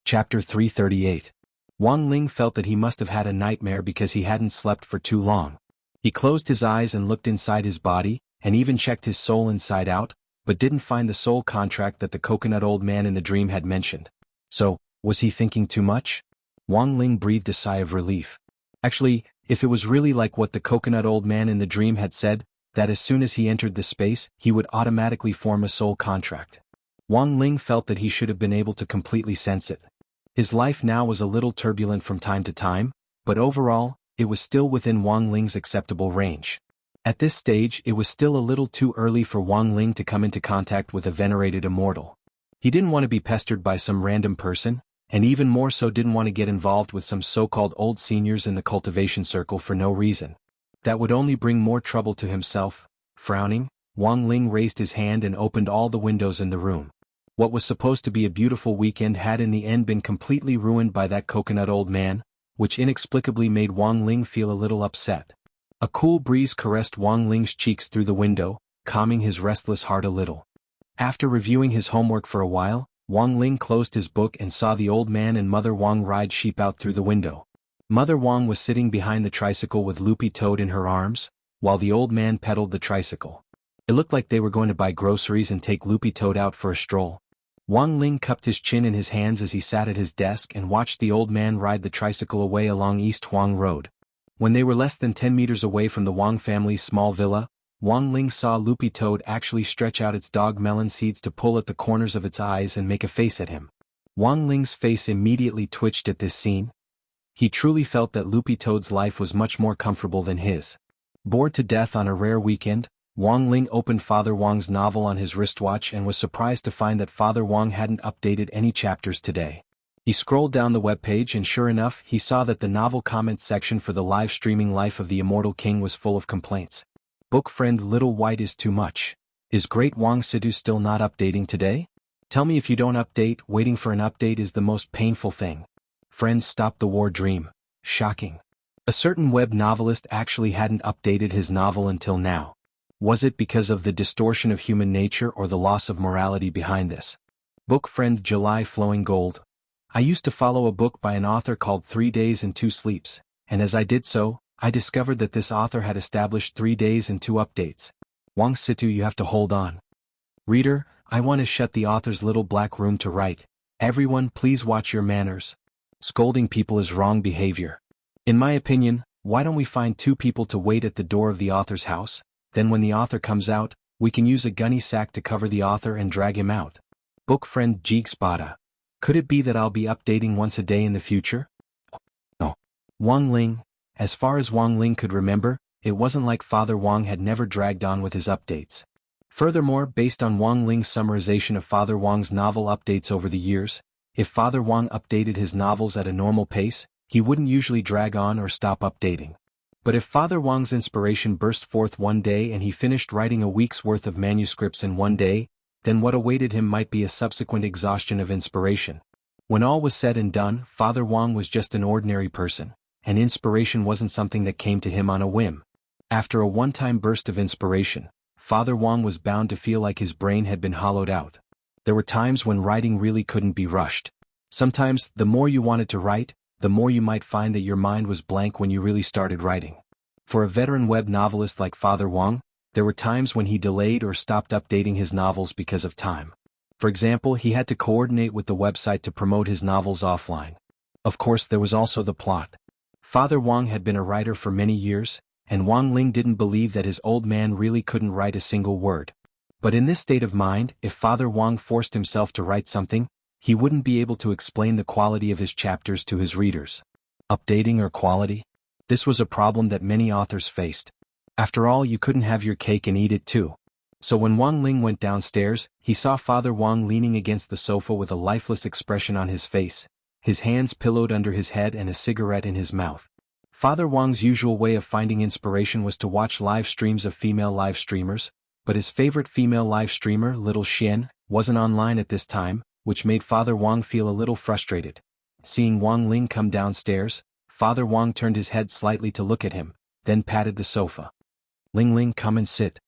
Chapter 338. Wang Ling felt that he must have had a nightmare because he hadn't slept for too long. He closed his eyes and looked inside his body, and even checked his soul inside out, but didn't find the soul contract that the coconut old man in the dream had mentioned. So, was he thinking too much? Wang Ling breathed a sigh of relief. Actually, if it was really like what the coconut old man in the dream had said, that as soon as he entered the space, he would automatically form a soul contract. Wang Ling felt that he should have been able to completely sense it. His life now was a little turbulent from time to time, but overall, it was still within Wang Ling's acceptable range. At this stage, it was still a little too early for Wang Ling to come into contact with a venerated immortal. He didn't want to be pestered by some random person, and even more so didn't want to get involved with some so-called old seniors in the cultivation circle for no reason. That would only bring more trouble to himself. Frowning, Wang Ling raised his hand and opened all the windows in the room. What was supposed to be a beautiful weekend had in the end been completely ruined by that coconut old man, which inexplicably made Wang Ling feel a little upset. A cool breeze caressed Wang Ling's cheeks through the window, calming his restless heart a little. After reviewing his homework for a while, Wang Ling closed his book and saw the old man and Mother Wang ride sheep out through the window. Mother Wang was sitting behind the tricycle with Loopy Toad in her arms, while the old man pedaled the tricycle. It looked like they were going to buy groceries and take Loopy Toad out for a stroll. Wang Ling cupped his chin in his hands as he sat at his desk and watched the old man ride the tricycle away along East Huang Road. When they were less than 10 meters away from the Wang family's small villa, Wang Ling saw Loopy Toad actually stretch out its dog melon seeds to pull at the corners of its eyes and make a face at him. Wang Ling's face immediately twitched at this scene. He truly felt that Loopy Toad's life was much more comfortable than his. Bored to death on a rare weekend, Wang Ling opened Father Wang's novel on his wristwatch and was surprised to find that Father Wang hadn't updated any chapters today. He scrolled down the webpage and sure enough he saw that the novel comments section for the live streaming Life of the Immortal King was full of complaints. Book friend Little White is too much. Is Great Wang Sidu still not updating today? Tell me if you don't update, waiting for an update is the most painful thing. Friends stop the war dream. Shocking. A certain web novelist actually hadn't updated his novel until now. Was it because of the distortion of human nature or the loss of morality behind this? Book friend July Flowing Gold. I used to follow a book by an author called 3 Days and 2 Sleeps, and as I did so, I discovered that this author had established 3 days and 2 updates. Wang Situ, you have to hold on. Reader, I want to shut the author's little black room to write. Everyone please watch your manners. Scolding people is wrong behavior. In my opinion, why don't we find 2 people to wait at the door of the author's house? Then when the author comes out, we can use a gunny sack to cover the author and drag him out. Book friend Jeegspada. Could it be that I'll be updating once a day in the future? No. Wang Ling. As far as Wang Ling could remember, it wasn't like Father Wang had never dragged on with his updates. Furthermore, based on Wang Ling's summarization of Father Wang's novel updates over the years, if Father Wang updated his novels at a normal pace, he wouldn't usually drag on or stop updating. But if Father Wang's inspiration burst forth one day and he finished writing a week's worth of manuscripts in one day, then what awaited him might be a subsequent exhaustion of inspiration. When all was said and done, Father Wang was just an ordinary person, and inspiration wasn't something that came to him on a whim. After a one-time burst of inspiration, Father Wang was bound to feel like his brain had been hollowed out. There were times when writing really couldn't be rushed. Sometimes, the more you wanted to write, the more you might find that your mind was blank when you really started writing. For a veteran web novelist like Father Wang, there were times when he delayed or stopped updating his novels because of time. For example, he had to coordinate with the website to promote his novels offline. Of course, there was also the plot. Father Wang had been a writer for many years, and Wang Ling didn't believe that his old man really couldn't write a single word. But in this state of mind, if Father Wang forced himself to write something, he wouldn't be able to explain the quality of his chapters to his readers. Updating or quality? This was a problem that many authors faced. After all, you couldn't have your cake and eat it too. So when Wang Ling went downstairs, he saw Father Wang leaning against the sofa with a lifeless expression on his face, his hands pillowed under his head and a cigarette in his mouth. Father Wang's usual way of finding inspiration was to watch live streams of female live streamers, but his favorite female live streamer, Little Xian, wasn't online at this time, which made Father Wang feel a little frustrated. Seeing Wang Ling come downstairs, Father Wang turned his head slightly to look at him, then patted the sofa. Ling Ling, come and sit.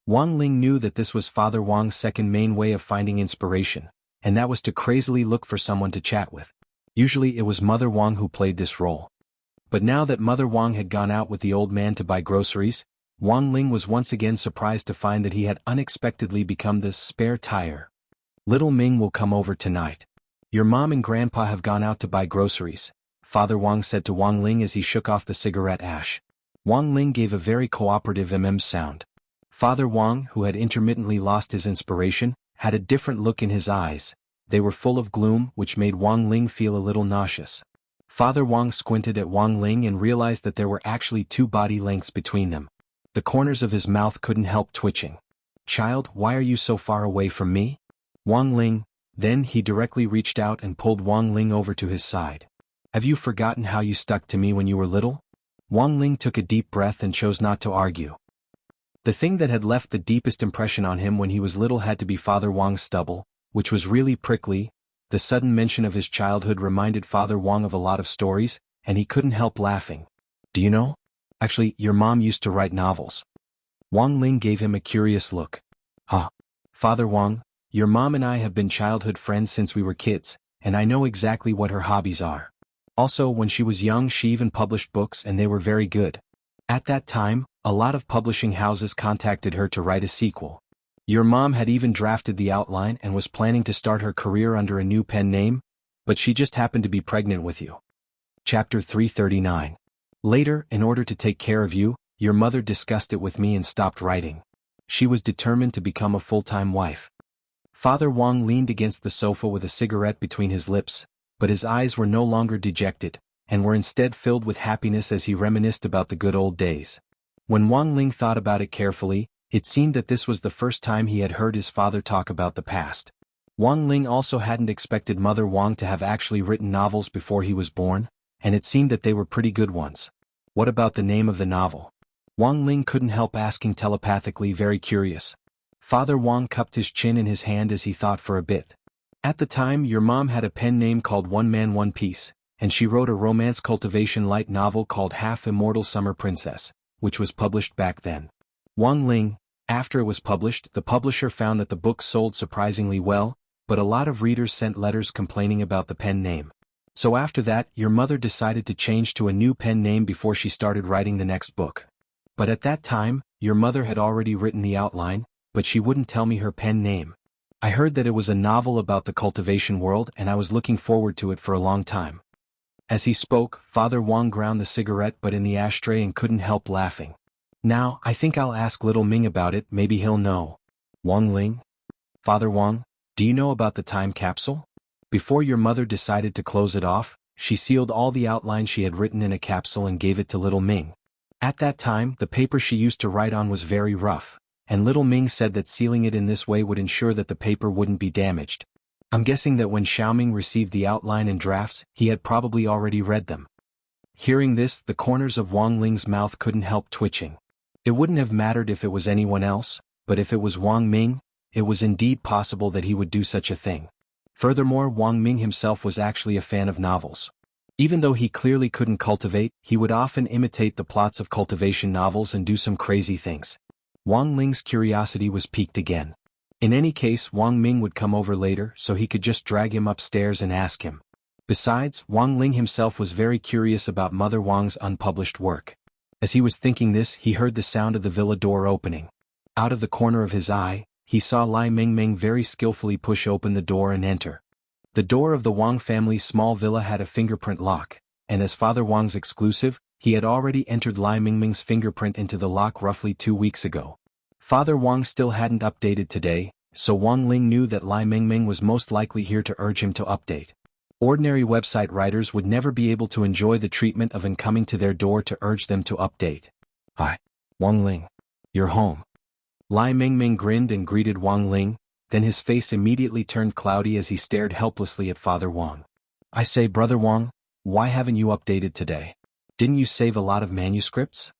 Wang Ling knew that this was Father Wang's second main way of finding inspiration, and that was to crazily look for someone to chat with. Usually it was Mother Wang who played this role. But now that Mother Wang had gone out with the old man to buy groceries, Wang Ling was once again surprised to find that he had unexpectedly become the spare tire. Little Ming will come over tonight. Your mom and grandpa have gone out to buy groceries, Father Wang said to Wang Ling as he shook off the cigarette ash. Wang Ling gave a very cooperative sound. Father Wang, who had intermittently lost his inspiration, had a different look in his eyes. They were full of gloom, which made Wang Ling feel a little nauseous. Father Wang squinted at Wang Ling and realized that there were actually 2 body lengths between them. The corners of his mouth couldn't help twitching. Child, why are you so far away from me? Wang Ling. Then he directly reached out and pulled Wang Ling over to his side. Have you forgotten how you stuck to me when you were little? Wang Ling took a deep breath and chose not to argue. The thing that had left the deepest impression on him when he was little had to be Father Wang's stubble, which was really prickly. The sudden mention of his childhood reminded Father Wang of a lot of stories, and he couldn't help laughing. Do you know? Actually, your mom used to write novels. Wang Ling gave him a curious look. Huh. Father Wang, your mom and I have been childhood friends since we were kids, and I know exactly what her hobbies are. Also, when she was young she even published books and they were very good. At that time, a lot of publishing houses contacted her to write a sequel. Your mom had even drafted the outline and was planning to start her career under a new pen name, but she just happened to be pregnant with you. Chapter 339. Later, in order to take care of you, your mother discussed it with me and stopped writing. She was determined to become a full-time wife. Father Wang leaned against the sofa with a cigarette between his lips, but his eyes were no longer dejected, and were instead filled with happiness as he reminisced about the good old days. When Wang Ling thought about it carefully, it seemed that this was the first time he had heard his father talk about the past. Wang Ling also hadn't expected Mother Wang to have actually written novels before he was born, and it seemed that they were pretty good ones. What about the name of the novel? Wang Ling couldn't help asking telepathically, very curious. Father Wang cupped his chin in his hand as he thought for a bit. At the time, your mom had a pen name called One Man One Piece, and she wrote a romance cultivation light novel called Half Immortal Summer Princess, which was published back then. Wang Ling. After it was published, the publisher found that the book sold surprisingly well, but a lot of readers sent letters complaining about the pen name. So after that, your mother decided to change to a new pen name before she started writing the next book. But at that time, your mother had already written the outline, but she wouldn't tell me her pen name. I heard that it was a novel about the cultivation world and I was looking forward to it for a long time. As he spoke, Father Wang ground the cigarette butt in the ashtray and couldn't help laughing. Now, I think I'll ask little Ming about it, maybe he'll know. Wang Ling? Father Wang, do you know about the time capsule? Before your mother decided to close it off, she sealed all the outlines she had written in a capsule and gave it to little Ming. At that time, the paper she used to write on was very rough, and little Ming said that sealing it in this way would ensure that the paper wouldn't be damaged. I'm guessing that when Xiaoming received the outline and drafts, he had probably already read them. Hearing this, the corners of Wang Ling's mouth couldn't help twitching. It wouldn't have mattered if it was anyone else, but if it was Wang Ming, it was indeed possible that he would do such a thing. Furthermore, Wang Ming himself was actually a fan of novels. Even though he clearly couldn't cultivate, he would often imitate the plots of cultivation novels and do some crazy things. Wang Ling's curiosity was piqued again. In any case, Wang Ming would come over later so he could just drag him upstairs and ask him. Besides, Wang Ling himself was very curious about Mother Wang's unpublished work. As he was thinking this, he heard the sound of the villa door opening. Out of the corner of his eye, he saw Lai Mingming very skillfully push open the door and enter. The door of the Wang family's small villa had a fingerprint lock, and as Father Wang's exclusive, he had already entered Lai Mingming's fingerprint into the lock roughly 2 weeks ago. Father Wang still hadn't updated today, so Wang Ling knew that Lai Mingming was most likely here to urge him to update. Ordinary website writers would never be able to enjoy the treatment of him coming to their door to urge them to update. Hi, Wang Ling. You're home. Lai Mingming grinned and greeted Wang Ling, then his face immediately turned cloudy as he stared helplessly at Father Wang. I say, Brother Wang, why haven't you updated today? Didn't you save a lot of manuscripts?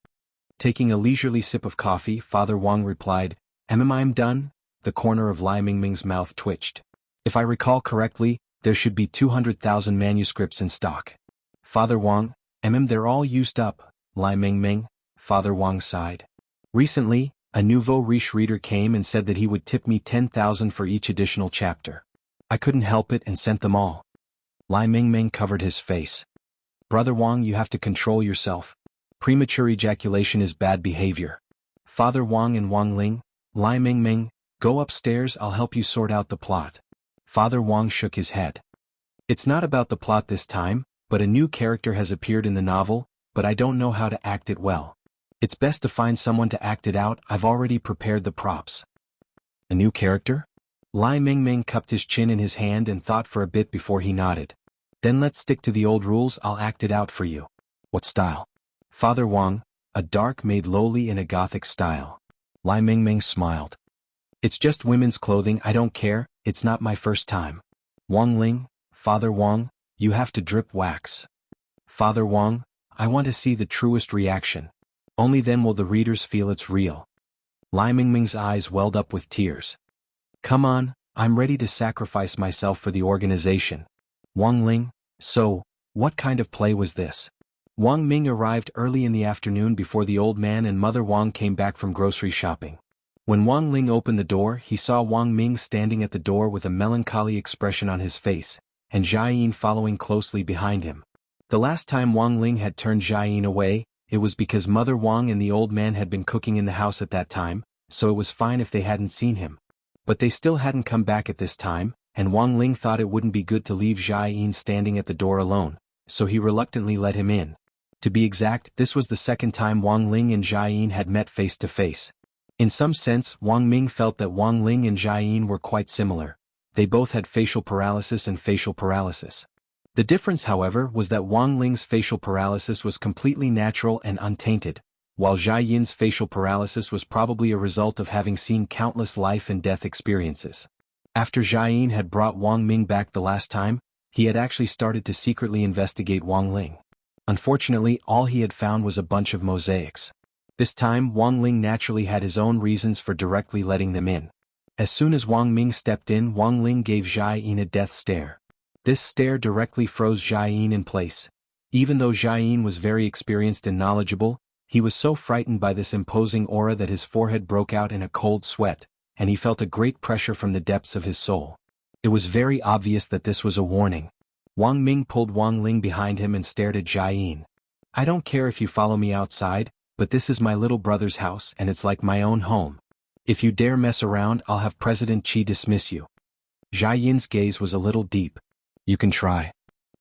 Taking a leisurely sip of coffee, Father Wang replied, I'm done. The corner of Lai Mingming's mouth twitched. If I recall correctly, there should be 200,000 manuscripts in stock. Father Wang, they're all used up, Lai Mingming, Father Wang sighed. Recently, a nouveau riche reader came and said that he would tip me 10,000 for each additional chapter. I couldn't help it and sent them all. Lai Mingming covered his face. Brother Wang, you have to control yourself. Premature ejaculation is bad behavior. Father Wang and Wang Ling, Lai Mingming, go upstairs, I'll help you sort out the plot. Father Wang shook his head. It's not about the plot this time, but a new character has appeared in the novel, but I don't know how to act it well. It's best to find someone to act it out, I've already prepared the props. A new character? Lai Mingming cupped his chin in his hand and thought for a bit before he nodded. Then let's stick to the old rules, I'll act it out for you. What style? Father Wang, a dark maid lowly in a gothic style. Lai Mingming smiled. It's just women's clothing, I don't care, it's not my first time. Wang Ling, Father Wang, you have to drip wax. Father Wang, I want to see the truest reaction. Only then will the readers feel it's real. Lai Mingming's eyes welled up with tears. Come on, I'm ready to sacrifice myself for the organization. Wang Ling, so, what kind of play was this? Wang Ming arrived early in the afternoon before the old man and Mother Wang came back from grocery shopping. When Wang Ling opened the door, he saw Wang Ming standing at the door with a melancholy expression on his face, and Jiayin following closely behind him. The last time Wang Ling had turned Jiayin away, it was because Mother Wang and the old man had been cooking in the house at that time, so it was fine if they hadn't seen him. But they still hadn't come back at this time, and Wang Ling thought it wouldn't be good to leave Jiayin standing at the door alone, so he reluctantly let him in. To be exact, this was the second time Wang Ling and Jiayin had met face to face. In some sense, Wang Ming felt that Wang Ling and Jiayin were quite similar. They both had facial paralysis and facial paralysis. The difference, however, was that Wang Ling's facial paralysis was completely natural and untainted, while Jiayin's facial paralysis was probably a result of having seen countless life and death experiences. After Jiayin had brought Wang Ming back the last time, he had actually started to secretly investigate Wang Ling. Unfortunately, all he had found was a bunch of mosaics. This time, Wang Ling naturally had his own reasons for directly letting them in. As soon as Wang Ming stepped in, Wang Ling gave Jiayin a death stare. This stare directly froze Jiayin in place. Even though Jiayin was very experienced and knowledgeable, he was so frightened by this imposing aura that his forehead broke out in a cold sweat, and he felt a great pressure from the depths of his soul. It was very obvious that this was a warning. Wang Ming pulled Wang Ling behind him and stared at Jiayin. I don't care if you follow me outside, but this is my little brother's house and it's like my own home. If you dare mess around, I'll have President Qi dismiss you. Jiayin's gaze was a little deep. You can try.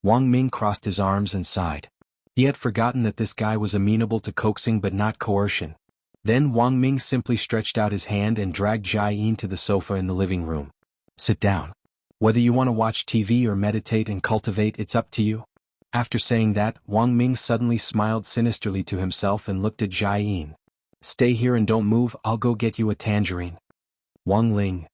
Wang Ming crossed his arms and sighed. He had forgotten that this guy was amenable to coaxing but not coercion. Then Wang Ming simply stretched out his hand and dragged Jiayin to the sofa in the living room. Sit down. Whether you want to watch TV or meditate and cultivate, it's up to you. After saying that, Wang Ming suddenly smiled sinisterly to himself and looked at Jiayin. Stay here and don't move, I'll go get you a tangerine. Wang Ling.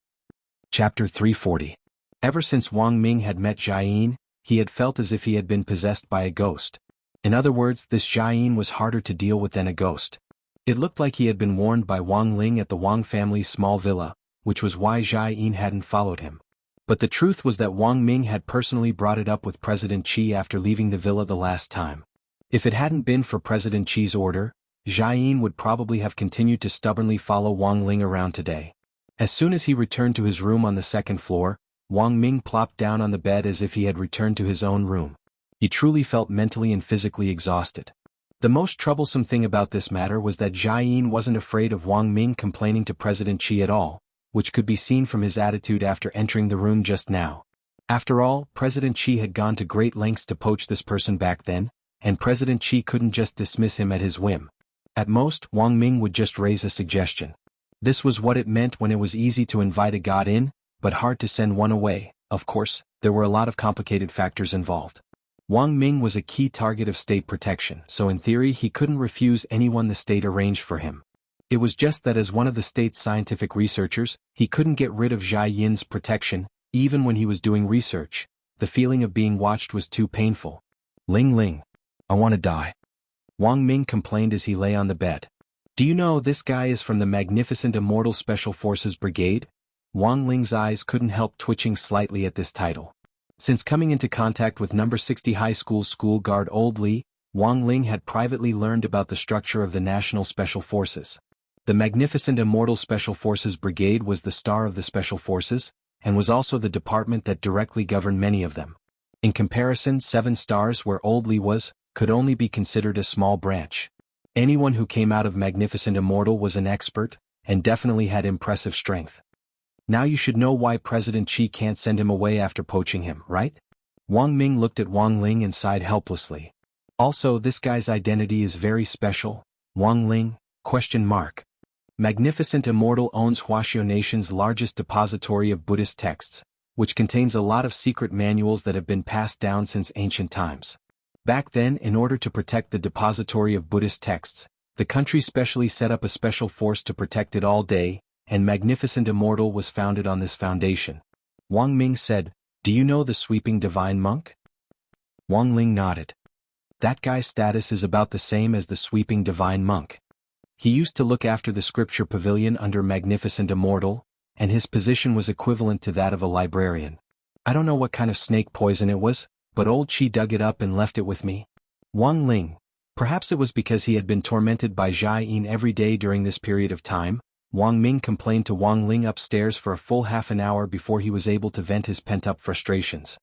Chapter 340. Ever since Wang Ming had met Jiayin, he had felt as if he had been possessed by a ghost. In other words, this Jiayin was harder to deal with than a ghost. It looked like he had been warned by Wang Ling at the Wang family's small villa, which was why Jiayin hadn't followed him. But the truth was that Wang Ming had personally brought it up with President Qi after leaving the villa the last time. If it hadn't been for President Qi's order, Jiayin would probably have continued to stubbornly follow Wang Ling around today. As soon as he returned to his room on the second floor, Wang Ming plopped down on the bed as if he had returned to his own room. He truly felt mentally and physically exhausted. The most troublesome thing about this matter was that Jiayin wasn't afraid of Wang Ming complaining to President Qi at all, which could be seen from his attitude after entering the room just now. After all, President Qi had gone to great lengths to poach this person back then, and President Qi couldn't just dismiss him at his whim. At most, Wang Ming would just raise a suggestion. This was what it meant when it was easy to invite a god in, but hard to send one away. Of course, there were a lot of complicated factors involved. Wang Ming was a key target of state protection, so in theory he couldn't refuse anyone the state arranged for him. It was just that as one of the state's scientific researchers, he couldn't get rid of Jiayin's protection, even when he was doing research. The feeling of being watched was too painful. Ling Ling. I want to die. Wang Ming complained as he lay on the bed. Do you know this guy is from the magnificent Immortal Special Forces Brigade? Wang Ling's eyes couldn't help twitching slightly at this title. Since coming into contact with No. 60 High School school guard Old Li, Wang Ling had privately learned about the structure of the National Special Forces. The magnificent Immortal Special Forces Brigade was the star of the Special Forces, and was also the department that directly governed many of them. In comparison, 7 stars, where Old Li was, could only be considered a small branch. Anyone who came out of Magnificent Immortal was an expert, and definitely had impressive strength. Now you should know why President Qi can't send him away after poaching him, right? Wang Ming looked at Wang Ling and sighed helplessly. Also, this guy's identity is very special. Wang Ling? Magnificent Immortal owns Huaxiao Nation's largest depository of Buddhist texts, which contains a lot of secret manuals that have been passed down since ancient times. Back then, in order to protect the depository of Buddhist texts, the country specially set up a special force to protect it all day, and Magnificent Immortal was founded on this foundation. Wang Ming said, "Do you know the Sweeping Divine Monk?" Wang Ling nodded. That guy's status is about the same as the Sweeping Divine Monk. He used to look after the scripture pavilion under Magnificent Immortal, and his position was equivalent to that of a librarian. I don't know what kind of snake poison it was, but old Qi dug it up and left it with me. Wang Ling. Perhaps it was because he had been tormented by Xiaoyin every day during this period of time. Wang Ming complained to Wang Ling upstairs for a full half an hour before he was able to vent his pent-up frustrations.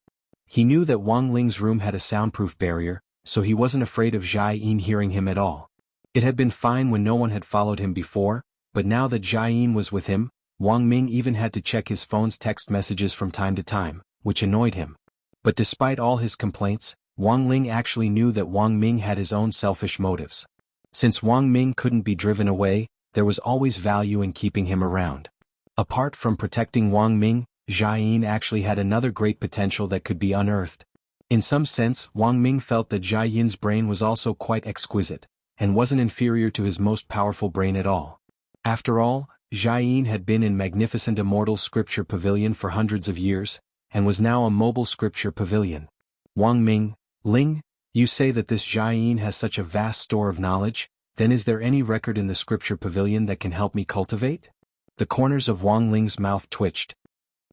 He knew that Wang Ling's room had a soundproof barrier, so he wasn't afraid of Xiaoyin hearing him at all. It had been fine when no one had followed him before, but now that Xiaoyin was with him, Wang Ming even had to check his phone's text messages from time to time, which annoyed him. But despite all his complaints, Wang Ling actually knew that Wang Ming had his own selfish motives. Since Wang Ming couldn't be driven away, there was always value in keeping him around. Apart from protecting Wang Ming, Xiaoyin actually had another great potential that could be unearthed. In some sense, Wang Ming felt that Xiaoyin's brain was also quite exquisite, and wasn't inferior to his most powerful brain at all. After all, Xiaoyin had been in Magnificent Immortal Scripture Pavilion for hundreds of years, and was now a mobile scripture pavilion. Wang Ming, Ling, you say that this Xiaoyin has such a vast store of knowledge, then is there any record in the scripture pavilion that can help me cultivate? The corners of Wang Ling's mouth twitched.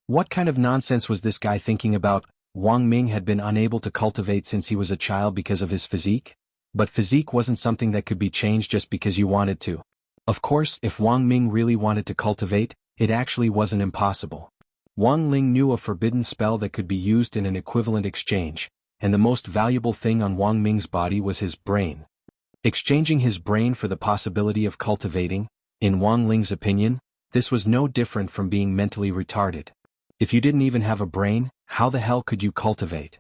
What kind of nonsense was this guy thinking about? Wang Ming had been unable to cultivate since he was a child because of his physique? But physique wasn't something that could be changed just because you wanted to. Of course, if Wang Ming really wanted to cultivate, it actually wasn't impossible. Wang Ling knew a forbidden spell that could be used in an equivalent exchange, and the most valuable thing on Wang Ming's body was his brain. Exchanging his brain for the possibility of cultivating, in Wang Ling's opinion, this was no different from being mentally retarded. If you didn't even have a brain, how the hell could you cultivate?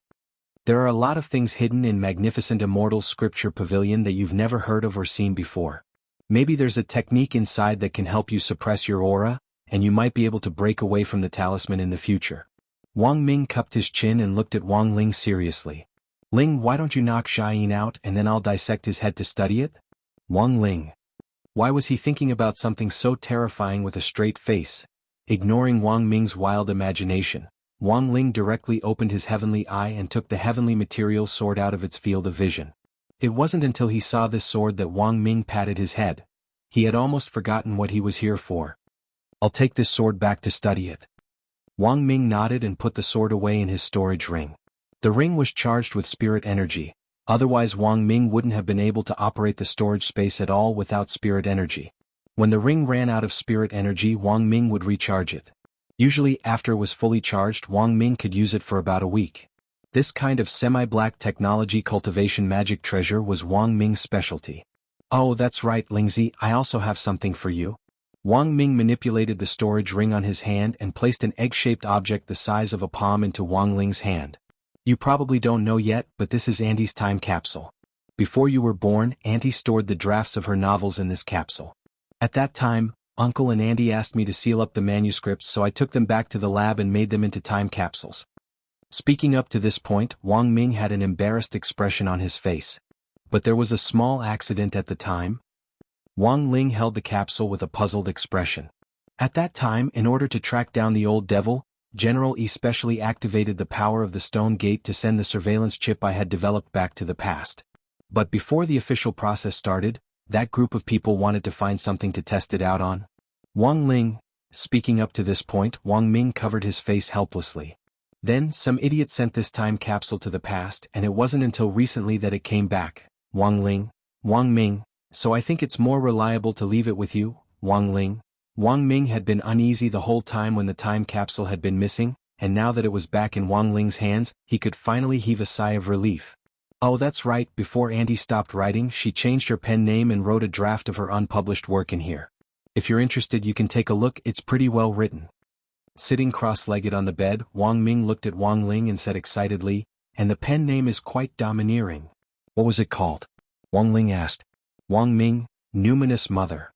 There are a lot of things hidden in Magnificent Immortal Scripture Pavilion that you've never heard of or seen before. Maybe there's a technique inside that can help you suppress your aura, and you might be able to break away from the talisman in the future. Wang Ming cupped his chin and looked at Wang Ling seriously. Ling, why don't you knock Xiaoyin out and then I'll dissect his head to study it? Wang Ling. Why was he thinking about something so terrifying with a straight face? Ignoring Wang Ming's wild imagination, Wang Ling directly opened his heavenly eye and took the heavenly material sword out of its field of vision. It wasn't until he saw this sword that Wang Ming patted his head. He had almost forgotten what he was here for. I'll take this sword back to study it. Wang Ming nodded and put the sword away in his storage ring. The ring was charged with spirit energy, otherwise Wang Ming wouldn't have been able to operate the storage space at all without spirit energy. When the ring ran out of spirit energy, Wang Ming would recharge it. Usually after it was fully charged, Wang Ming could use it for about a week. This kind of semi-black technology cultivation magic treasure was Wang Ming's specialty. Oh, that's right, Lingzi, I also have something for you. Wang Ming manipulated the storage ring on his hand and placed an egg-shaped object the size of a palm into Wang Ling's hand. You probably don't know yet, but this is Auntie's time capsule. Before you were born, Auntie stored the drafts of her novels in this capsule. At that time, Uncle and Auntie asked me to seal up the manuscripts, so I took them back to the lab and made them into time capsules. Speaking up to this point, Wang Ming had an embarrassed expression on his face. But there was a small accident at the time. Wang Ling held the capsule with a puzzled expression. At that time, in order to track down the old devil, General E specially activated the power of the stone gate to send the surveillance chip I had developed back to the past. But before the official process started, that group of people wanted to find something to test it out on. Wang Ling. Speaking up to this point, Wang Ming covered his face helplessly. Then, some idiot sent this time capsule to the past, and it wasn't until recently that it came back. Wang Ling. Wang Ming. So I think it's more reliable to leave it with you, Wang Ling. Wang Ming had been uneasy the whole time when the time capsule had been missing, and now that it was back in Wang Ling's hands, he could finally heave a sigh of relief. Oh, that's right, before Auntie stopped writing, she changed her pen name and wrote a draft of her unpublished work in here. If you're interested, you can take a look, it's pretty well written. Sitting cross-legged on the bed, Wang Ming looked at Wang Ling and said excitedly, and the pen name is quite domineering. What was it called? Wang Ling asked. Wang Ming, Numinous Mother.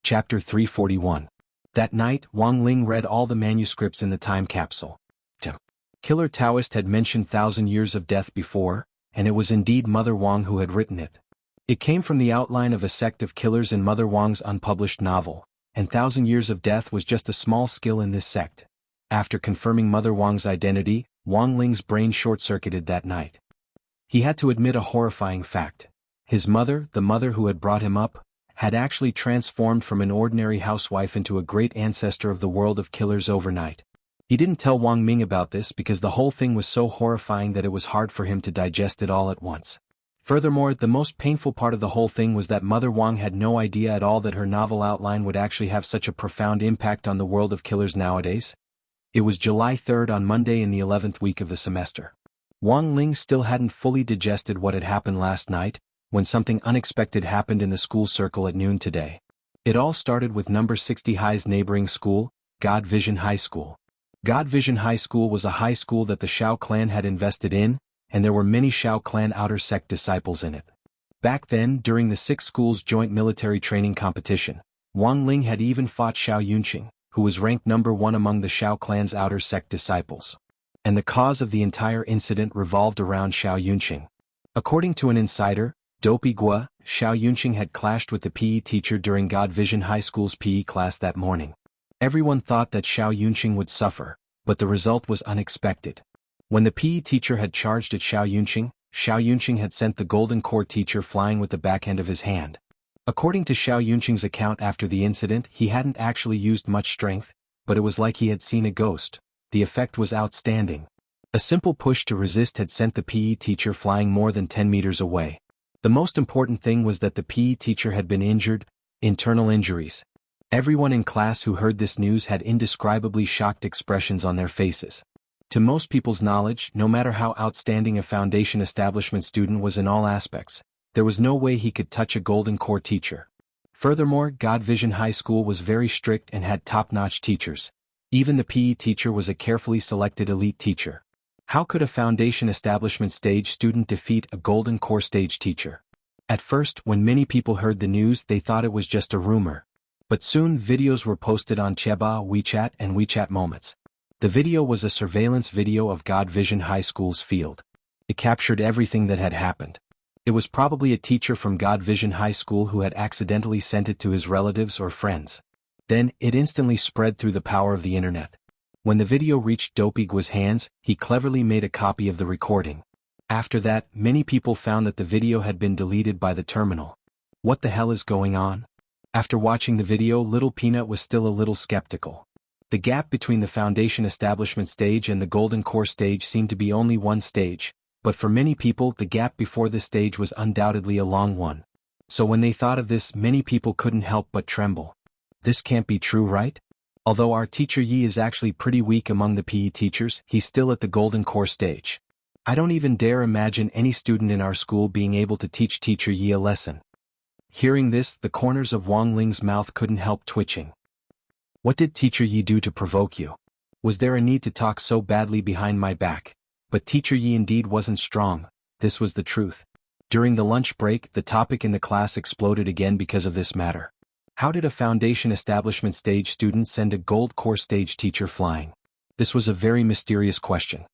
Chapter 341. That night, Wang Ling read all the manuscripts in the time capsule. Killer Taoist had mentioned 1,000 Years of Death before, and it was indeed Mother Wang who had written it. It came from the outline of a sect of killers in Mother Wang's unpublished novel, and 1,000 Years of Death was just a small skill in this sect. After confirming Mother Wang's identity, Wang Ling's brain short-circuited that night. He had to admit a horrifying fact. His mother, the mother who had brought him up, had actually transformed from an ordinary housewife into a great ancestor of the world of killers overnight. He didn't tell Wang Ming about this because the whole thing was so horrifying that it was hard for him to digest it all at once. Furthermore, the most painful part of the whole thing was that Mother Wang had no idea at all that her novel outline would actually have such a profound impact on the world of killers nowadays. It was July 3rd on Monday in the 11th week of the semester. Wang Ling still hadn't fully digested what had happened last night, when something unexpected happened in the school circle at noon today. It all started with number 60 High's neighboring school, God Vision High School. God Vision High School was a high school that the Shao clan had invested in, and there were many Shao clan outer sect disciples in it. Back then, during the 6 schools' joint military training competition, Wang Ling had even fought Xiao Yunqing, who was ranked number 1 among the Shao clan's outer sect disciples. And the cause of the entire incident revolved around Xiao Yunqing. According to an insider, Dopey Gua, Xiao Yunqing had clashed with the PE teacher during God Vision High School's PE class that morning. Everyone thought that Xiao Yunqing would suffer, but the result was unexpected. When the PE teacher had charged at Xiao Yunqing had sent the Golden Core teacher flying with the backhand of his hand. According to Xiao Yunqing's account after the incident, he hadn't actually used much strength, but it was like he had seen a ghost. The effect was outstanding. A simple push to resist had sent the PE teacher flying more than 10 meters away. The most important thing was that the PE teacher had been injured, internal injuries. Everyone in class who heard this news had indescribably shocked expressions on their faces. To most people's knowledge, no matter how outstanding a foundation establishment student was in all aspects, there was no way he could touch a Golden Core teacher. Furthermore, God Vision High School was very strict and had top-notch teachers. Even the PE teacher was a carefully selected elite teacher. How could a foundation establishment stage student defeat a Golden Core stage teacher? At first, when many people heard the news, they thought it was just a rumor. But soon videos were posted on Cheba, WeChat, and WeChat Moments. The video was a surveillance video of God Vision High School's field. It captured everything that had happened. It was probably a teacher from God Vision High School who had accidentally sent it to his relatives or friends. Then, it instantly spread through the power of the internet. When the video reached Dopey Gua's hands, he cleverly made a copy of the recording. After that, many people found that the video had been deleted by the terminal. What the hell is going on? After watching the video, Little Peanut was still a little skeptical. The gap between the foundation establishment stage and the Golden Core stage seemed to be only one stage, but for many people the gap before this stage was undoubtedly a long one. So when they thought of this, many people couldn't help but tremble. This can't be true, right? Although our teacher Yi is actually pretty weak among the PE teachers, he's still at the Golden Core stage. I don't even dare imagine any student in our school being able to teach teacher Yi a lesson. Hearing this, the corners of Wang Ling's mouth couldn't help twitching. What did teacher Yi do to provoke you? Was there a need to talk so badly behind my back? But teacher Yi indeed wasn't strong, this was the truth. During the lunch break, the topic in the class exploded again because of this matter. How did a foundation establishment stage student send a Gold Core stage teacher flying? This was a very mysterious question.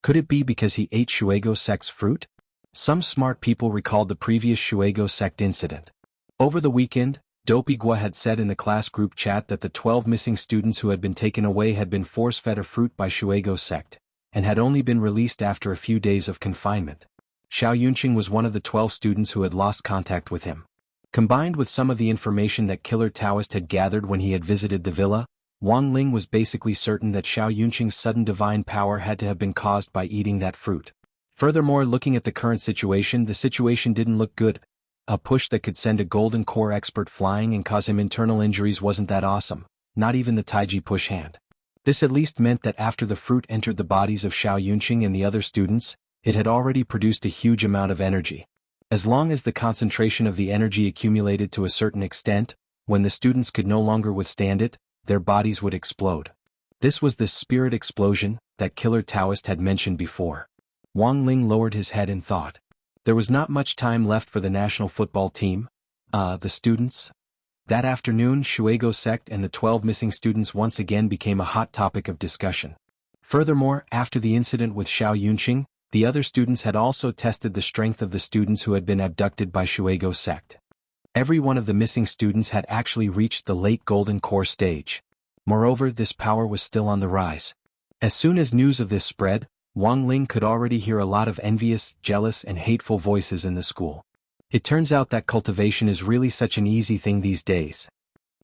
Could it be because he ate Shuego sect's fruit? Some smart people recalled the previous Shuego sect incident. Over the weekend, Dopey Gua had said in the class group chat that the 12 missing students who had been taken away had been force-fed a fruit by Shuego sect, and had only been released after a few days of confinement. Xiao Yunqing was one of the 12 students who had lost contact with him. Combined with some of the information that Killer Taoist had gathered when he had visited the villa, Wang Ling was basically certain that Xiao Yunqing's sudden divine power had to have been caused by eating that fruit. Furthermore, looking at the current situation, the situation didn't look good. A push that could send a Golden Core expert flying and cause him internal injuries wasn't that awesome. not even the taiji push hand. This at least meant that after the fruit entered the bodies of Xiaoyunqing and the other students, it had already produced a huge amount of energy. As long as the concentration of the energy accumulated to a certain extent, when the students could no longer withstand it, their bodies would explode. This was the spirit explosion that Killer Taoist had mentioned before. Wang Ling lowered his head in thought. There was not much time left for the national football team. The students? That afternoon, Shuego sect and the 12 missing students once again became a hot topic of discussion. Furthermore, after the incident with Xiaoyunqing, the other students had also tested the strength of the students who had been abducted by Shuego sect. Every one of the missing students had actually reached the late golden core stage. Moreover, this power was still on the rise. As soon as news of this spread, Wang Ling could already hear a lot of envious, jealous and hateful voices in the school. It turns out that cultivation is really such an easy thing these days.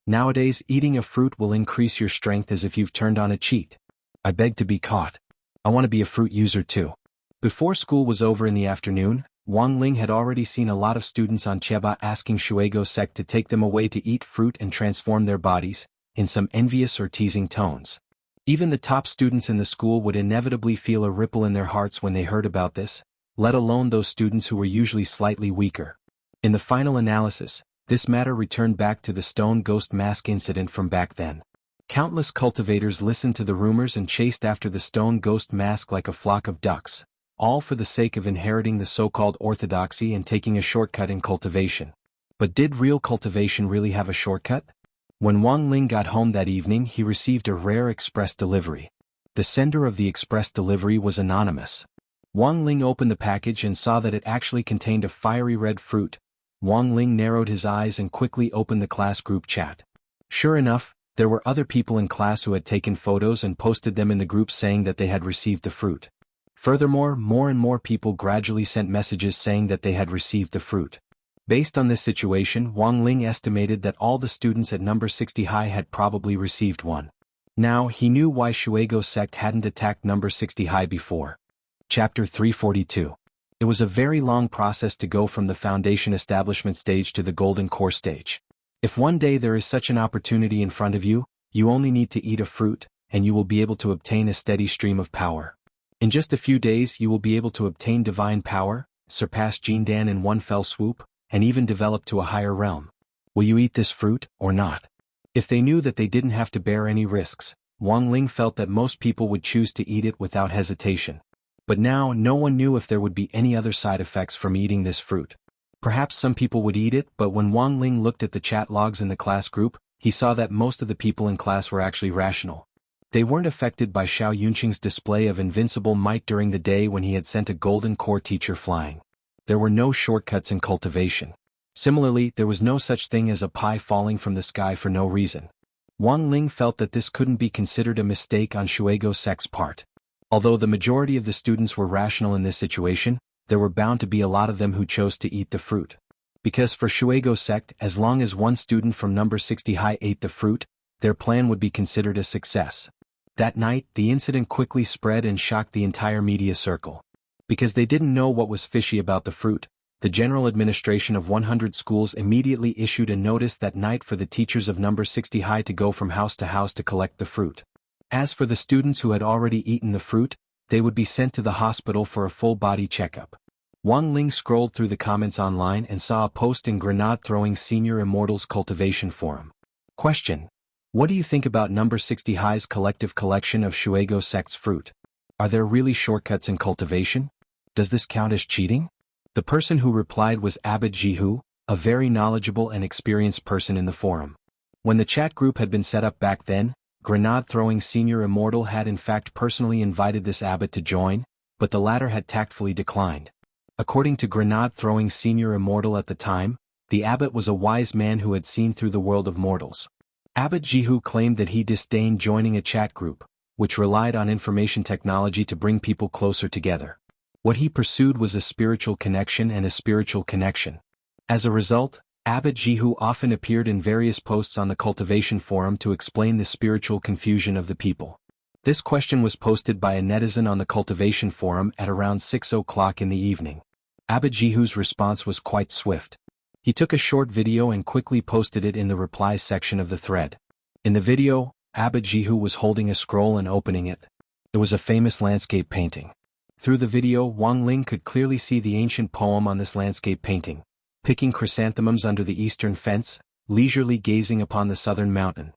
Nowadays, eating a fruit will increase your strength as if you've turned on a cheat. I beg to be caught. I want to be a fruit user too. Before school was over in the afternoon, Wang Ling had already seen a lot of students on Chieba asking Shuego sect to take them away to eat fruit and transform their bodies, in some envious or teasing tones. Even the top students in the school would inevitably feel a ripple in their hearts when they heard about this, let alone those students who were usually slightly weaker. In the final analysis, this matter returned back to the stone ghost mask incident from back then. Countless cultivators listened to the rumors and chased after the stone ghost mask like a flock of ducks, all for the sake of inheriting the so-called orthodoxy and taking a shortcut in cultivation. But did real cultivation really have a shortcut? When Wang Ling got home that evening, he received a rare express delivery. The sender of the express delivery was anonymous. Wang Ling opened the package and saw that it actually contained a fiery red fruit. Wang Ling narrowed his eyes and quickly opened the class group chat. Sure enough, there were other people in class who had taken photos and posted them in the group saying that they had received the fruit. Furthermore, more and more people gradually sent messages saying that they had received the fruit. Based on this situation, Wang Ling estimated that all the students at number 60 high had probably received one. Now, he knew why Shuego sect hadn't attacked number 60 high before. Chapter 342. It was a very long process to go from the foundation establishment stage to the golden core stage. If one day there is such an opportunity in front of you, you only need to eat a fruit, and you will be able to obtain a steady stream of power. In just a few days you will be able to obtain divine power, surpass Jindan in one fell swoop, and even develop to a higher realm. Will you eat this fruit, or not? If they knew that they didn't have to bear any risks, Wang Ling felt that most people would choose to eat it without hesitation. But now no one knew if there would be any other side effects from eating this fruit. Perhaps some people would eat it, but when Wang Ling looked at the chat logs in the class group, he saw that most of the people in class were actually rational. They weren't affected by Xiaoyunqing's display of invincible might during the day when he had sent a golden core teacher flying. There were no shortcuts in cultivation. Similarly, there was no such thing as a pie falling from the sky for no reason. Wang Ling felt that this couldn't be considered a mistake on Shuego sect's part. Although the majority of the students were rational in this situation, there were bound to be a lot of them who chose to eat the fruit. Because for Shuego sect, as long as one student from number 60 high ate the fruit, their plan would be considered a success. That night, the incident quickly spread and shocked the entire media circle. Because they didn't know what was fishy about the fruit, the General Administration of 100 schools immediately issued a notice that night for the teachers of number 60 high to go from house to house to collect the fruit. As for the students who had already eaten the fruit, they would be sent to the hospital for a full-body checkup. Wang Ling scrolled through the comments online and saw a post in grenade-throwing Senior Immortal's cultivation forum. Question: what do you think about number 60 high's collective collection of Shuego sect's fruit? Are there really shortcuts in cultivation? Does this count as cheating? The person who replied was Abbot Jihu, a very knowledgeable and experienced person in the forum. When the chat group had been set up back then, grenade-throwing Senior Immortal had in fact personally invited this abbot to join, but the latter had tactfully declined. According to grenade-throwing Senior Immortal at the time, the abbot was a wise man who had seen through the world of mortals. Abbot Jihu claimed that he disdained joining a chat group, which relied on information technology to bring people closer together. What he pursued was a spiritual connection and a spiritual connection. As a result, Abbot Jihu often appeared in various posts on the cultivation forum to explain the spiritual confusion of the people. This question was posted by a netizen on the cultivation forum at around 6 o'clock in the evening. Abbot Jihu's response was quite swift. He took a short video and quickly posted it in the replies section of the thread. In the video, Abbot Jihu was holding a scroll and opening it. It was a famous landscape painting. Through the video, Wang Ling could clearly see the ancient poem on this landscape painting, picking chrysanthemums under the eastern fence, leisurely gazing upon the southern mountain.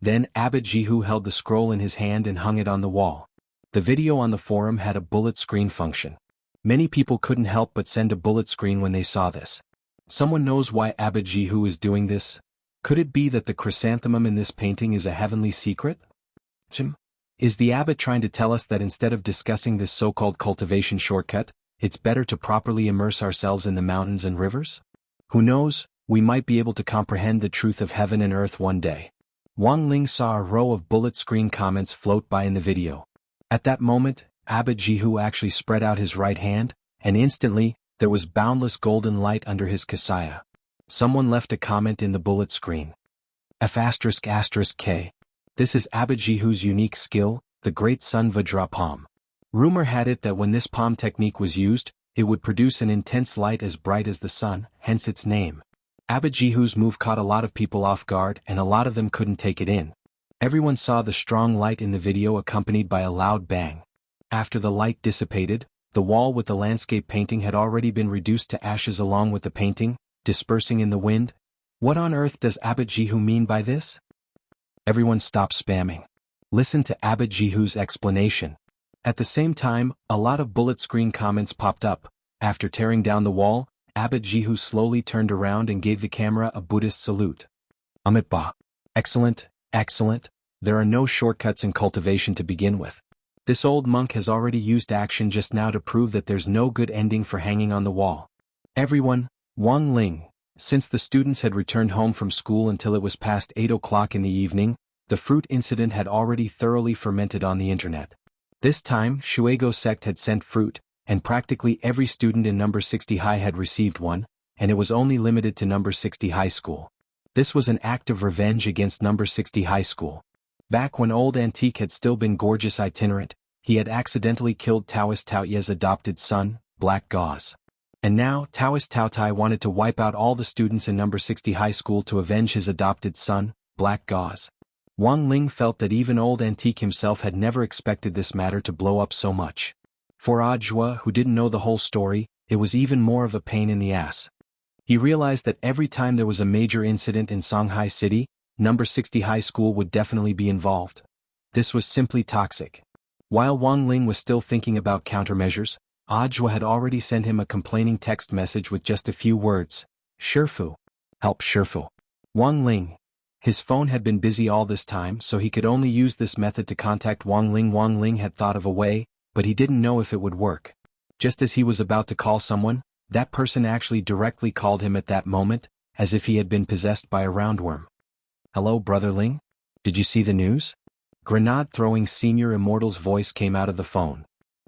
Then Abbot Jihu held the scroll in his hand and hung it on the wall. The video on the forum had a bullet screen function. Many people couldn't help but send a bullet screen when they saw this. Someone knows why Abbot Jihu is doing this? Could it be that the chrysanthemum in this painting is a heavenly secret? Is the abbot trying to tell us that instead of discussing this so-called cultivation shortcut, it's better to properly immerse ourselves in the mountains and rivers? Who knows, we might be able to comprehend the truth of heaven and earth one day. Wang Ling saw a row of bullet screen comments float by in the video. At that moment, Abbot Jihu actually spread out his right hand, and instantly, there was boundless golden light under his xianxia. Someone left a comment in the bullet screen. F***K. This is Abbot Jihu's unique skill, the Great Sun Vajra Palm. Rumor had it that when this palm technique was used, it would produce an intense light as bright as the sun, hence its name. Abbot Jihu's move caught a lot of people off guard and a lot of them couldn't take it in. Everyone saw the strong light in the video accompanied by a loud bang. After the light dissipated, the wall with the landscape painting had already been reduced to ashes along with the painting, dispersing in the wind. What on earth does Abbot Jihu mean by this? Everyone stopped spamming. Listen to Abbot Jihu's explanation. At the same time, a lot of bullet screen comments popped up. After tearing down the wall, Abbot Jihu slowly turned around and gave the camera a Buddhist salute. Amitba. Excellent, excellent. There are no shortcuts in cultivation to begin with. This old monk has already used action just now to prove that there's no good ending for hanging on the wall. Everyone, Wang Ling. Since the students had returned home from school until it was past 8 o'clock in the evening, the fruit incident had already thoroughly fermented on the internet. This time, Shuego sect had sent fruit, and practically every student in number 60 high had received one, and it was only limited to number 60 high school. This was an act of revenge against number 60 high school. Back when old Antique had still been gorgeous itinerant, he had accidentally killed Taoist Taoye's adopted son, Black Gauze. And now, Taoist Taotai wanted to wipe out all the students in number 60 high school to avenge his adopted son, Black Gauze. Wang Ling felt that even old Antique himself had never expected this matter to blow up so much. For Ajua, who didn't know the whole story, it was even more of a pain in the ass. He realized that every time there was a major incident in Songhai City, number 60 high school would definitely be involved. This was simply toxic. While Wang Ling was still thinking about countermeasures, Ajua had already sent him a complaining text message with just a few words. Shifu. Help Shifu. Wang Ling. His phone had been busy all this time, so he could only use this method to contact Wang Ling. Wang Ling had thought of a way, but he didn't know if it would work. Just as he was about to call someone, that person actually directly called him at that moment, as if he had been possessed by a roundworm. Hello, Brother Ling? Did you see the news? Grenade-throwing Senior Immortal's voice came out of the phone.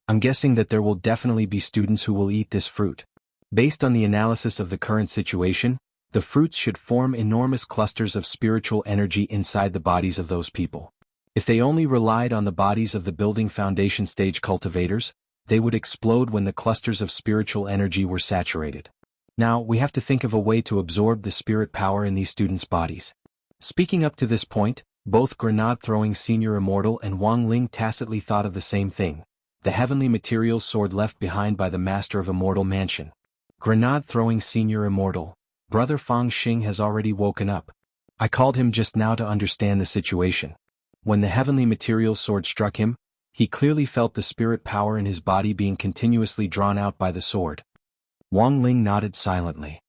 I'm guessing that there will definitely be students who will eat this fruit. Based on the analysis of the current situation, the fruits should form enormous clusters of spiritual energy inside the bodies of those people. If they only relied on the bodies of the building foundation stage cultivators, they would explode when the clusters of spiritual energy were saturated. Now, we have to think of a way to absorb the spirit power in these students' bodies. Speaking up to this point, both Grenade-throwing Senior Immortal and Wang Ling tacitly thought of the same thing. The heavenly materials sword left behind by the master of Immortal Mansion. Grenade-throwing Senior Immortal. Brother Fang Xing has already woken up. I called him just now to understand the situation. When the heavenly materials sword struck him, he clearly felt the spirit power in his body being continuously drawn out by the sword. Wang Ling nodded silently.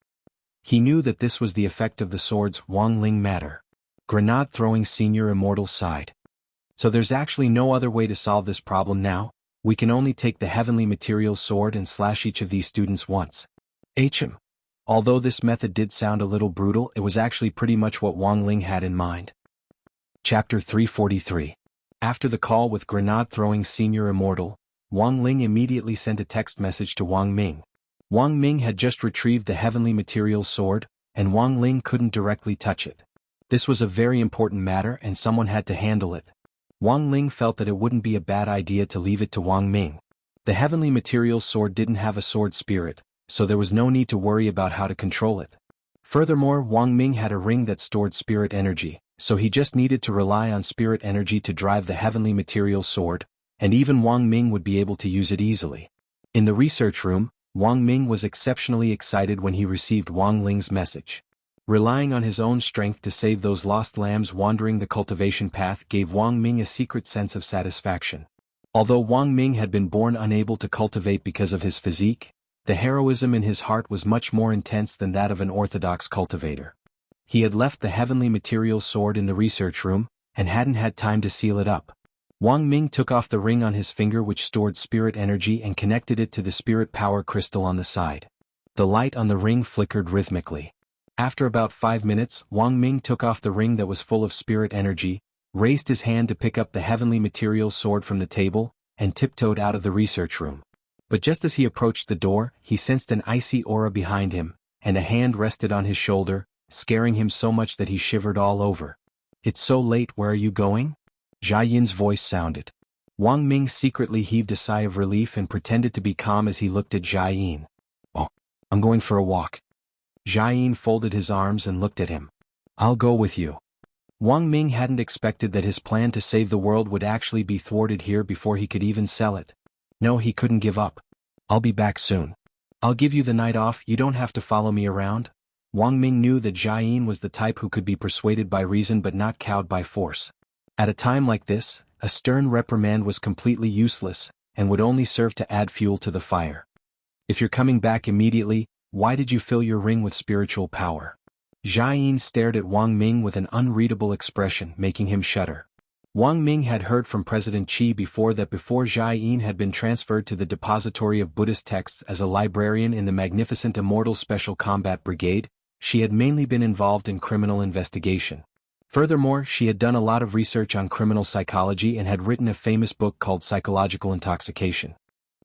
He knew that this was the effect of the sword's Wang Ling matter. Grenade-throwing Senior Immortal sighed. So there's actually no other way to solve this problem now? We can only take the heavenly materials sword and slash each of these students once. HM. Although this method did sound a little brutal, it was actually pretty much what Wang Ling had in mind. Chapter 343. After the call with Grenade-throwing Senior Immortal, Wang Ling immediately sent a text message to Wang Ming. Wang Ming had just retrieved the heavenly materials sword, and Wang Ling couldn't directly touch it. This was a very important matter and someone had to handle it. Wang Ling felt that it wouldn't be a bad idea to leave it to Wang Ming. The heavenly materials sword didn't have a sword spirit, so there was no need to worry about how to control it. Furthermore, Wang Ming had a ring that stored spirit energy, so he just needed to rely on spirit energy to drive the heavenly material sword, and even Wang Ming would be able to use it easily. In the research room, Wang Ming was exceptionally excited when he received Wang Ling's message. Relying on his own strength to save those lost lambs wandering the cultivation path gave Wang Ming a secret sense of satisfaction. Although Wang Ming had been born unable to cultivate because of his physique, the heroism in his heart was much more intense than that of an orthodox cultivator. He had left the heavenly material sword in the research room, and hadn't had time to seal it up. Wang Ming took off the ring on his finger which stored spirit energy and connected it to the spirit power crystal on the side. The light on the ring flickered rhythmically. After about 5 minutes, Wang Ming took off the ring that was full of spirit energy, raised his hand to pick up the heavenly material sword from the table, and tiptoed out of the research room. But just as he approached the door, he sensed an icy aura behind him, and a hand rested on his shoulder, scaring him so much that he shivered all over. "It's so late, where are you going?" Jia Yin's voice sounded. Wang Ming secretly heaved a sigh of relief and pretended to be calm as he looked at Jia Yin. "Oh, I'm going for a walk." Jia Yin folded his arms and looked at him. "I'll go with you." Wang Ming hadn't expected that his plan to save the world would actually be thwarted here before he could even sell it. No, he couldn't give up. "I'll be back soon. I'll give you the night off, you don't have to follow me around." Wang Ming knew that Jia Yin was the type who could be persuaded by reason but not cowed by force. At a time like this, a stern reprimand was completely useless, and would only serve to add fuel to the fire. "If you're coming back immediately, why did you fill your ring with spiritual power?" Jia Yin stared at Wang Ming with an unreadable expression, making him shudder. Wang Ming had heard from President Qi before that before Jia Yin had been transferred to the depository of Buddhist texts as a librarian in the magnificent Immortal Special Combat Brigade, she had mainly been involved in criminal investigation. Furthermore, she had done a lot of research on criminal psychology and had written a famous book called Psychological Intoxication.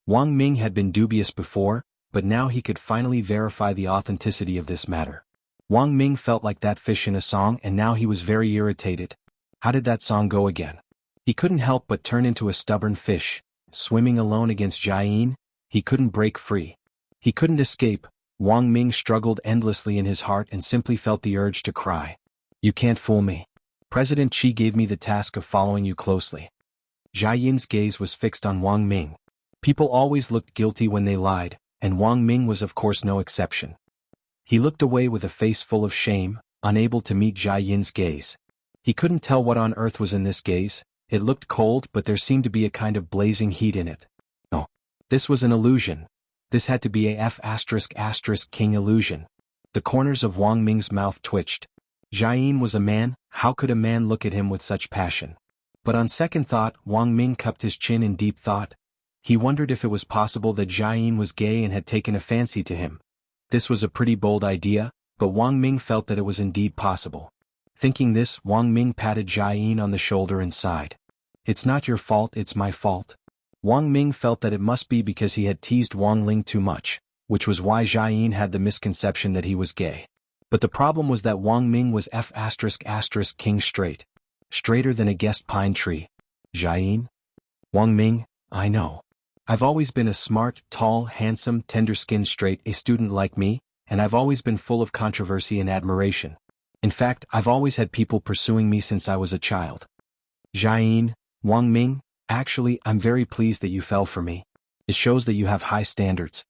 Wang Ming had been dubious before, but now he could finally verify the authenticity of this matter. Wang Ming felt like that fish in a song and now he was very irritated. How did that song go again? He couldn't help but turn into a stubborn fish, swimming alone against Jia Yin. He couldn't break free. He couldn't escape. Wang Ming struggled endlessly in his heart and simply felt the urge to cry. "You can't fool me. President Qi gave me the task of following you closely." Jia Yin's gaze was fixed on Wang Ming. People always looked guilty when they lied, and Wang Ming was of course no exception. He looked away with a face full of shame, unable to meet Jia Yin's gaze. He couldn't tell what on earth was in this gaze. It looked cold, but there seemed to be a kind of blazing heat in it. No. This was an illusion. This had to be a F***king illusion. The corners of Wang Ming's mouth twitched. Jia Yin was a man, how could a man look at him with such passion? But on second thought, Wang Ming cupped his chin in deep thought. He wondered if it was possible that Jia Yin was gay and had taken a fancy to him. This was a pretty bold idea, but Wang Ming felt that it was indeed possible. Thinking this, Wang Ming patted Jia Yin on the shoulder and sighed. "It's not your fault, it's my fault." Wang Ming felt that it must be because he had teased Wang Ling too much, which was why Jia Yin had the misconception that he was gay. But the problem was that Wang Ming was F***king straight. Straighter than a guessed pine tree. "Jia Yin?" "Wang Ming, I know. I've always been a smart, tall, handsome, tender-skinned straight-A student like me, and I've always been full of controversy and admiration. In fact, I've always had people pursuing me since I was a child." "Jia Yin, Wang Ming, actually, I'm very pleased that you fell for me. It shows that you have high standards."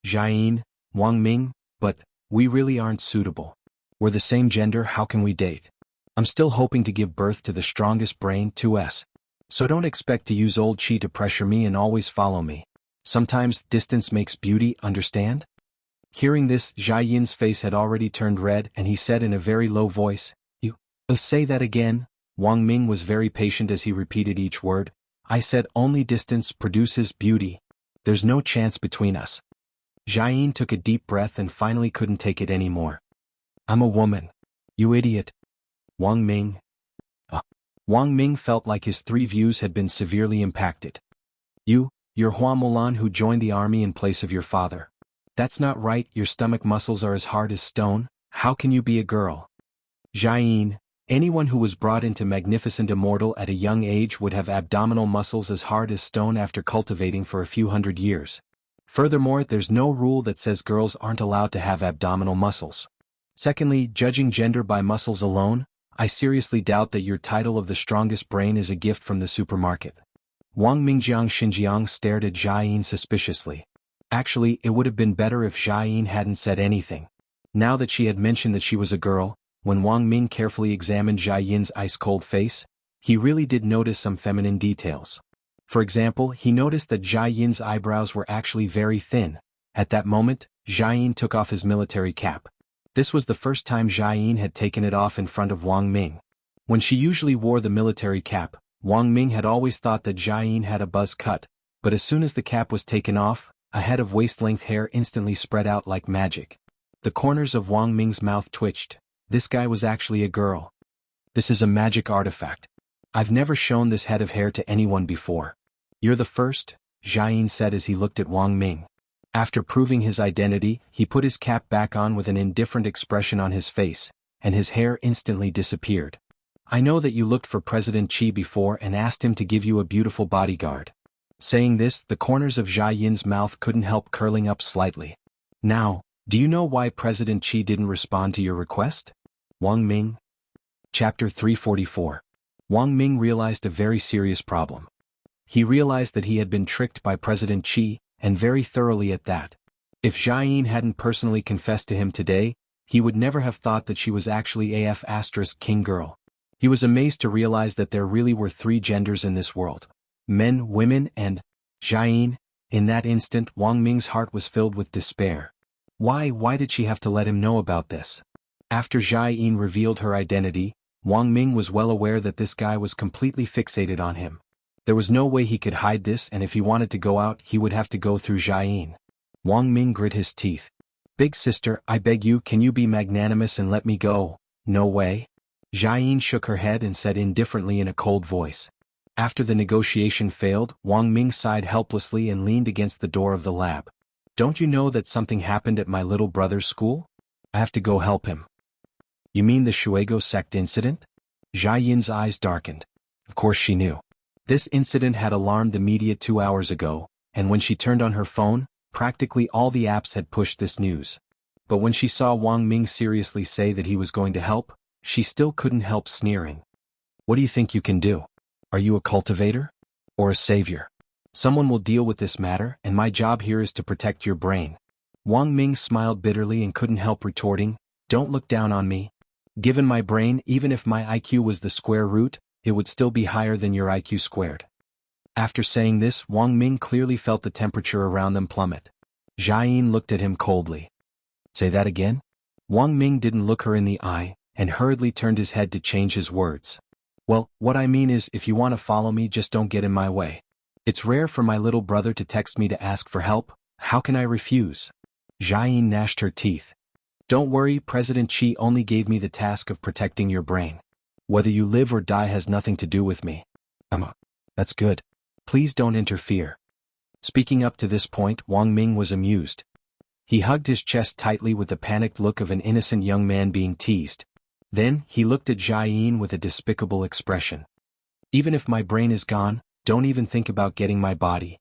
"Jia Yin, Wang Ming, but we really aren't suitable. We're the same gender, how can we date? I'm still hoping to give birth to the strongest brain, 2S. So don't expect to use old Qi to pressure me and always follow me. Sometimes distance makes beauty, understand?" Hearing this, Jia Yin's face had already turned red and he said in a very low voice, "You, say that again." Wang Ming was very patient as he repeated each word. "I said only distance produces beauty. There's no chance between us." Jia Yin took a deep breath and finally couldn't take it anymore. "I'm a woman. You idiot." Wang Ming. Wang Ming felt like his 3 views had been severely impacted. You're Hua Mulan who joined the army in place of your father. That's not right, your stomach muscles are as hard as stone, how can you be a girl?" Jia Yin, anyone who was brought into magnificent Immortal at a young age would have abdominal muscles as hard as stone after cultivating for a few hundred years. Furthermore, there's no rule that says girls aren't allowed to have abdominal muscles. Secondly, judging gender by muscles alone, I seriously doubt that your title of the strongest brain is a gift from the supermarket. Wang Mingjiang Xinjiang stared at Jia Yin suspiciously. Actually, it would have been better if Jia Yin hadn't said anything. Now that she had mentioned that she was a girl, when Wang Ming carefully examined Jia Yin's ice-cold face, he really did notice some feminine details. For example, he noticed that Jia Yin's eyebrows were actually very thin. At that moment, Jia Yin took off his military cap. This was the first time Jia Yin had taken it off in front of Wang Ming. When she usually wore the military cap, Wang Ming had always thought that Jia Yin had a buzz cut, but as soon as the cap was taken off, a head of waist-length hair instantly spread out like magic. The corners of Wang Ming's mouth twitched. This guy was actually a girl. This is a magic artifact. I've never shown this head of hair to anyone before. You're the first, Jia Yin said as he looked at Wang Ming. After proving his identity, he put his cap back on with an indifferent expression on his face, and his hair instantly disappeared. I know that you looked for President Qi before and asked him to give you a beautiful bodyguard. Saying this, the corners of Jia Yin's mouth couldn't help curling up slightly. Now, do you know why President Qi didn't respond to your request? Wang Ming. Chapter 344. Wang Ming realized a very serious problem. He realized that he had been tricked by President Qi, and very thoroughly at that. If Jia Yin hadn't personally confessed to him today, he would never have thought that she was actually king girl. He was amazed to realize that there really were 3 genders in this world. Men, women, and Jia Yin. In that instant, Wang Ming's heart was filled with despair. Why did she have to let him know about this? After Jia Yin revealed her identity, Wang Ming was well aware that this guy was completely fixated on him. There was no way he could hide this, and if he wanted to go out, he would have to go through Jia Yin. Wang Ming grit his teeth. Big sister, I beg you, can you be magnanimous and let me go? No way. Jia Yin shook her head and said indifferently in a cold voice. After the negotiation failed, Wang Ming sighed helplessly and leaned against the door of the lab. Don't you know that something happened at my little brother's school? I have to go help him. You mean the Shuego sect incident? Jia Yin's eyes darkened. Of course she knew. This incident had alarmed the media 2 hours ago, and when she turned on her phone, practically all the apps had pushed this news. But when she saw Wang Ming seriously say that he was going to help, she still couldn't help sneering. What do you think you can do? Are you a cultivator? Or a savior? Someone will deal with this matter, and my job here is to protect your brain. Wang Ming smiled bitterly and couldn't help retorting, don't look down on me. Given my brain, even if my IQ was the square root, it would still be higher than your IQ squared. After saying this, Wang Ming clearly felt the temperature around them plummet. Jia Yin looked at him coldly. Say that again? Wang Ming didn't look her in the eye, and hurriedly turned his head to change his words. Well, what I mean is, if you want to follow me, just don't get in my way. It's rare for my little brother to text me to ask for help. How can I refuse? Jia Yin gnashed her teeth. Don't worry, President Qi only gave me the task of protecting your brain. Whether you live or die has nothing to do with me. That's good. Please don't interfere. Speaking up to this point, Wang Ming was amused. He hugged his chest tightly with the panicked look of an innocent young man being teased. Then, he looked at Jia Yin with a despicable expression. Even if my brain is gone, don't even think about getting my body.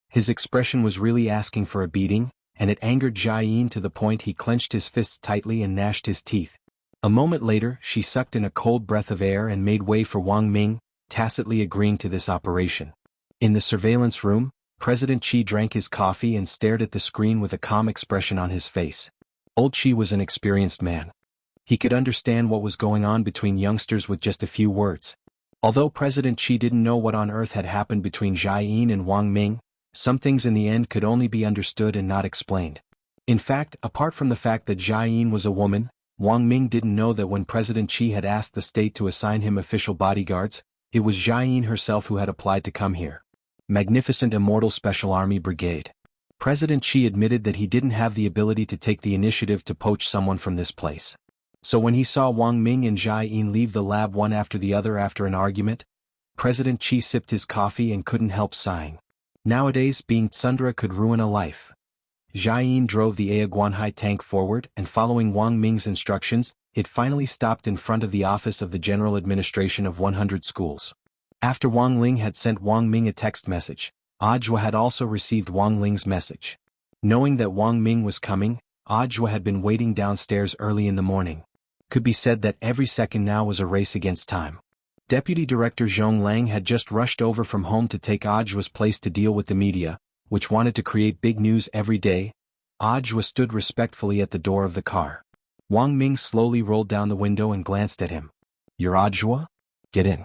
His expression was really asking for a beating, and it angered Jia Yin to the point he clenched his fists tightly and gnashed his teeth. A moment later, she sucked in a cold breath of air and made way for Wang Ming, tacitly agreeing to this operation. In the surveillance room, President Qi drank his coffee and stared at the screen with a calm expression on his face. Old Qi was an experienced man. He could understand what was going on between youngsters with just a few words. Although President Qi didn't know what on earth had happened between Jia Yin and Wang Ming, some things in the end could only be understood and not explained. In fact, apart from the fact that Jia Yin was a woman, Wang Ming didn't know that when President Qi had asked the state to assign him official bodyguards, it was Jia Yin herself who had applied to come here. Magnificent Immortal Special Army Brigade. President Qi admitted that he didn't have the ability to take the initiative to poach someone from this place. So when he saw Wang Ming and Jia Yin leave the lab one after the other after an argument, President Qi sipped his coffee and couldn't help sighing. Nowadays, being tsundere could ruin a life. Jia Yin drove the xuanhuan tank forward, and following Wang Ming's instructions, it finally stopped in front of the office of the General Administration of 100 Schools. After Wang Ling had sent Wang Ming a text message, Audiobook had also received Wang Ling's message. Knowing that Wang Ming was coming, Audiobook had been waiting downstairs early in the morning. Could be said that every second now was a race against time. Deputy Director Zhong Lang had just rushed over from home to take Audua's place to deal with the media, which wanted to create big news every day. Audua stood respectfully at the door of the car. Wang Ming slowly rolled down the window and glanced at him. "You're Audua? Get in."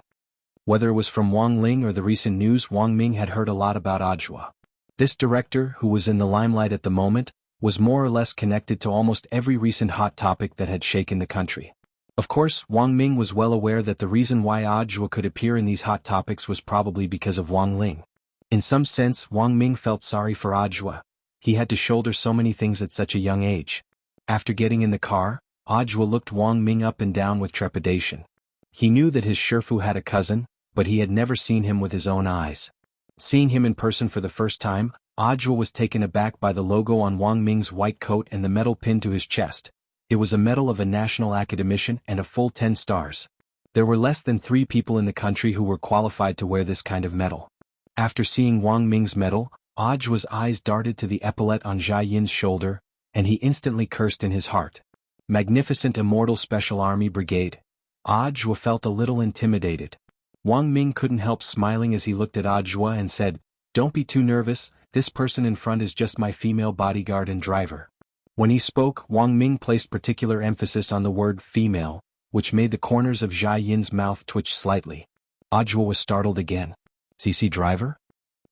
Whether it was from Wang Ling or the recent news, Wang Ming had heard a lot about Audua. This director, who was in the limelight at the moment, was more or less connected to almost every recent hot topic that had shaken the country. Of course, Wang Ming was well aware that the reason why Audua could appear in these hot topics was probably because of Wang Ling. In some sense, Wang Ming felt sorry for Audua. He had to shoulder so many things at such a young age. After getting in the car, Audua looked Wang Ming up and down with trepidation. He knew that his Shifu had a cousin, but he had never seen him with his own eyes. Seeing him in person for the first time, Audua was taken aback by the logo on Wang Ming's white coat and the medal pinned to his chest. It was a medal of a national academician and a full 10 stars. There were less than 3 people in the country who were qualified to wear this kind of medal. After seeing Wang Ming's medal, Audua's eyes darted to the epaulette on Jia Yin's shoulder, and he instantly cursed in his heart. Magnificent Immortal Special Army Brigade. Audua felt a little intimidated. Wang Ming couldn't help smiling as he looked at Audua and said, "Don't be too nervous, this person in front is just my female bodyguard and driver." When he spoke, Wang Ming placed particular emphasis on the word female, which made the corners of Jia Yin's mouth twitch slightly. Audua was startled again. "CC driver?"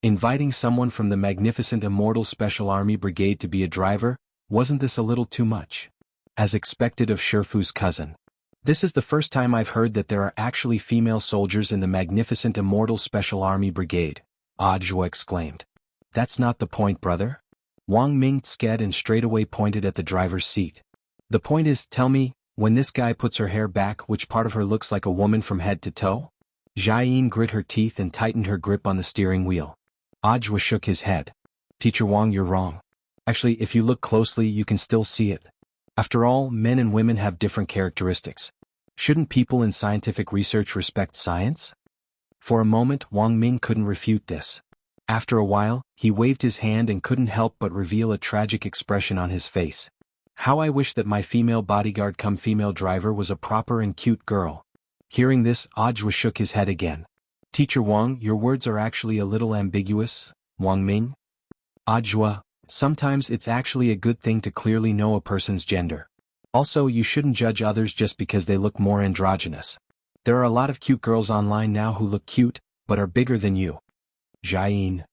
Inviting someone from the magnificent Immortal Special Army Brigade to be a driver, wasn't this a little too much? As expected of Shifu's cousin. "This is the first time I've heard that there are actually female soldiers in the magnificent Immortal Special Army Brigade," Audua exclaimed. "That's not the point, brother." Wang Ming sked and straightaway pointed at the driver's seat. "The point is, tell me, when this guy puts her hair back, which part of her looks like a woman from head to toe?" Jia Yin grit her teeth and tightened her grip on the steering wheel. Audua shook his head. "Teacher Wang, you're wrong. Actually, if you look closely, you can still see it. After all, men and women have different characteristics. Shouldn't people in scientific research respect science?" For a moment, Wang Ming couldn't refute this. After a while, he waved his hand and couldn't help but reveal a tragic expression on his face. "How I wish that my female bodyguard cum female driver was a proper and cute girl." Hearing this, Audua shook his head again. "Teacher Wang, your words are actually a little ambiguous, Wang Ming." "Audua, sometimes it's actually a good thing to clearly know a person's gender. Also, you shouldn't judge others just because they look more androgynous. There are a lot of cute girls online now who look cute, but are bigger than you." Jia Yin.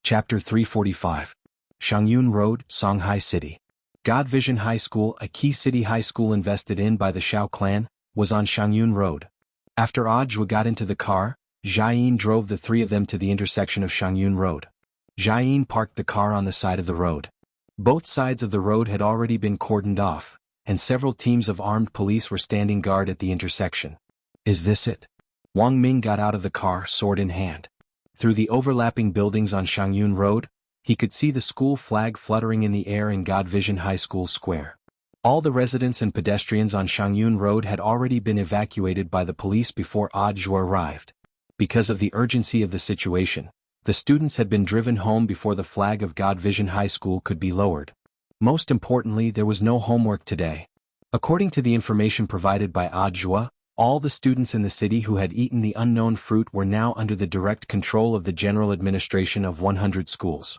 Chapter 345. Xuanhuan Road, Songhai City. God Vision High School, a key city high school invested in by the Shao clan, was on Xuanhuan Road. After Audua got into the car, Jia Yin drove the 3 of them to the intersection of Xuanhuan Road. Jia Yin parked the car on the side of the road. Both sides of the road had already been cordoned off, and several teams of armed police were standing guard at the intersection. "Is this it?" Wang Ming got out of the car, sword in hand. Through the overlapping buildings on Xuanhuan Road, he could see the school flag fluttering in the air in God Vision High School Square. All the residents and pedestrians on Xuanhuan Road had already been evacuated by the police before Audua arrived. Because of the urgency of the situation, the students had been driven home before the flag of God Vision High School could be lowered. Most importantly, there was no homework today. According to the information provided by Audua, all the students in the city who had eaten the unknown fruit were now under the direct control of the General Administration of 100 schools.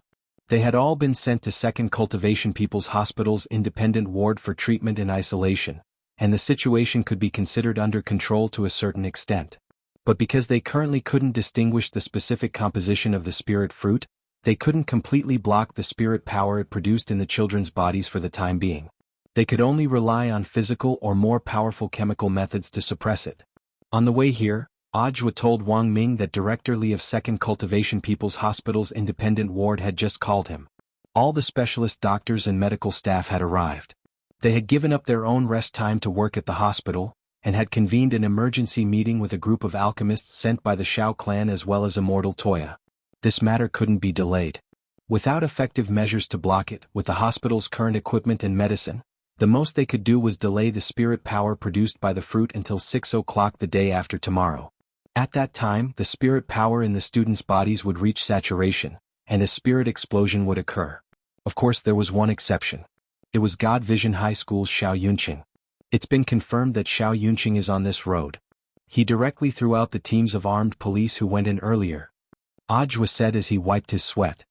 They had all been sent to Second Cultivation People's Hospital's independent ward for treatment and isolation, and the situation could be considered under control to a certain extent. But because they currently couldn't distinguish the specific composition of the spirit fruit, they couldn't completely block the spirit power it produced in the children's bodies for the time being. They could only rely on physical or more powerful chemical methods to suppress it. On the way here, Audua told Wang Ming that Director Li of Second Cultivation People's Hospital's independent ward had just called him. All the specialist doctors and medical staff had arrived. They had given up their own rest time to work at the hospital, and had convened an emergency meeting with a group of alchemists sent by the Shao clan as well as Immortal Toya. This matter couldn't be delayed. Without effective measures to block it, with the hospital's current equipment and medicine, the most they could do was delay the spirit power produced by the fruit until 6 o'clock the day after tomorrow. At that time, the spirit power in the students' bodies would reach saturation, and a spirit explosion would occur. Of course, there was one exception. It was God Vision High School's Xiao Yunqing. It's been confirmed that Xiao Yunqing is on this road. He directly threw out the teams of armed police who went in earlier. Ajwa said as he wiped his sweat.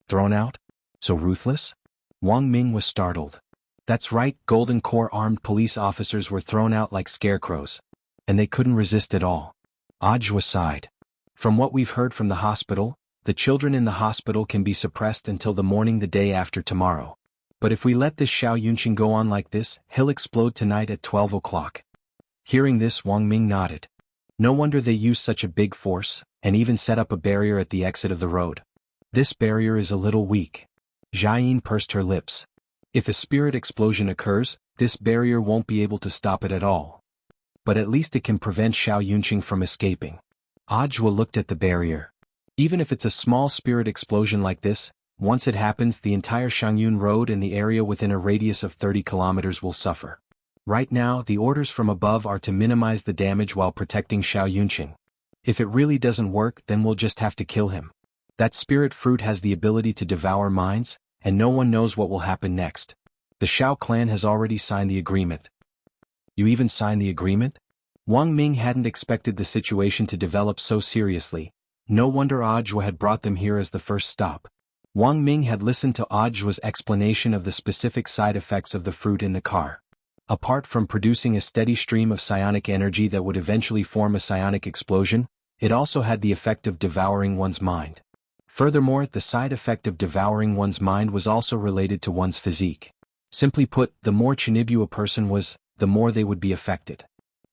Thrown out? So ruthless? Wang Ming was startled. That's right, Golden Corps armed police officers were thrown out like scarecrows. And they couldn't resist at all. Ajwa sighed. From what we've heard from the hospital, the children in the hospital can be suppressed until the morning the day after tomorrow. But if we let this Xiao Yunqing go on like this, he'll explode tonight at 12 o'clock. Hearing this, Wang Ming nodded. No wonder they used such a big force, and even set up a barrier at the exit of the road. This barrier is a little weak. Jiayin pursed her lips. If a spirit explosion occurs, this barrier won't be able to stop it at all. But at least it can prevent Xiao Yunqing from escaping. Ajwa looked at the barrier. Even if it's a small spirit explosion like this, once it happens the entire Xuanhuan road and the area within a radius of 30 kilometers will suffer. Right now, the orders from above are to minimize the damage while protecting Xiao Yunqing. If it really doesn't work, then we'll just have to kill him. That spirit fruit has the ability to devour minds, and no one knows what will happen next. The Xiao clan has already signed the agreement. You even signed the agreement? Wang Ming hadn't expected the situation to develop so seriously. No wonder Ajwa had brought them here as the first stop. Wang Ming had listened to Ajwa's explanation of the specific side effects of the fruit in the car. Apart from producing a steady stream of psionic energy that would eventually form a psionic explosion, it also had the effect of devouring one's mind. Furthermore, the side effect of devouring one's mind was also related to one's physique. Simply put, the more Chinibyu a person was, the more they would be affected.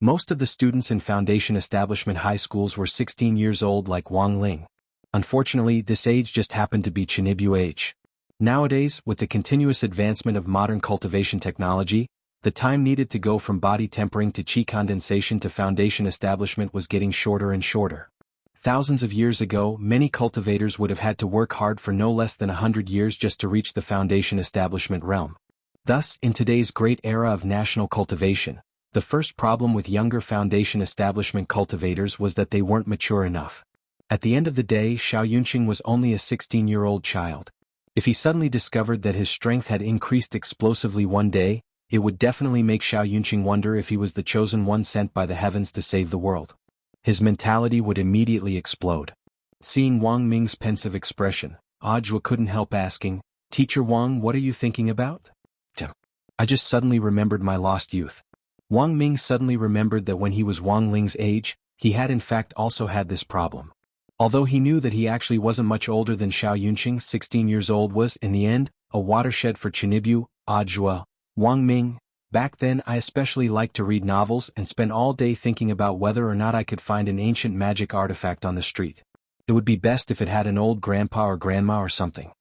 Most of the students in Foundation Establishment high schools were 16 years old like Wang Ling. Unfortunately, this age just happened to be Chinibyu age. Nowadays, with the continuous advancement of modern cultivation technology, the time needed to go from body tempering to qi condensation to Foundation Establishment was getting shorter and shorter. Thousands of years ago, many cultivators would have had to work hard for no less than 100 years just to reach the Foundation Establishment realm. Thus, in today's great era of national cultivation, the first problem with younger Foundation Establishment cultivators was that they weren't mature enough. At the end of the day, Xiao Yunqing was only a 16-year-old child. If he suddenly discovered that his strength had increased explosively one day, it would definitely make Xiao Yunqing wonder if he was the chosen one sent by the heavens to save the world. His mentality would immediately explode. Seeing Wang Ming's pensive expression, Ajwa couldn't help asking, "Teacher Wang, what are you thinking about?" "I just suddenly remembered my lost youth." Wang Ming suddenly remembered that when he was Wang Ling's age, he had in fact also had this problem. Although he knew that he actually wasn't much older than Xiao Yunqing, 16 years old was, in the end, a watershed for Chinibyu, Ajwa, Wang Ming. Back then I especially liked to read novels and spend all day thinking about whether or not I could find an ancient magic artifact on the street. It would be best if it had an old grandpa or grandma or something.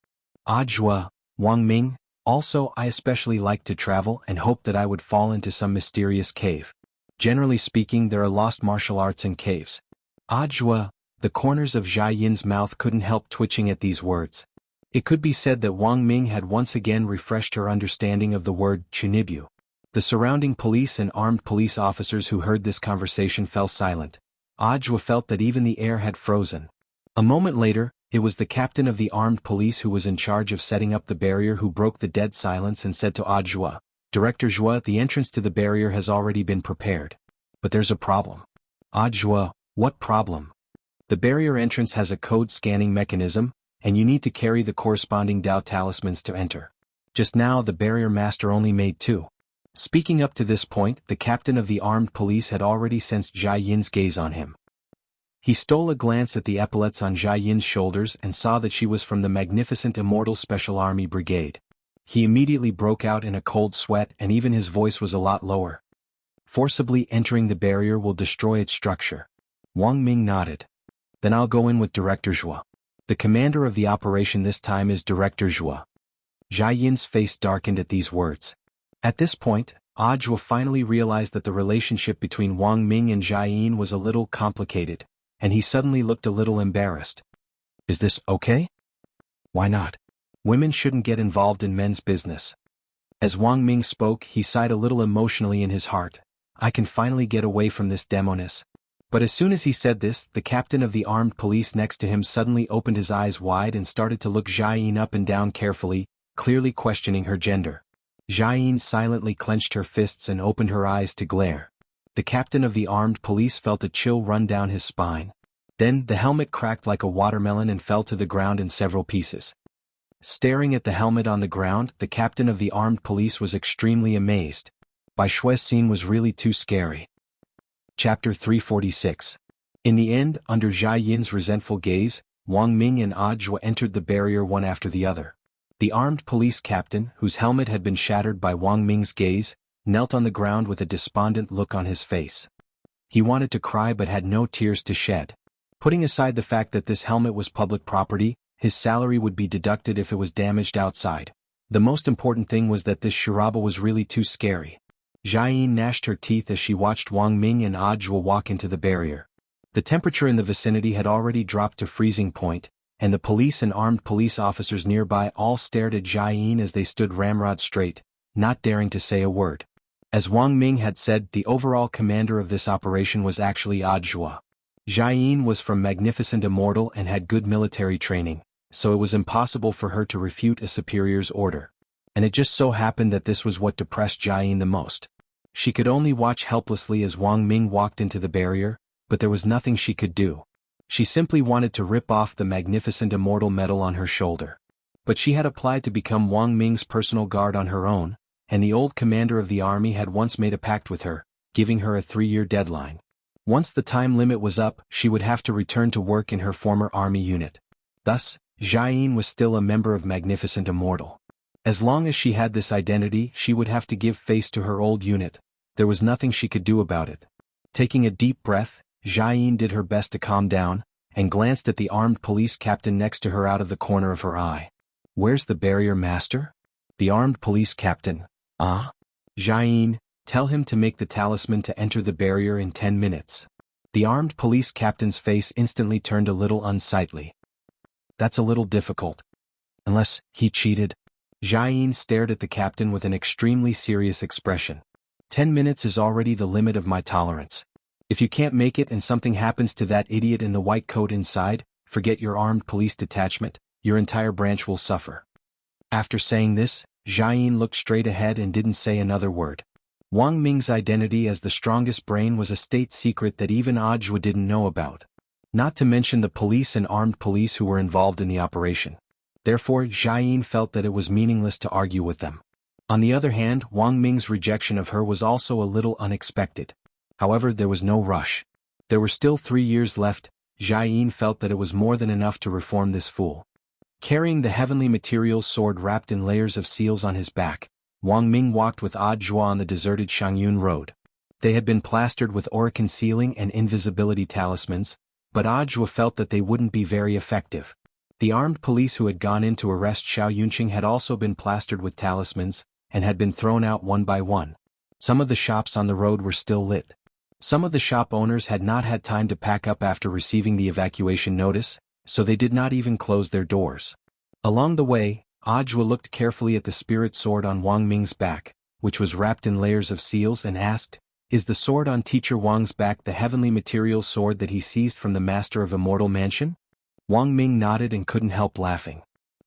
Ajwa, Wang Ming. Also, I especially liked to travel and hoped that I would fall into some mysterious cave. Generally speaking, there are lost martial arts in caves. Ajwa. The corners of Jia Yin's mouth couldn't help twitching at these words. It could be said that Wang Ming had once again refreshed her understanding of the word Chinibyu. The surrounding police and armed police officers who heard this conversation fell silent. Ajwa felt that even the air had frozen. A moment later, it was the captain of the armed police who was in charge of setting up the barrier who broke the dead silence and said to Ajwa, "Director Zhua, the entrance to the barrier has already been prepared. But there's a problem." Ajwa, "What problem?" "The barrier entrance has a code scanning mechanism, and you need to carry the corresponding Dao talismans to enter. Just now the barrier master only made 2. Speaking up to this point, the captain of the armed police had already sensed Jia Yin's gaze on him. He stole a glance at the epaulets on Jia Yin's shoulders and saw that she was from the magnificent Immortal Special Army Brigade. He immediately broke out in a cold sweat and even his voice was a lot lower. "Forcibly entering the barrier will destroy its structure." Wang Ming nodded. "Then I'll go in with Director Zhua. The commander of the operation this time is Director Zhua." Jia Yin's face darkened at these words. At this point, Ajwa finally realized that the relationship between Wang Ming and Jia Yin was a little complicated, and he suddenly looked a little embarrassed. "Is this okay?" "Why not? Women shouldn't get involved in men's business." As Wang Ming spoke, he sighed a little emotionally in his heart. "I can finally get away from this demoness." But as soon as he said this, the captain of the armed police next to him suddenly opened his eyes wide and started to look Jia Yin up and down carefully, clearly questioning her gender. Jiang silently clenched her fists and opened her eyes to glare. The captain of the armed police felt a chill run down his spine. Then the helmet cracked like a watermelon and fell to the ground in several pieces. Staring at the helmet on the ground, the captain of the armed police was extremely amazed. Bai Shui's scene was really too scary. Chapter 346. In the end, under Jia Yin's resentful gaze, Wang Ming and Audiobook entered the barrier one after the other. The armed police captain, whose helmet had been shattered by Wang Ming's gaze, knelt on the ground with a despondent look on his face. He wanted to cry but had no tears to shed. Putting aside the fact that this helmet was public property, his salary would be deducted if it was damaged outside. The most important thing was that this charaba was really too scary. Jiang gnashed her teeth as she watched Wang Ming and Audiobook walk into the barrier. The temperature in the vicinity had already dropped to freezing point, and the police and armed police officers nearby all stared at Jiang as they stood ramrod straight, not daring to say a word. As Wang Ming had said, the overall commander of this operation was actually Audiobook. Jiang was from magnificent Immortal and had good military training, so it was impossible for her to refute a superior's order. And it just so happened that this was what depressed Jiang the most. She could only watch helplessly as Wang Ming walked into the barrier, but there was nothing she could do. She simply wanted to rip off the magnificent Immortal medal on her shoulder. But she had applied to become Wang Ming's personal guard on her own, and the old commander of the army had once made a pact with her, giving her a 3-year deadline. Once the time limit was up, she would have to return to work in her former army unit. Thus, Jiang was still a member of Magnificent Immortal. As long as she had this identity, she would have to give face to her old unit. There was nothing she could do about it. Taking a deep breath, Jiang did her best to calm down, and glanced at the armed police captain next to her out of the corner of her eye. "Where's the barrier master?" The armed police captain. "Ah? Jiang, tell him to make the talisman to enter the barrier in 10 minutes. The armed police captain's face instantly turned a little unsightly. "That's a little difficult. Unless he cheated." Jiang stared at the captain with an extremely serious expression. 10 minutes is already the limit of my tolerance. If you can't make it and something happens to that idiot in the white coat inside, forget your armed police detachment, your entire branch will suffer. After saying this, Jiang looked straight ahead and didn't say another word. Wang Ming's identity as the strongest brain was a state secret that even Audiobook didn't know about. Not to mention the police and armed police who were involved in the operation. Therefore, Jiang felt that it was meaningless to argue with them. On the other hand, Wang Ming's rejection of her was also a little unexpected. However, there was no rush. There were still 3 years left. Jiang felt that it was more than enough to reform this fool. Carrying the heavenly materials sword wrapped in layers of seals on his back, Wang Ming walked with Audiobook on the deserted Xuanhuan road. They had been plastered with aura concealing and invisibility talismans, but Audiobook felt that they wouldn't be very effective. The armed police who had gone in to arrest Xianxia had also been plastered with talismans, and had been thrown out one by one. Some of the shops on the road were still lit. Some of the shop owners had not had time to pack up after receiving the evacuation notice, so they did not even close their doors. Along the way, Audiobook looked carefully at the spirit sword on Wang Ming's back, which was wrapped in layers of seals, and asked, "Is the sword on Teacher Wang's back the heavenly material sword that he seized from the master of Immortal Mansion?" Wang Ming nodded and couldn't help laughing.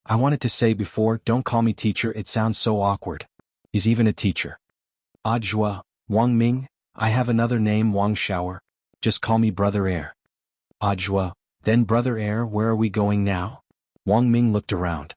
"I wanted to say before, don't call me teacher, it sounds so awkward. He's even a teacher." "Audiobook, Wang Ming, I have another name, Wang Shower. Just call me Brother Air." "Audiobook, then Brother Air, where are we going now?" Wang Ming looked around.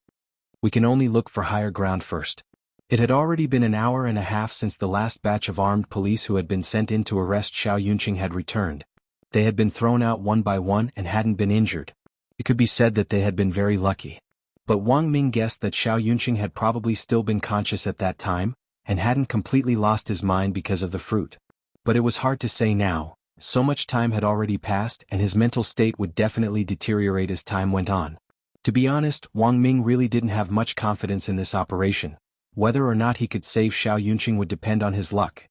"We can only look for higher ground first." It had already been an hour and a half since the last batch of armed police who had been sent in to arrest Xianxia had returned. They had been thrown out one by one and hadn't been injured. It could be said that they had been very lucky. But Wang Ming guessed that Xianxia had probably still been conscious at that time, and hadn't completely lost his mind because of the fruit. But it was hard to say now. So much time had already passed and his mental state would definitely deteriorate as time went on. To be honest, Wang Ming really didn't have much confidence in this operation. Whether or not he could save Xianxia would depend on his luck.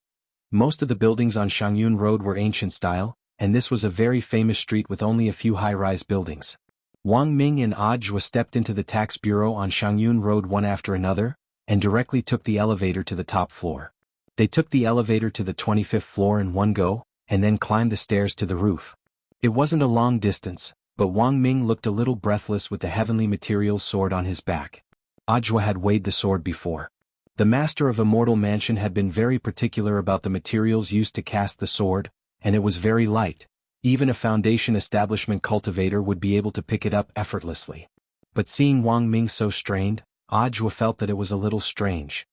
Most of the buildings on Xuanhuan Road were ancient style, and this was a very famous street with only a few high-rise buildings. Wang Ming and Audiobook stepped into the tax bureau on Xuanhuan Road one after another, and directly took the elevator to the top floor. They took the elevator to the 25th floor in one go, and then climbed the stairs to the roof. It wasn't a long distance, but Wang Ming looked a little breathless with the heavenly materials sword on his back. Audiobook had weighed the sword before. The master of Immortal Mansion had been very particular about the materials used to cast the sword, and it was very light. Even a foundation establishment cultivator would be able to pick it up effortlessly. But seeing Wang Ming so strained, Audiobook felt that it was a little strange.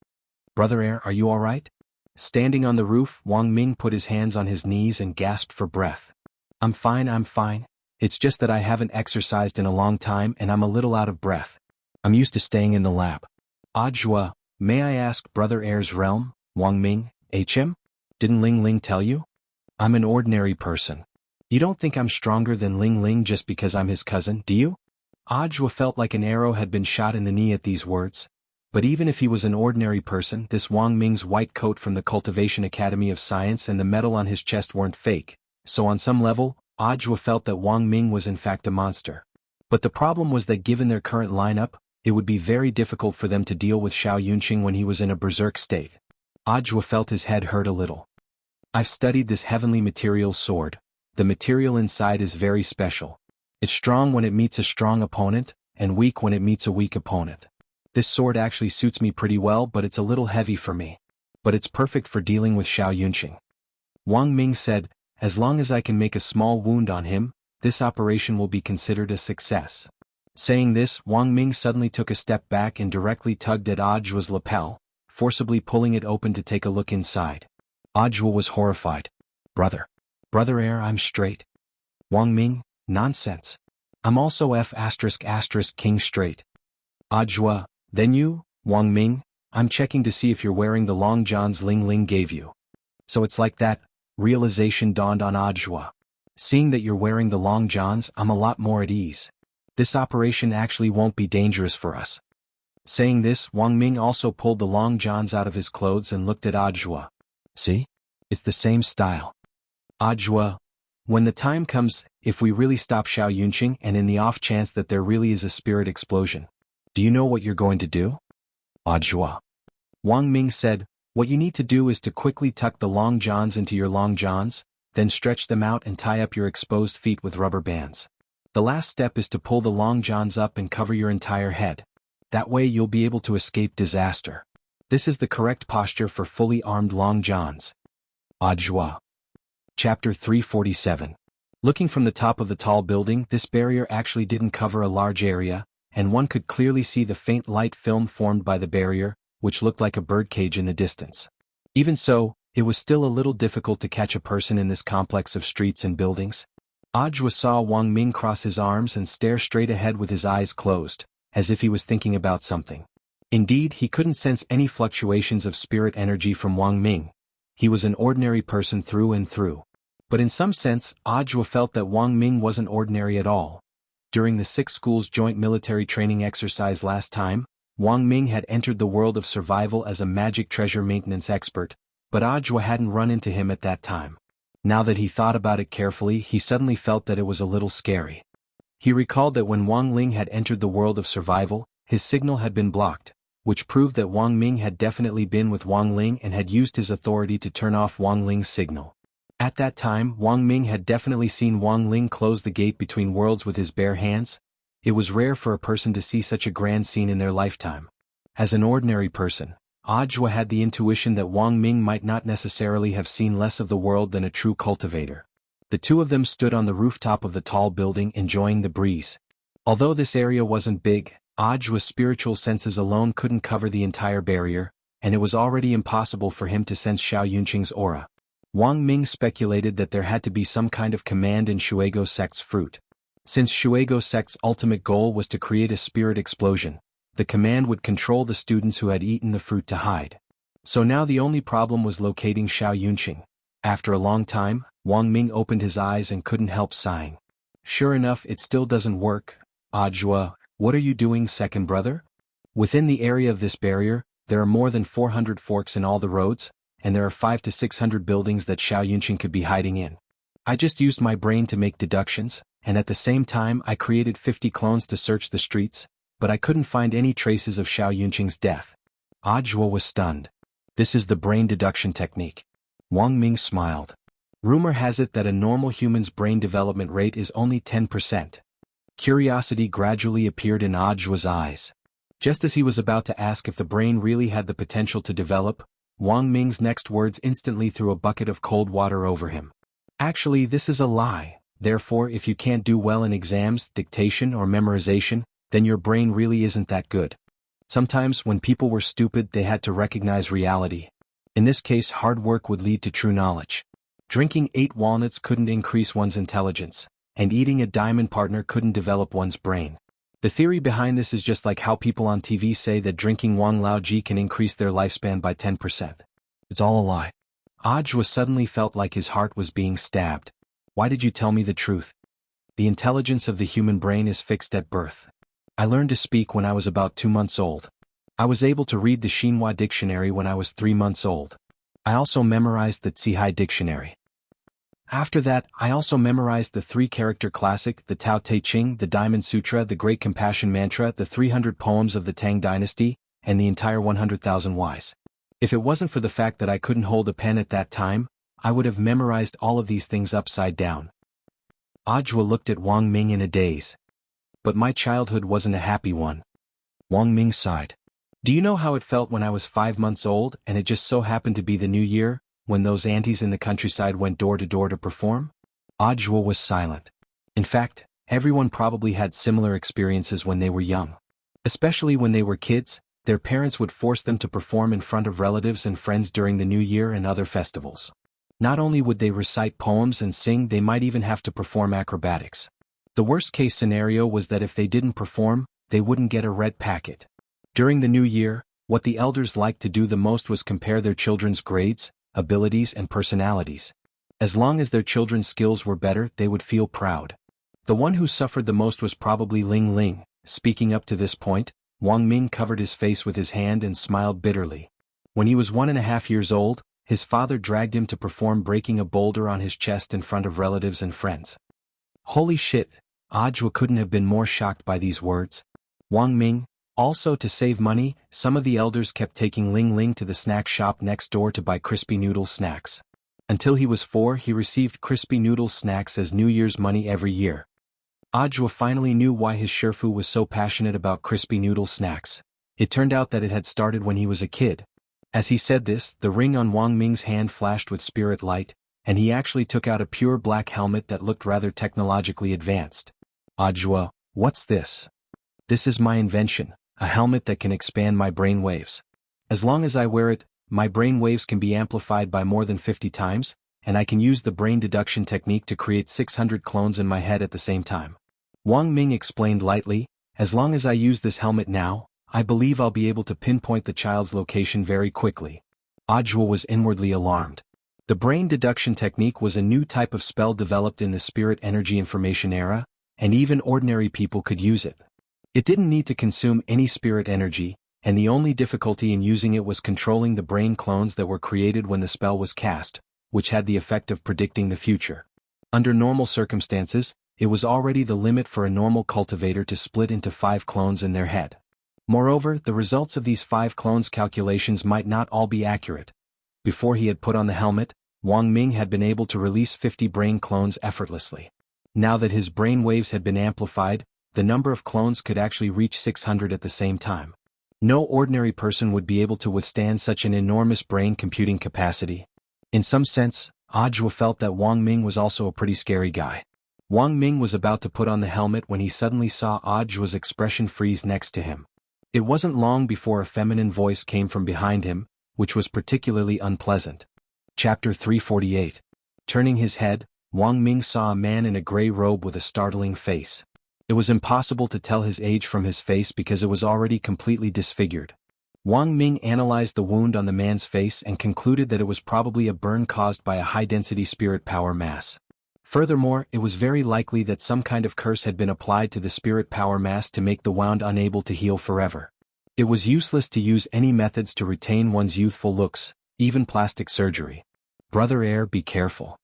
"Brother Air, are you all right?" Standing on the roof, Wang Ming put his hands on his knees and gasped for breath. I'm fine. It's just that I haven't exercised in a long time and I'm a little out of breath. I'm used to staying in the lab." "Audiobook, may I ask Brother Air's realm, Wang Ming, HM? Didn't Ling Ling tell you? I'm an ordinary person. You don't think I'm stronger than Ling Ling just because I'm his cousin, do you?" Audiobook felt like an arrow had been shot in the knee at these words. But even if he was an ordinary person, this Wang Ming's white coat from the Cultivation Academy of Science and the medal on his chest weren't fake, so on some level, Audiobook felt that Wang Ming was in fact a monster. But the problem was that given their current lineup, it would be very difficult for them to deal with xianxia when he was in a berserk state. Audiobook felt his head hurt a little. "I've studied this heavenly material sword. The material inside is very special. It's strong when it meets a strong opponent, and weak when it meets a weak opponent. This sword actually suits me pretty well, but it's a little heavy for me. But it's perfect for dealing with xianxia." Wang Ming said, "As long as I can make a small wound on him, this operation will be considered a success." Saying this, Wang Ming suddenly took a step back and directly tugged at Audiobook's lapel, forcibly pulling it open to take a look inside. Audiobook was horrified. Brother Air, I'm straight." "Wang Ming, nonsense. I'm also F***king straight." "Audiobook, then you, Wang Ming, I'm checking to see if you're wearing the long johns Ling Ling gave you." "So it's like that," realization dawned on Audiobook. "Seeing that you're wearing the long johns, I'm a lot more at ease. This operation actually won't be dangerous for us." Saying this, Wang Ming also pulled the long johns out of his clothes and looked at Audiobook. "See? It's the same style." "Audiobook, when the time comes, if we really stop xianxia and in the off chance that there really is a spirit explosion, do you know what you're going to do?" "Audiobook." Wang Ming said, "What you need to do is to quickly tuck the long johns into your long johns, then stretch them out and tie up your exposed feet with rubber bands. The last step is to pull the long johns up and cover your entire head. That way you'll be able to escape disaster. This is the correct posture for fully armed long johns." Audiobook. Chapter 347. Looking from the top of the tall building, this barrier actually didn't cover a large area, and one could clearly see the faint light film formed by the barrier, which looked like a birdcage in the distance. Even so, it was still a little difficult to catch a person in this complex of streets and buildings. Audiobook saw Wang Ming cross his arms and stare straight ahead with his eyes closed, as if he was thinking about something. Indeed, he couldn't sense any fluctuations of spirit energy from Wang Ming. He was an ordinary person through and through. But in some sense, Audiobook felt that Wang Ming wasn't ordinary at all. During the 6 schools joint military training exercise last time, Wang Ming had entered the world of survival as a magic treasure maintenance expert, but Audiobook hadn't run into him at that time. Now that he thought about it carefully, he suddenly felt that it was a little scary. He recalled that when Wang Ling had entered the world of survival, his signal had been blocked, which proved that Wang Ming had definitely been with Wang Ling and had used his authority to turn off Wang Ling's signal. At that time, Wang Ming had definitely seen Wang Ling close the gate between worlds with his bare hands. It was rare for a person to see such a grand scene in their lifetime. As an ordinary person, Audiobook had the intuition that Wang Ming might not necessarily have seen less of the world than a true cultivator. The two of them stood on the rooftop of the tall building enjoying the breeze. Although this area wasn't big, Audiobook's spiritual senses alone couldn't cover the entire barrier, and it was already impossible for him to sense xianxia's aura. Wang Ming speculated that there had to be some kind of command in Shuego sect's fruit. Since Shuego sect's ultimate goal was to create a spirit explosion, the command would control the students who had eaten the fruit to hide. So now the only problem was locating xianxia. After a long time, Wang Ming opened his eyes and couldn't help sighing. "Sure enough, it still doesn't work. Audiobook, what are you doing, second brother?" Within the area of this barrier, there are more than 400 forks in all the roads, and there are 500 to 600 buildings that xianxia could be hiding in. I just used my brain to make deductions, and at the same time I created 50 clones to search the streets, but I couldn't find any traces of xianxia's death. Audiobook was stunned. This is the brain deduction technique. Wang Ming smiled. Rumor has it that a normal human's brain development rate is only 10%. Curiosity gradually appeared in Audiobook's eyes. Just as he was about to ask if the brain really had the potential to develop, Wang Ming's next words instantly threw a bucket of cold water over him. Actually, this is a lie. Therefore, if you can't do well in exams, dictation, or memorization, then your brain really isn't that good. Sometimes, when people were stupid, they had to recognize reality. In this case, hard work would lead to true knowledge. Drinking 8 walnuts couldn't increase one's intelligence, and eating a diamond partner couldn't develop one's brain. The theory behind this is just like how people on TV say that drinking Wang Lao Ji can increase their lifespan by 10%. It's all a lie. Ajwa suddenly felt like his heart was being stabbed. Why did you tell me the truth? The intelligence of the human brain is fixed at birth. I learned to speak when I was about 2 months old. I was able to read the Xinhua dictionary when I was 3 months old. I also memorized the Zihai dictionary. After that, I also memorized the 3-character classic, the Tao Te Ching, the Diamond Sutra, the Great Compassion Mantra, the 300 poems of the Tang Dynasty, and the entire 100,000 Whys. If it wasn't for the fact that I couldn't hold a pen at that time, I would have memorized all of these things upside down. Ajwa looked at Wang Ming in a daze. But my childhood wasn't a happy one. Wang Ming sighed. Do you know how it felt when I was 5 months old and it just so happened to be the new year, when those aunties in the countryside went door to door to perform? Ajwa was silent. In fact, everyone probably had similar experiences when they were young. Especially when they were kids, their parents would force them to perform in front of relatives and friends during the New Year and other festivals. Not only would they recite poems and sing, they might even have to perform acrobatics. The worst-case scenario was that if they didn't perform, they wouldn't get a red packet. During the New Year, what the elders liked to do the most was compare their children's grades, abilities, and personalities. As long as their children's skills were better, they would feel proud. The one who suffered the most was probably Ling Ling. Speaking up to this point, Wang Ming covered his face with his hand and smiled bitterly. When he was 1.5 years old, his father dragged him to perform breaking a boulder on his chest in front of relatives and friends. Holy shit, Ajwa couldn't have been more shocked by these words. Wang Ming, also to save money, some of the elders kept taking Ling Ling to the snack shop next door to buy crispy noodle snacks. Until he was 4, he received crispy noodle snacks as New Year's money every year. Ajwa finally knew why his Shifu was so passionate about crispy noodle snacks. It turned out that it had started when he was a kid. As he said this, the ring on Wang Ming's hand flashed with spirit light, and he actually took out a pure black helmet that looked rather technologically advanced. Ajwa, what's this? This is my invention, a helmet that can expand my brain waves. As long as I wear it, my brain waves can be amplified by more than 50 times, and I can use the brain deduction technique to create 600 clones in my head at the same time. Wang Ming explained lightly, as long as I use this helmet now, I believe I'll be able to pinpoint the child's location very quickly. Ajwa was inwardly alarmed. The brain deduction technique was a new type of spell developed in the spirit energy information era, and even ordinary people could use it. It didn't need to consume any spirit energy, and the only difficulty in using it was controlling the brain clones that were created when the spell was cast, which had the effect of predicting the future. Under normal circumstances, it was already the limit for a normal cultivator to split into 5 clones in their head. Moreover, the results of these 5 clones calculations might not all be accurate. Before he had put on the helmet, Wang Ming had been able to release 50 brain clones effortlessly. Now that his brain waves had been amplified, the number of clones could actually reach 600 at the same time. No ordinary person would be able to withstand such an enormous brain computing capacity. In some sense, Ajwa felt that Wang Ming was also a pretty scary guy. Wang Ming was about to put on the helmet when he suddenly saw Ajwa's expression freeze next to him. It wasn't long before a feminine voice came from behind him, which was particularly unpleasant. Chapter 348. Turning his head, Wang Ming saw a man in a gray robe with a startling face. It was impossible to tell his age from his face because it was already completely disfigured. Wang Ming analyzed the wound on the man's face and concluded that it was probably a burn caused by a high-density spirit power mass. Furthermore, it was very likely that some kind of curse had been applied to the spirit power mass to make the wound unable to heal forever. It was useless to use any methods to retain one's youthful looks, even plastic surgery. Brother Air, be careful.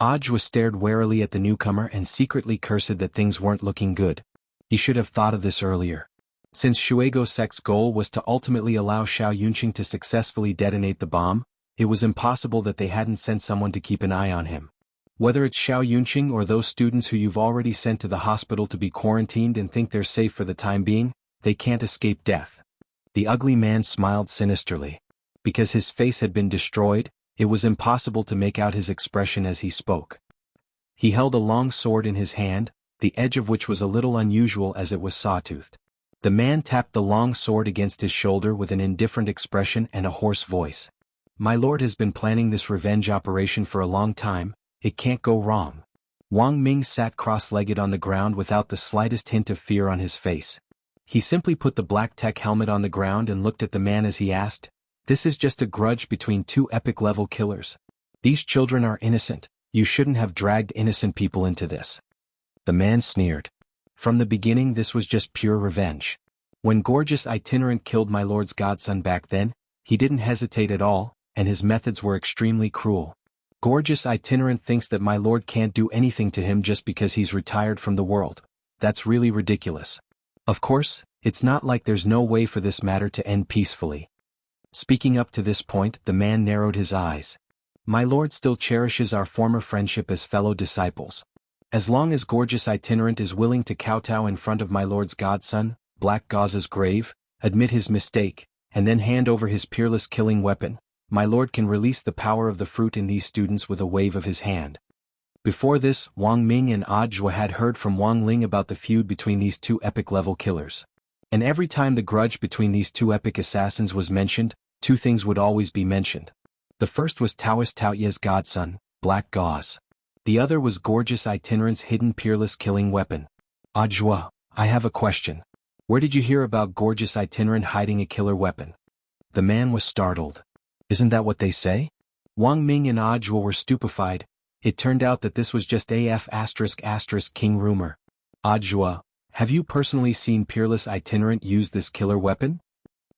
Ajwa stared warily at the newcomer and secretly cursed that things weren't looking good. He should have thought of this earlier. Since Shuego Sect's goal was to ultimately allow Xiao Yunqing to successfully detonate the bomb, it was impossible that they hadn't sent someone to keep an eye on him. Whether it's Xiao Yunqing or those students who you've already sent to the hospital to be quarantined and think they're safe for the time being, they can't escape death. The ugly man smiled sinisterly. Because his face had been destroyed, it was impossible to make out his expression as he spoke. He held a long sword in his hand, the edge of which was a little unusual as it was sawtoothed. The man tapped the long sword against his shoulder with an indifferent expression and a hoarse voice. "My lord has been planning this revenge operation for a long time, it can't go wrong." Wang Ming sat cross-legged on the ground without the slightest hint of fear on his face. He simply put the black tech helmet on the ground and looked at the man as he asked, "This is just a grudge between two epic-level killers. These children are innocent, you shouldn't have dragged innocent people into this." The man sneered. "From the beginning this was just pure revenge. When Gorgeous Itinerant killed my lord's godson back then, he didn't hesitate at all, and his methods were extremely cruel. Gorgeous Itinerant thinks that my lord can't do anything to him just because he's retired from the world. That's really ridiculous. Of course, it's not like there's no way for this matter to end peacefully." Speaking up to this point, the man narrowed his eyes. "My lord still cherishes our former friendship as fellow disciples. As long as Gorgeous Itinerant is willing to kowtow in front of my lord's godson, Black Gauze's grave, admit his mistake, and then hand over his peerless killing weapon, my lord can release the power of the fruit in these students with a wave of his hand." Before this, Wang Ming and Audiobook had heard from Wang Ling about the feud between these two epic-level killers. And every time the grudge between these two epic assassins was mentioned, two things would always be mentioned. The first was Taoist Taoye's godson, Black Gauze. The other was Gorgeous Itinerant's hidden peerless killing weapon. "Audiobook, I have a question. Where did you hear about Gorgeous Itinerant hiding a killer weapon?" The man was startled. "Isn't that what they say?" Wang Ming and Audiobook were stupefied. It turned out that this was just king rumor. "Audiobook, have you personally seen Peerless Itinerant use this killer weapon?"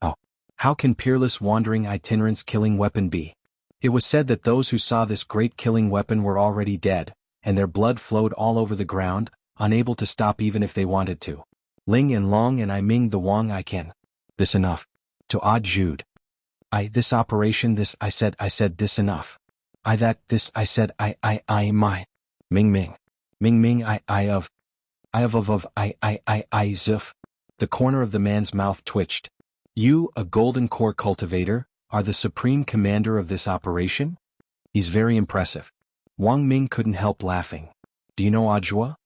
"Oh. How can Peerless Wandering Itinerant's killing weapon be?" "It was said that those who saw this great killing weapon were already dead, and their blood flowed all over the ground, unable to stop even if they wanted to. Ling and Long and I Ming the Wang I can. This enough." To Jude. This operation this I said this enough. This I said my. Ming Ming. Ming Ming I zif. The corner of the man's mouth twitched. "You, a golden core cultivator, are the supreme commander of this operation? He's very impressive." Wang Ming couldn't help laughing. "Do you know Audiobook?"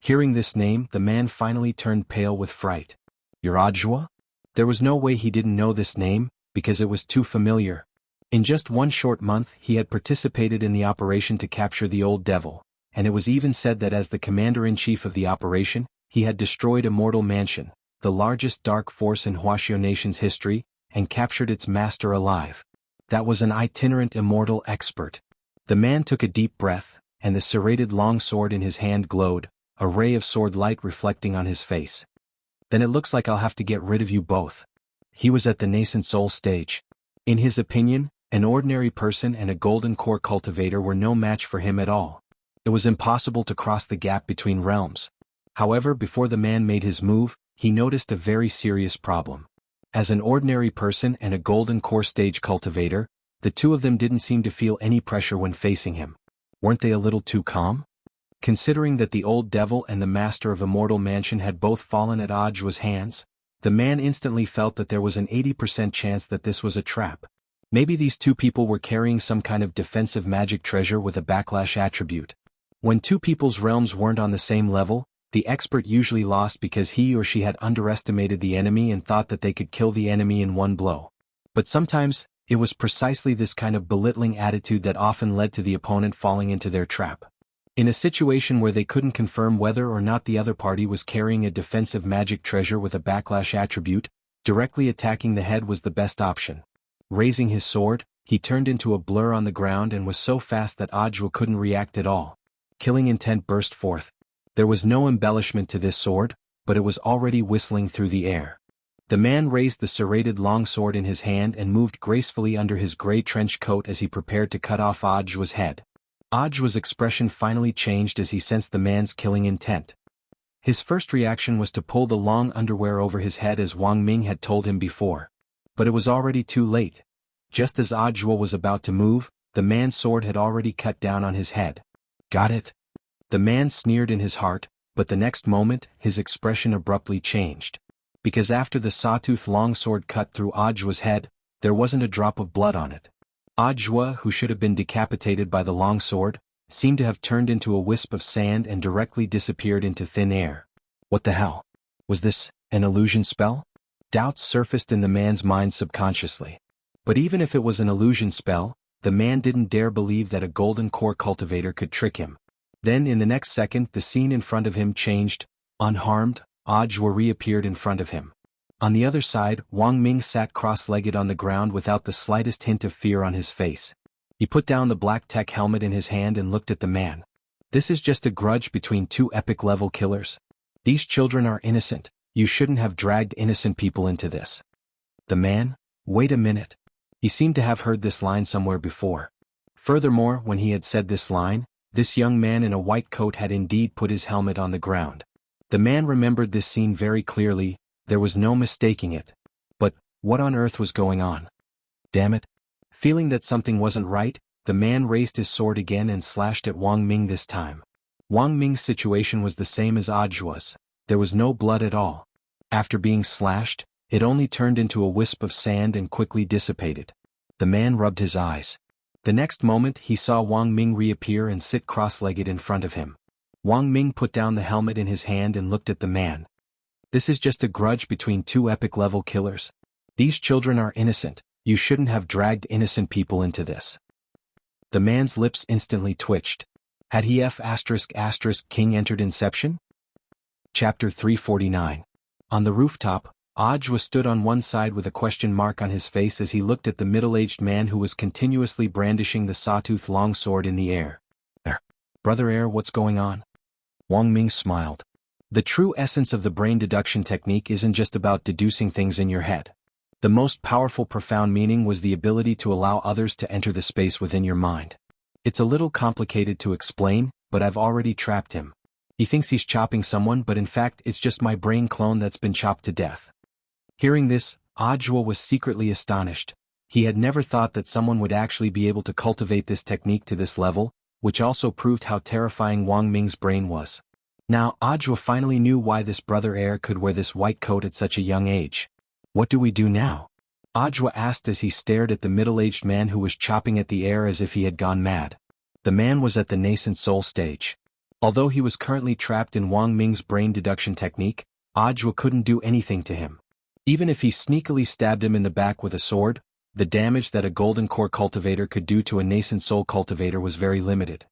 Hearing this name, the man finally turned pale with fright. "You're Audiobook?" There was no way he didn't know this name, because it was too familiar. In just one short month he had participated in the operation to capture the old devil, and it was even said that as the commander-in-chief of the operation, he had destroyed Immortal Mansion, the largest dark force in Huaxiao Nation's history, and captured its master alive. That was an itinerant immortal expert. The man took a deep breath, and the serrated long sword in his hand glowed, a ray of sword light reflecting on his face. "Then it looks like I'll have to get rid of you both." He was at the nascent soul stage. In his opinion, an ordinary person and a golden core cultivator were no match for him at all. It was impossible to cross the gap between realms. However, before the man made his move, he noticed a very serious problem. As an ordinary person and a golden core stage cultivator, the two of them didn't seem to feel any pressure when facing him. Weren't they a little too calm? Considering that the old devil and the master of Immortal Mansion had both fallen at Audiobook's hands, the man instantly felt that there was an 80% chance that this was a trap. Maybe these two people were carrying some kind of defensive magic treasure with a backlash attribute. When two people's realms weren't on the same level, the expert usually lost because he or she had underestimated the enemy and thought that they could kill the enemy in one blow. But sometimes, it was precisely this kind of belittling attitude that often led to the opponent falling into their trap. In a situation where they couldn't confirm whether or not the other party was carrying a defensive magic treasure with a backlash attribute, directly attacking the head was the best option. Raising his sword, he turned into a blur on the ground and was so fast that Audiobook couldn't react at all. Killing intent burst forth. There was no embellishment to this sword, but it was already whistling through the air. The man raised the serrated longsword in his hand and moved gracefully under his gray trench coat as he prepared to cut off Audiobook's head. Audiobook's expression finally changed as he sensed the man's killing intent. His first reaction was to pull the long underwear over his head as Wang Ming had told him before. But it was already too late. Just as Audiobook was about to move, the man's sword had already cut down on his head. "Got it?" The man sneered in his heart, but the next moment, his expression abruptly changed. because after the sawtooth longsword cut through Aujua's head, there wasn't a drop of blood on it. Aujua, who should have been decapitated by the longsword, seemed to have turned into a wisp of sand and directly disappeared into thin air. What the hell? Was this an illusion spell? Doubts surfaced in the man's mind subconsciously. But even if it was an illusion spell, the man didn't dare believe that a golden core cultivator could trick him. Then in the next second the scene in front of him changed. Unharmed, Aujua reappeared in front of him. On the other side, Wang Ming sat cross-legged on the ground without the slightest hint of fear on his face. He put down the black tech helmet in his hand and looked at the man. This is just a grudge between two epic-level killers. These children are innocent. You shouldn't have dragged innocent people into this. The man? Wait a minute. He seemed to have heard this line somewhere before. Furthermore, when he had said this line, this young man in a white coat had indeed put his helmet on the ground. The man remembered this scene very clearly. There was no mistaking it. But what on earth was going on? Damn it. Feeling that something wasn't right, the man raised his sword again and slashed at Wang Ming this time. Wang Ming's situation was the same as Aujua's. There was no blood at all. After being slashed, it only turned into a wisp of sand and quickly dissipated. The man rubbed his eyes. The next moment he saw Wang Ming reappear and sit cross-legged in front of him. Wang Ming put down the helmet in his hand and looked at the man. This is just a grudge between two epic-level killers. These children are innocent. You shouldn't have dragged innocent people into this. The man's lips instantly twitched. Had he King entered Inception? Chapter 349. On the rooftop, Aujua stood on one side with a question mark on his face as he looked at the middle-aged man who was continuously brandishing the sawtooth longsword in the air. Brother, what's going on? Wang Ming smiled. The true essence of the brain deduction technique isn't just about deducing things in your head. The most powerful profound meaning was the ability to allow others to enter the space within your mind. It's a little complicated to explain, but I've already trapped him. He thinks he's chopping someone, but in fact it's just my brain clone that's been chopped to death. Hearing this, Aujua was secretly astonished. He had never thought that someone would actually be able to cultivate this technique to this level, which also proved how terrifying Wang Ming's brain was. Now Aujua finally knew why this brother could wear this white coat at such a young age. What do we do now? Aujua asked as he stared at the middle-aged man who was chopping at the air as if he had gone mad. The man was at the nascent soul stage. Although he was currently trapped in Wang Ming's brain deduction technique, Aujua couldn't do anything to him. Even if he sneakily stabbed him in the back with a sword, the damage that a golden core cultivator could do to a nascent soul cultivator was very limited.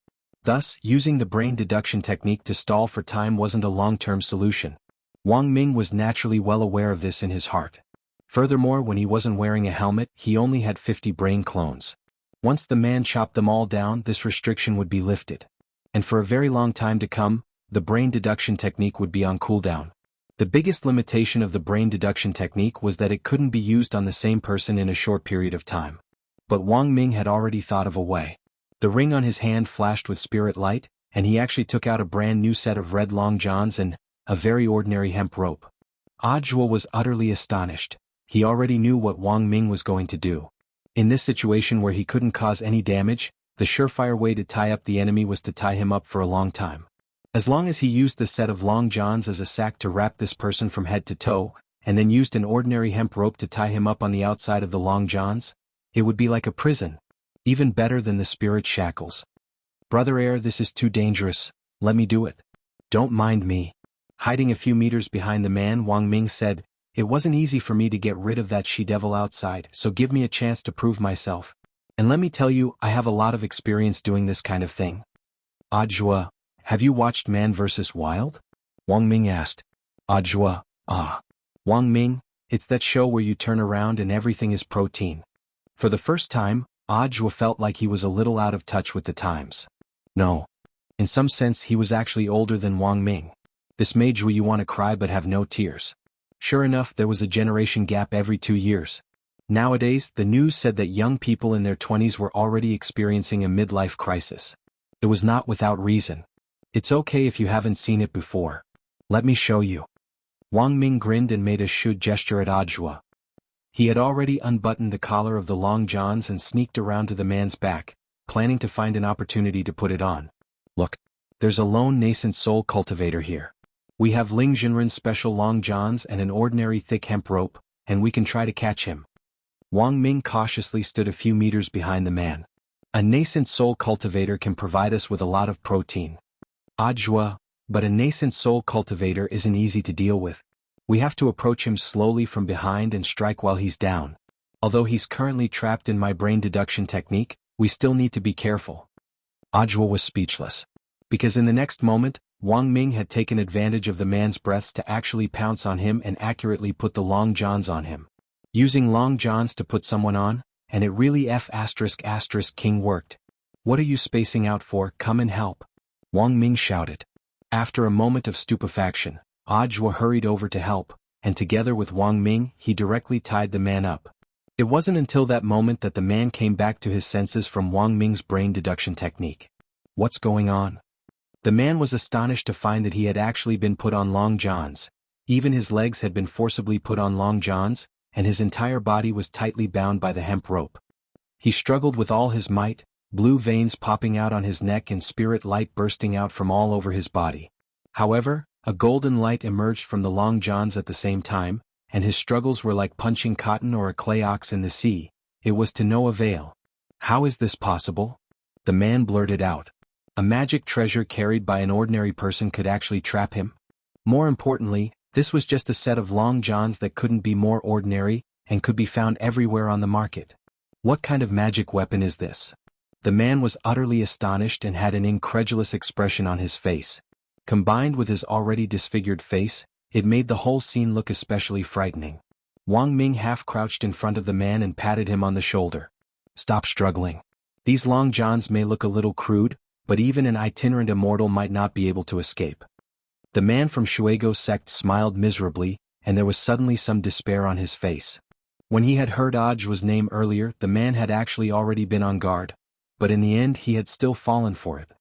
Thus, using the brain deduction technique to stall for time wasn't a long-term solution. Wang Ming was naturally well aware of this in his heart. Furthermore, when he wasn't wearing a helmet, he only had 50 brain clones. Once the man chopped them all down, this restriction would be lifted. And for a very long time to come, the brain deduction technique would be on cooldown. The biggest limitation of the brain deduction technique was that it couldn't be used on the same person in a short period of time. But Wang Ming had already thought of a way. The ring on his hand flashed with spirit light, and he actually took out a brand new set of red long johns and a very ordinary hemp rope. Aujua was utterly astonished. He already knew what Wang Ming was going to do. In this situation where he couldn't cause any damage, the surefire way to tie up the enemy was to tie him up for a long time. As long as he used the set of long johns as a sack to wrap this person from head to toe, and then used an ordinary hemp rope to tie him up on the outside of the long johns, it would be like a prison. Even better than the spirit shackles. Brother, this is too dangerous. Let me do it. Don't mind me. Hiding a few meters behind the man, Wang Ming said, "It wasn't easy for me to get rid of that she-devil outside, so give me a chance to prove myself. And let me tell you, I have a lot of experience doing this kind of thing." Aujua, have you watched Man vs. Wild? Wang Ming asked. Aujua, Wang Ming, it's that show where you turn around and everything is protein. For the first time, Aujua felt like he was a little out of touch with the times. No. In some sense he was actually older than Wang Ming. This made you want to cry but have no tears. Sure enough, there was a generation gap every 2 years. Nowadays, the news said that young people in their 20s were already experiencing a midlife crisis. It was not without reason. It's okay if you haven't seen it before. Let me show you. Wang Ming grinned and made a should gesture at Aujua. He had already unbuttoned the collar of the long johns and sneaked around to the man's back, planning to find an opportunity to put it on. Look, there's a lone nascent soul cultivator here. We have Ling Jinren's special long johns and an ordinary thick hemp rope, and we can try to catch him. Wang Ming cautiously stood a few meters behind the man. A nascent soul cultivator can provide us with a lot of protein. Ajua, but a nascent soul cultivator isn't easy to deal with. We have to approach him slowly from behind and strike while he's down. Although he's currently trapped in my brain deduction technique, we still need to be careful. Ajua was speechless. Because in the next moment, Wang Ming had taken advantage of the man's breaths to actually pounce on him and accurately put the long johns on him. Using long johns to put someone on, and it really King worked. What are you spacing out for? Come and help. Wang Ming shouted. After a moment of stupefaction, Ajua hurried over to help, and together with Wang Ming, he directly tied the man up. It wasn't until that moment that the man came back to his senses from Wang Ming's brain deduction technique. What's going on? The man was astonished to find that he had actually been put on long johns. Even his legs had been forcibly put on long johns, and his entire body was tightly bound by the hemp rope. He struggled with all his might, blue veins popping out on his neck and spirit light bursting out from all over his body. However, a golden light emerged from the long johns at the same time, and his struggles were like punching cotton or a clay ox in the sea. It was to no avail. How is this possible? The man blurted out. A magic treasure carried by an ordinary person could actually trap him? More importantly, this was just a set of long johns that couldn't be more ordinary, and could be found everywhere on the market. What kind of magic weapon is this? The man was utterly astonished and had an incredulous expression on his face. Combined with his already disfigured face, it made the whole scene look especially frightening. Wang Ming half-crouched in front of the man and patted him on the shoulder. Stop struggling. These long johns may look a little crude, but even an itinerant immortal might not be able to escape. The man from Shuego's sect smiled miserably, and there was suddenly some despair on his face. When he had heard Ajua's name earlier, the man had actually already been on guard, but in the end he had still fallen for it.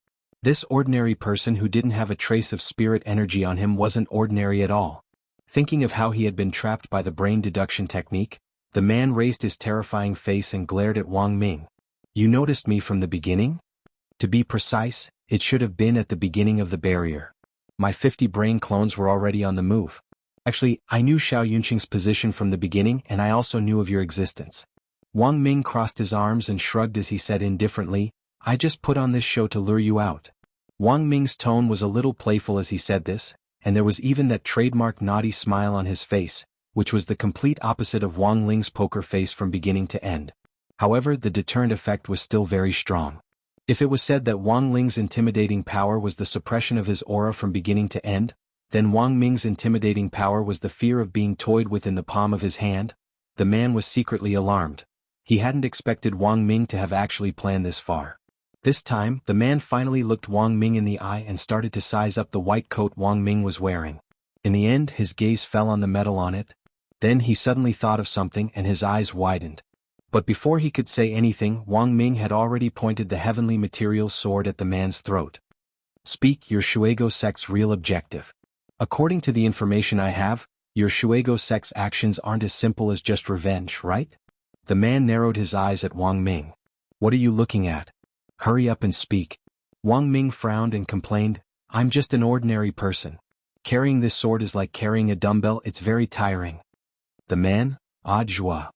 This ordinary person who didn't have a trace of spirit energy on him wasn't ordinary at all. Thinking of how he had been trapped by the brain deduction technique, the man raised his terrifying face and glared at Wang Ming. You noticed me from the beginning? To be precise, it should have been at the beginning of the barrier. My 50 brain clones were already on the move. Actually, I knew Xiao Yunqing's position from the beginning, and I also knew of your existence. Wang Ming crossed his arms and shrugged as he said indifferently, I just put on this show to lure you out. Wang Ming's tone was a little playful as he said this, and there was even that trademark naughty smile on his face, which was the complete opposite of Wang Ling's poker face from beginning to end. However, the deterrent effect was still very strong. If it was said that Wang Ling's intimidating power was the suppression of his aura from beginning to end, then Wang Ming's intimidating power was the fear of being toyed with in the palm of his hand. The man was secretly alarmed. He hadn't expected Wang Ming to have actually planned this far. This time, the man finally looked Wang Ming in the eye and started to size up the white coat Wang Ming was wearing. In the end, his gaze fell on the metal on it. Then he suddenly thought of something and his eyes widened. But before he could say anything, Wang Ming had already pointed the heavenly material sword at the man's throat. Speak your Shuego sect's real objective. According to the information I have, your Shuego sect's actions aren't as simple as just revenge, right? The man narrowed his eyes at Wang Ming. What are you looking at? Hurry up and speak. Wang Ming frowned and complained, I'm just an ordinary person. Carrying this sword is like carrying a dumbbell, it's very tiring. The man, Ajua.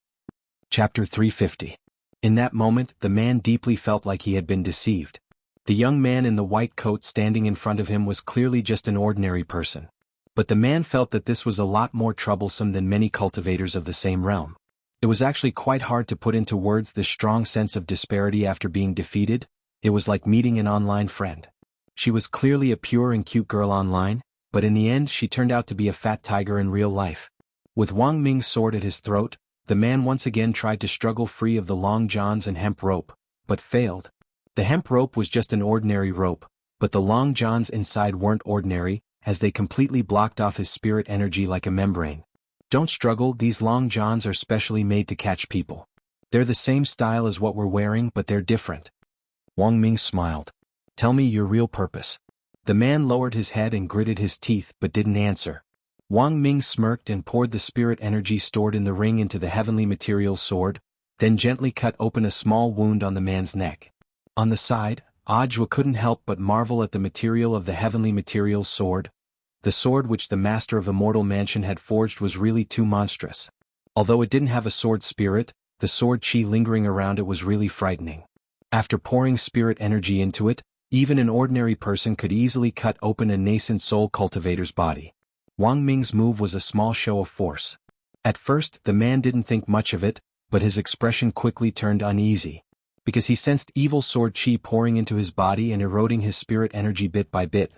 Chapter 350. In that moment, the man deeply felt like he had been deceived. The young man in the white coat standing in front of him was clearly just an ordinary person. But the man felt that this was a lot more troublesome than many cultivators of the same realm. It was actually quite hard to put into words this strong sense of disparity after being defeated. It was like meeting an online friend. She was clearly a pure and cute girl online, but in the end she turned out to be a fat tiger in real life. With Wang Ming's sword at his throat, the man once again tried to struggle free of the long johns and hemp rope, but failed. The hemp rope was just an ordinary rope, but the long johns inside weren't ordinary, as they completely blocked off his spirit energy like a membrane. Don't struggle, these long johns are specially made to catch people. They're the same style as what we're wearing, but they're different. Wang Ming smiled. Tell me your real purpose. The man lowered his head and gritted his teeth but didn't answer. Wang Ming smirked and poured the spirit energy stored in the ring into the heavenly material sword, then gently cut open a small wound on the man's neck. On the side, Ajua couldn't help but marvel at the material of the heavenly material sword. The sword which the master of Immortal Mansion had forged was really too monstrous. Although it didn't have a sword spirit, the sword chi lingering around it was really frightening. After pouring spirit energy into it, even an ordinary person could easily cut open a nascent soul cultivator's body. Wang Ming's move was a small show of force. At first, the man didn't think much of it, but his expression quickly turned uneasy, because he sensed evil sword chi pouring into his body and eroding his spirit energy bit by bit.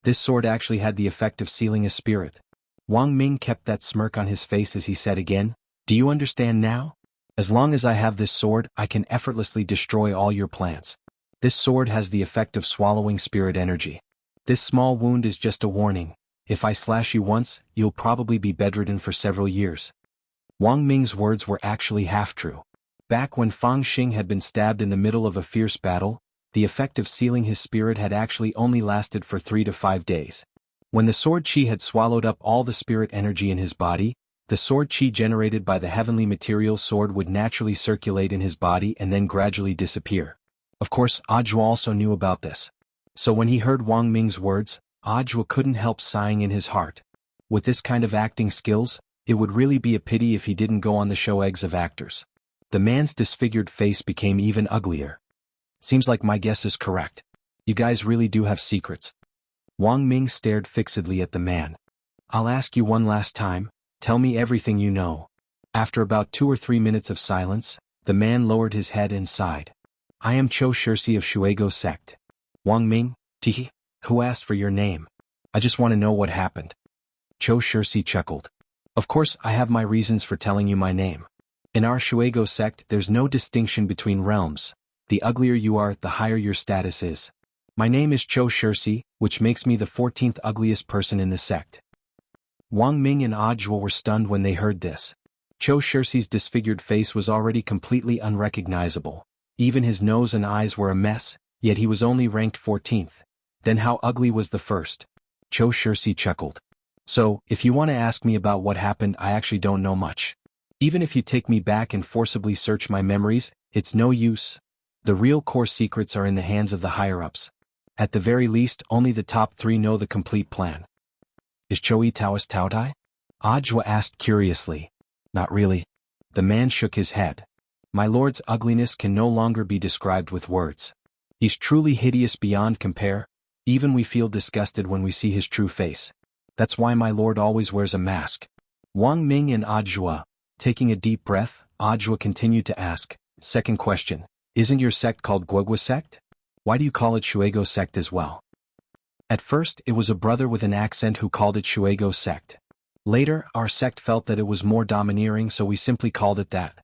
This sword actually had the effect of sealing a spirit. Wang Ming kept that smirk on his face as he said again, "Do you understand now? As long as I have this sword, I can effortlessly destroy all your plants. This sword has the effect of swallowing spirit energy. This small wound is just a warning. If I slash you once, you'll probably be bedridden for several years." Wang Ming's words were actually half true. Back when Fang Xing had been stabbed in the middle of a fierce battle, the effect of sealing his spirit had actually only lasted for 3 to 5 days. When the sword chi had swallowed up all the spirit energy in his body, the sword chi generated by the heavenly material sword would naturally circulate in his body and then gradually disappear. Of course, Audiobook also knew about this. So when he heard Wang Ming's words, Audiobook couldn't help sighing in his heart. With this kind of acting skills, it would really be a pity if he didn't go on the show Eggs of Actors. The man's disfigured face became even uglier. Seems like my guess is correct. You guys really do have secrets. Wang Ming stared fixedly at the man. "I'll ask you one last time, tell me everything you know." After about 2 or 3 minutes of silence, the man lowered his head and sighed. "I am Cho Shirsi of Shuego sect." "Wang Ming, Tihi, who asked for your name? I just want to know what happened." Cho Shirsi chuckled. "Of course I have my reasons for telling you my name. In our Shuego sect there's no distinction between realms. The uglier you are, the higher your status is. My name is Cho Shirsi, which makes me the 14th ugliest person in the sect." Wang Ming and Audiobook were stunned when they heard this. Cho Shirsi's disfigured face was already completely unrecognizable. Even his nose and eyes were a mess, yet he was only ranked 14th. Then how ugly was the first? Cho Shirsi chuckled. "So, if you want to ask me about what happened, I actually don't know much. Even if you take me back and forcibly search my memories, it's no use. The real core secrets are in the hands of the higher-ups. At the very least, only the top 3 know the complete plan." "Is Choi Taoist Taotai?" Audiobook asked curiously. "Not really." The man shook his head. "My lord's ugliness can no longer be described with words. He's truly hideous beyond compare, even we feel disgusted when we see his true face. That's why my lord always wears a mask." Wang Ming and Audiobook, taking a deep breath, Audiobook continued to ask, "Second question, isn't your sect called Guogwa sect? Why do you call it Shuego sect as well?" At first, it was a brother with an accent who called it Shuego sect. Later, our sect felt that it was more domineering, so we simply called it that.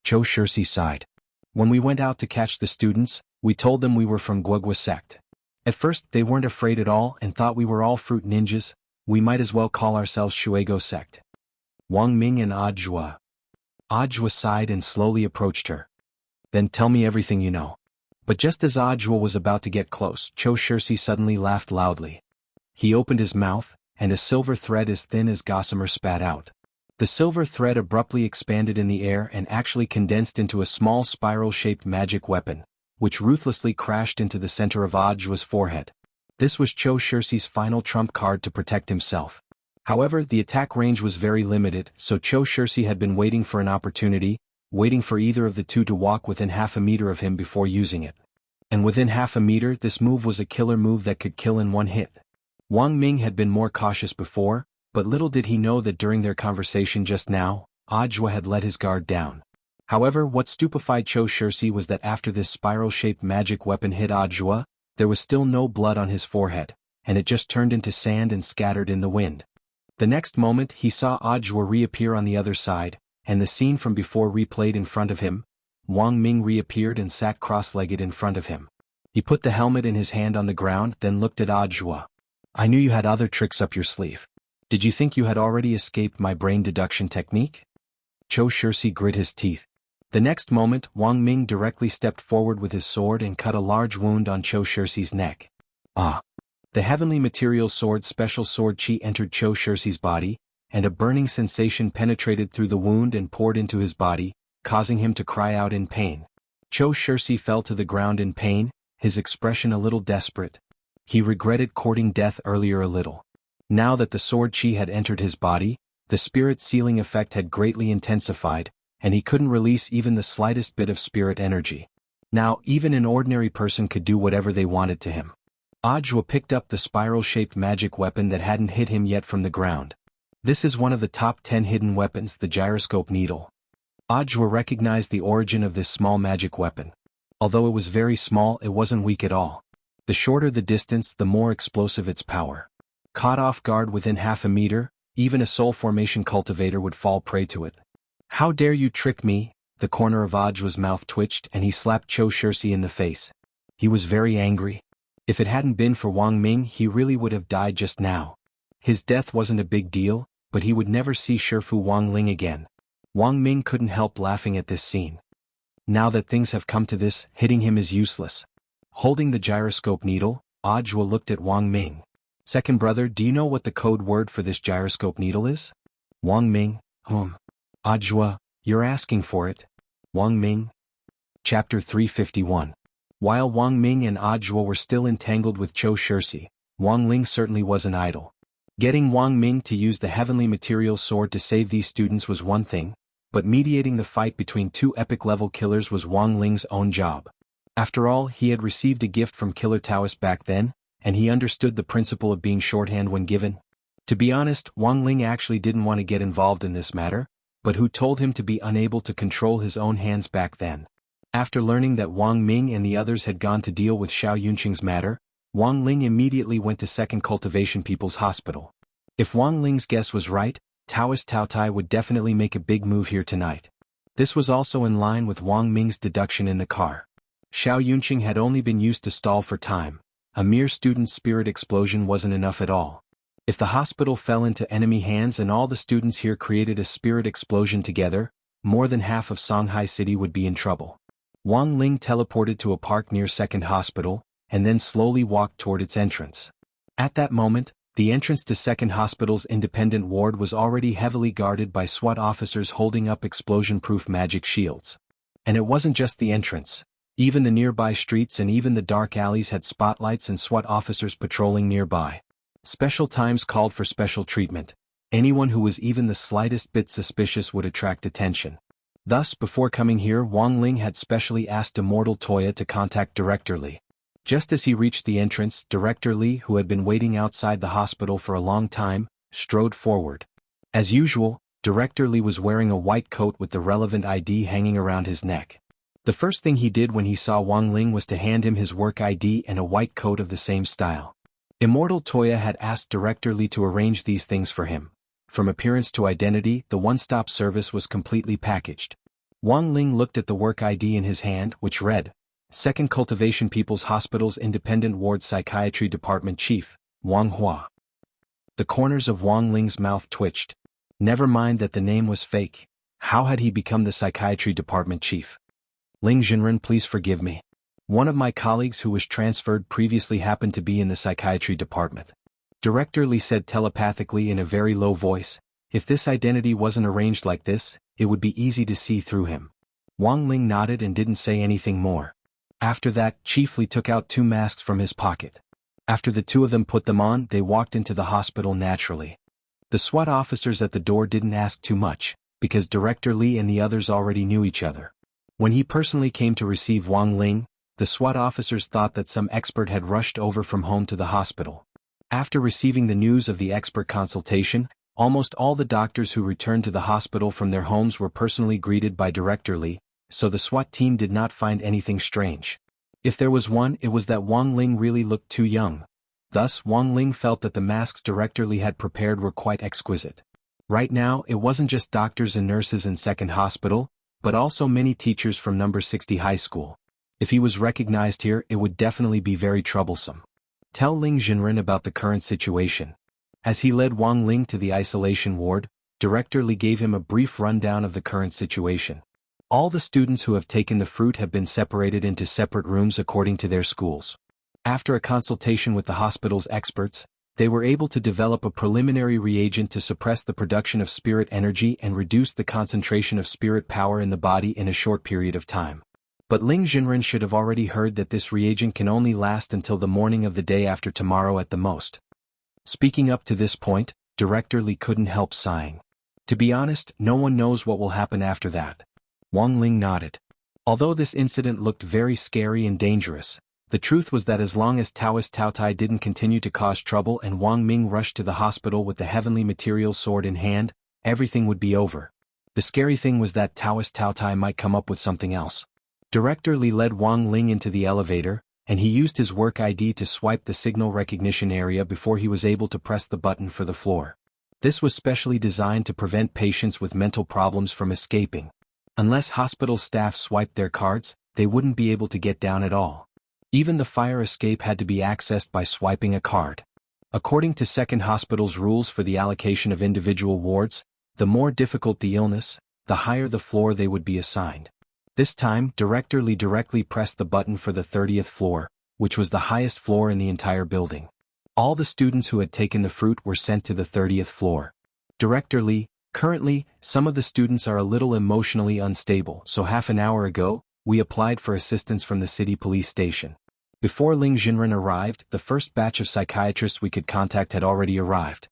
Cho Shirsi sighed. "When we went out to catch the students, we told them we were from Guogwa sect. At first, they weren't afraid at all and thought we were all fruit ninjas. We might as well call ourselves Shuego sect." Wang Ming and Audiobook. Audiobook sighed and slowly approached her. "Then tell me everything you know." But just as Audiobook was about to get close, Cho Shirsi suddenly laughed loudly. He opened his mouth, and a silver thread as thin as gossamer spat out. The silver thread abruptly expanded in the air and actually condensed into a small spiral-shaped magic weapon, which ruthlessly crashed into the center of Audiobook's forehead. This was Cho Shirsi's final trump card to protect himself. However, the attack range was very limited, so Cho Shirsi had been waiting for an opportunity, waiting for either of the two to walk within half a meter of him before using it. And within half a meter, this move was a killer move that could kill in one hit. Wang Ming had been more cautious before, but little did he know that during their conversation just now, Audiobook had let his guard down. However, what stupefied Cho Shirsi was that after this spiral-shaped magic weapon hit Audiobook, there was still no blood on his forehead, and it just turned into sand and scattered in the wind. The next moment, he saw Audiobook reappear on the other side, and the scene from before replayed in front of him. Wang Ming reappeared and sat cross-legged in front of him. He put the helmet in his hand on the ground, then looked at Audiobook. "I knew you had other tricks up your sleeve. Did you think you had already escaped my brain deduction technique?" Cho Shirsi grit his teeth. The next moment, Wang Ming directly stepped forward with his sword and cut a large wound on Cho Shirsi's neck. Ah! The heavenly material sword special sword chi entered Cho Shirsi's body, and a burning sensation penetrated through the wound and poured into his body, causing him to cry out in pain. Cho Shirsi fell to the ground in pain, his expression a little desperate. He regretted courting death earlier a little. Now that the sword chi had entered his body, the spirit sealing effect had greatly intensified, and he couldn't release even the slightest bit of spirit energy. Now, even an ordinary person could do whatever they wanted to him. Audiobook picked up the spiral-shaped magic weapon that hadn't hit him yet from the ground. This is one of the top 10 hidden weapons, the gyroscope needle. Audiobook recognized the origin of this small magic weapon. Although it was very small, it wasn't weak at all. The shorter the distance, the more explosive its power. Caught off guard within half a meter, even a soul formation cultivator would fall prey to it. "How dare you trick me?" The corner of Audiobook's mouth twitched and he slapped xianxia in the face. He was very angry. If it hadn't been for Wang Ming, he really would have died just now. His death wasn't a big deal, but he would never see Shifu Wang Ling again. Wang Ming couldn't help laughing at this scene. Now that things have come to this, hitting him is useless. Holding the gyroscope needle, Audiobook looked at Wang Ming. "Second brother, do you know what the code word for this gyroscope needle is?" Wang Ming, Audiobook, you're asking for it. Wang Ming. Chapter 351. While Wang Ming and Audiobook were still entangled with xianxia, Wang Ling certainly wasn't idle. Getting Wang Ming to use the heavenly material sword to save these students was one thing, but mediating the fight between two epic-level killers was Wang Ling's own job. After all, he had received a gift from Killer Taoist back then, and he understood the principle of being shorthand when given. To be honest, Wang Ling actually didn't want to get involved in this matter, but who told him to be unable to control his own hands back then? After learning that Wang Ming and the others had gone to deal with Xiao Yunqing's matter, Wang Ling immediately went to Second Cultivation People's Hospital. If Wang Ling's guess was right, Taoist Tao Tai would definitely make a big move here tonight. This was also in line with Wang Ming's deduction in the car. Xiao Yunqing had only been used to stall for time. A mere student spirit explosion wasn't enough at all. If the hospital fell into enemy hands and all the students here created a spirit explosion together, more than half of Shanghai City would be in trouble. Wang Ling teleported to a park near Second Hospital, and then slowly walked toward its entrance. At that moment, the entrance to Second Hospital's independent ward was already heavily guarded by SWAT officers holding up explosion-proof magic shields. And it wasn't just the entrance. Even the nearby streets and even the dark alleys had spotlights and SWAT officers patrolling nearby. Special times called for special treatment. Anyone who was even the slightest bit suspicious would attract attention. Thus, before coming here, Wang Ling had specially asked Immortal Toya to contact Director Li. Just as he reached the entrance, Director Li, who had been waiting outside the hospital for a long time, strode forward. As usual, Director Li was wearing a white coat with the relevant ID hanging around his neck. The first thing he did when he saw Wang Ling was to hand him his work ID and a white coat of the same style. Immortal Toya had asked Director Li to arrange these things for him. From appearance to identity, the one-stop service was completely packaged. Wang Ling looked at the work ID in his hand, which read, Second Cultivation People's Hospital's Independent Ward Psychiatry Department Chief, Wang Hua. The corners of Wang Ling's mouth twitched. Never mind that the name was fake. How had he become the psychiatry department chief? Ling Jinren, please forgive me. One of my colleagues who was transferred previously happened to be in the psychiatry department. Director Li said telepathically in a very low voice, if this identity wasn't arranged like this, it would be easy to see through him. Wang Ling nodded and didn't say anything more. After that, Chief Li took out 2 masks from his pocket. After the 2 of them put them on, they walked into the hospital naturally. The SWAT officers at the door didn't ask too much, because Director Li and the others already knew each other. When he personally came to receive Wang Ling, the SWAT officers thought that some expert had rushed over from home to the hospital. After receiving the news of the expert consultation, almost all the doctors who returned to the hospital from their homes were personally greeted by Director Li, so the SWAT team did not find anything strange. If there was one, it was that Wang Ling really looked too young. Thus, Wang Ling felt that the masks Director Li had prepared were quite exquisite. Right now, it wasn't just doctors and nurses in Second Hospital, but also many teachers from number 60 high school. If he was recognized here, it would definitely be very troublesome. Tell Ling Jinren about the current situation. As he led Wang Ling to the isolation ward, Director Li gave him a brief rundown of the current situation. All the students who have taken the fruit have been separated into separate rooms according to their schools. After a consultation with the hospital's experts, they were able to develop a preliminary reagent to suppress the production of spirit energy and reduce the concentration of spirit power in the body in a short period of time. But Ling Jinren should have already heard that this reagent can only last until the morning of the day after tomorrow at the most. Speaking up to this point, Director Li couldn't help sighing. To be honest, no one knows what will happen after that. Wang Ling nodded. Although this incident looked very scary and dangerous, the truth was that as long as Taoist Tao Tai didn't continue to cause trouble and Wang Ming rushed to the hospital with the heavenly material sword in hand, everything would be over. The scary thing was that Taoist Tao Tai might come up with something else. Director Li led Wang Ling into the elevator, and he used his work ID to swipe the signal recognition area before he was able to press the button for the floor. This was specially designed to prevent patients with mental problems from escaping. Unless hospital staff swiped their cards, they wouldn't be able to get down at all. Even the fire escape had to be accessed by swiping a card. According to Second Hospital's rules for the allocation of individual wards, the more difficult the illness, the higher the floor they would be assigned. This time, Director Li directly pressed the button for the 30th floor, which was the highest floor in the entire building. All the students who had taken the fruit were sent to the 30th floor. Director Li, currently, some of the students are a little emotionally unstable, so half an hour ago, we applied for assistance from the city police station. Before Ling Jinren arrived, the first batch of psychiatrists we could contact had already arrived.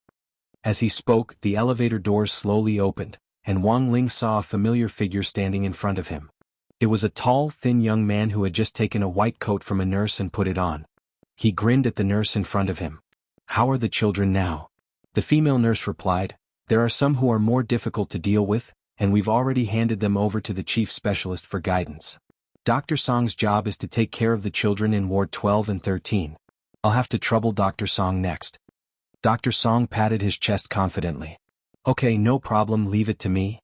As he spoke, the elevator doors slowly opened, and Wang Ling saw a familiar figure standing in front of him. It was a tall, thin young man who had just taken a white coat from a nurse and put it on. He grinned at the nurse in front of him. "How are the children now?" The female nurse replied, "There are some who are more difficult to deal with, and we've already handed them over to the chief specialist for guidance. Dr. Song's job is to take care of the children in Ward 12 and 13. I'll have to trouble Dr. Song next." Dr. Song patted his chest confidently. "Okay, no problem, leave it to me."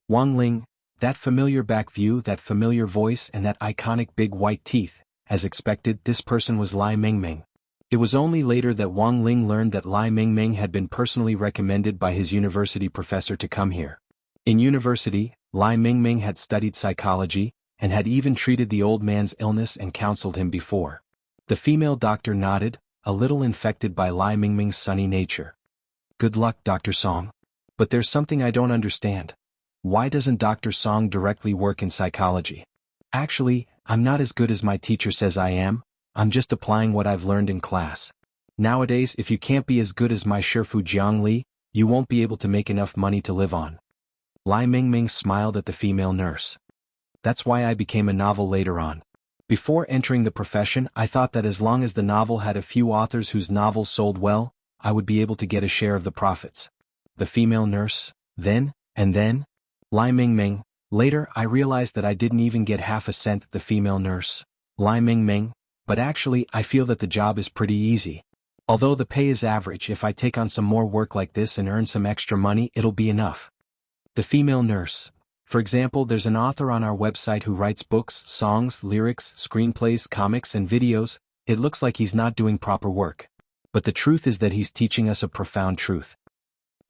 Wang Ling, that familiar back view, that familiar voice and that iconic big white teeth, as expected, this person was Lai Mingming. It was only later that Wang Ling learned that Lai Mingming had been personally recommended by his university professor to come here. In university, Lai Mingming had studied psychology, and had even treated the old man's illness and counseled him before. The female doctor nodded, a little infected by Lai Mingming's sunny nature. "Good luck, Dr. Song. But there's something I don't understand. Why doesn't Dr. Song directly work in psychology? Actually, I'm not as good as my teacher says I am, I'm just applying what I've learned in class. Nowadays, if you can't be as good as my Shifu Jiang Li, you won't be able to make enough money to live on." Lai Mingming smiled at the female nurse. "That's why I became a novel later on. Before entering the profession, I thought that as long as the novel had a few authors whose novels sold well, I would be able to get a share of the profits." The female nurse, then, and then? Lai Mingming, later I realized that I didn't even get half a cent. The female nurse, Lai Mingming, but actually I feel that the job is pretty easy. Although the pay is average, if I take on some more work like this and earn some extra money, it'll be enough. The female nurse, for example, there's an author on our website who writes books, songs, lyrics, screenplays, comics and videos. It looks like he's not doing proper work. But the truth is that he's teaching us a profound truth.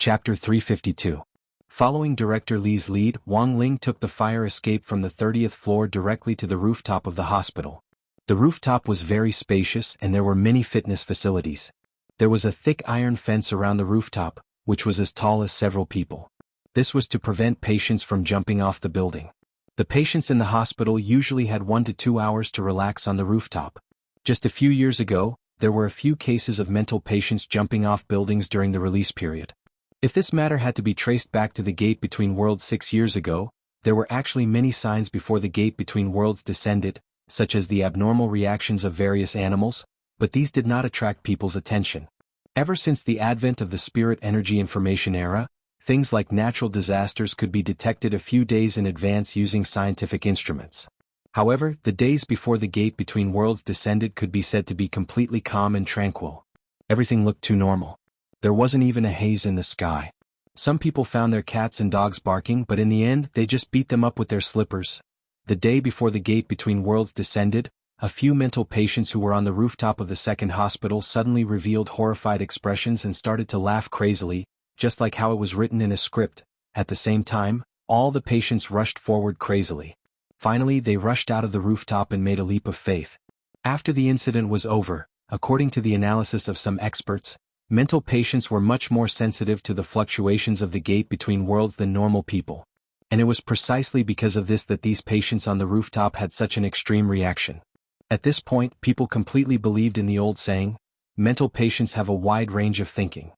Chapter 352. Following Director Li's lead, Wang Ling took the fire escape from the 30th floor directly to the rooftop of the hospital. The rooftop was very spacious and there were many fitness facilities. There was a thick iron fence around the rooftop, which was as tall as several people. This was to prevent patients from jumping off the building. The patients in the hospital usually had 1 to 2 hours to relax on the rooftop. Just a few years ago, there were a few cases of mental patients jumping off buildings during the release period. If this matter had to be traced back to the gate between worlds 6 years ago, there were actually many signs before the gate between worlds descended, such as the abnormal reactions of various animals, but these did not attract people's attention. Ever since the advent of the spirit energy information era, things like natural disasters could be detected a few days in advance using scientific instruments. However, the days before the gate between worlds descended could be said to be completely calm and tranquil. Everything looked too normal. There wasn't even a haze in the sky. Some people found their cats and dogs barking, but in the end, they just beat them up with their slippers. The day before the gate between worlds descended, a few mental patients who were on the rooftop of the second hospital suddenly revealed horrified expressions and started to laugh crazily, just like how it was written in a script. At the same time, all the patients rushed forward crazily. Finally, they rushed out of the rooftop and made a leap of faith. After the incident was over, according to the analysis of some experts, mental patients were much more sensitive to the fluctuations of the gate between worlds than normal people. And it was precisely because of this that these patients on the rooftop had such an extreme reaction. At this point, people completely believed in the old saying, mental patients have a wide range of thinking.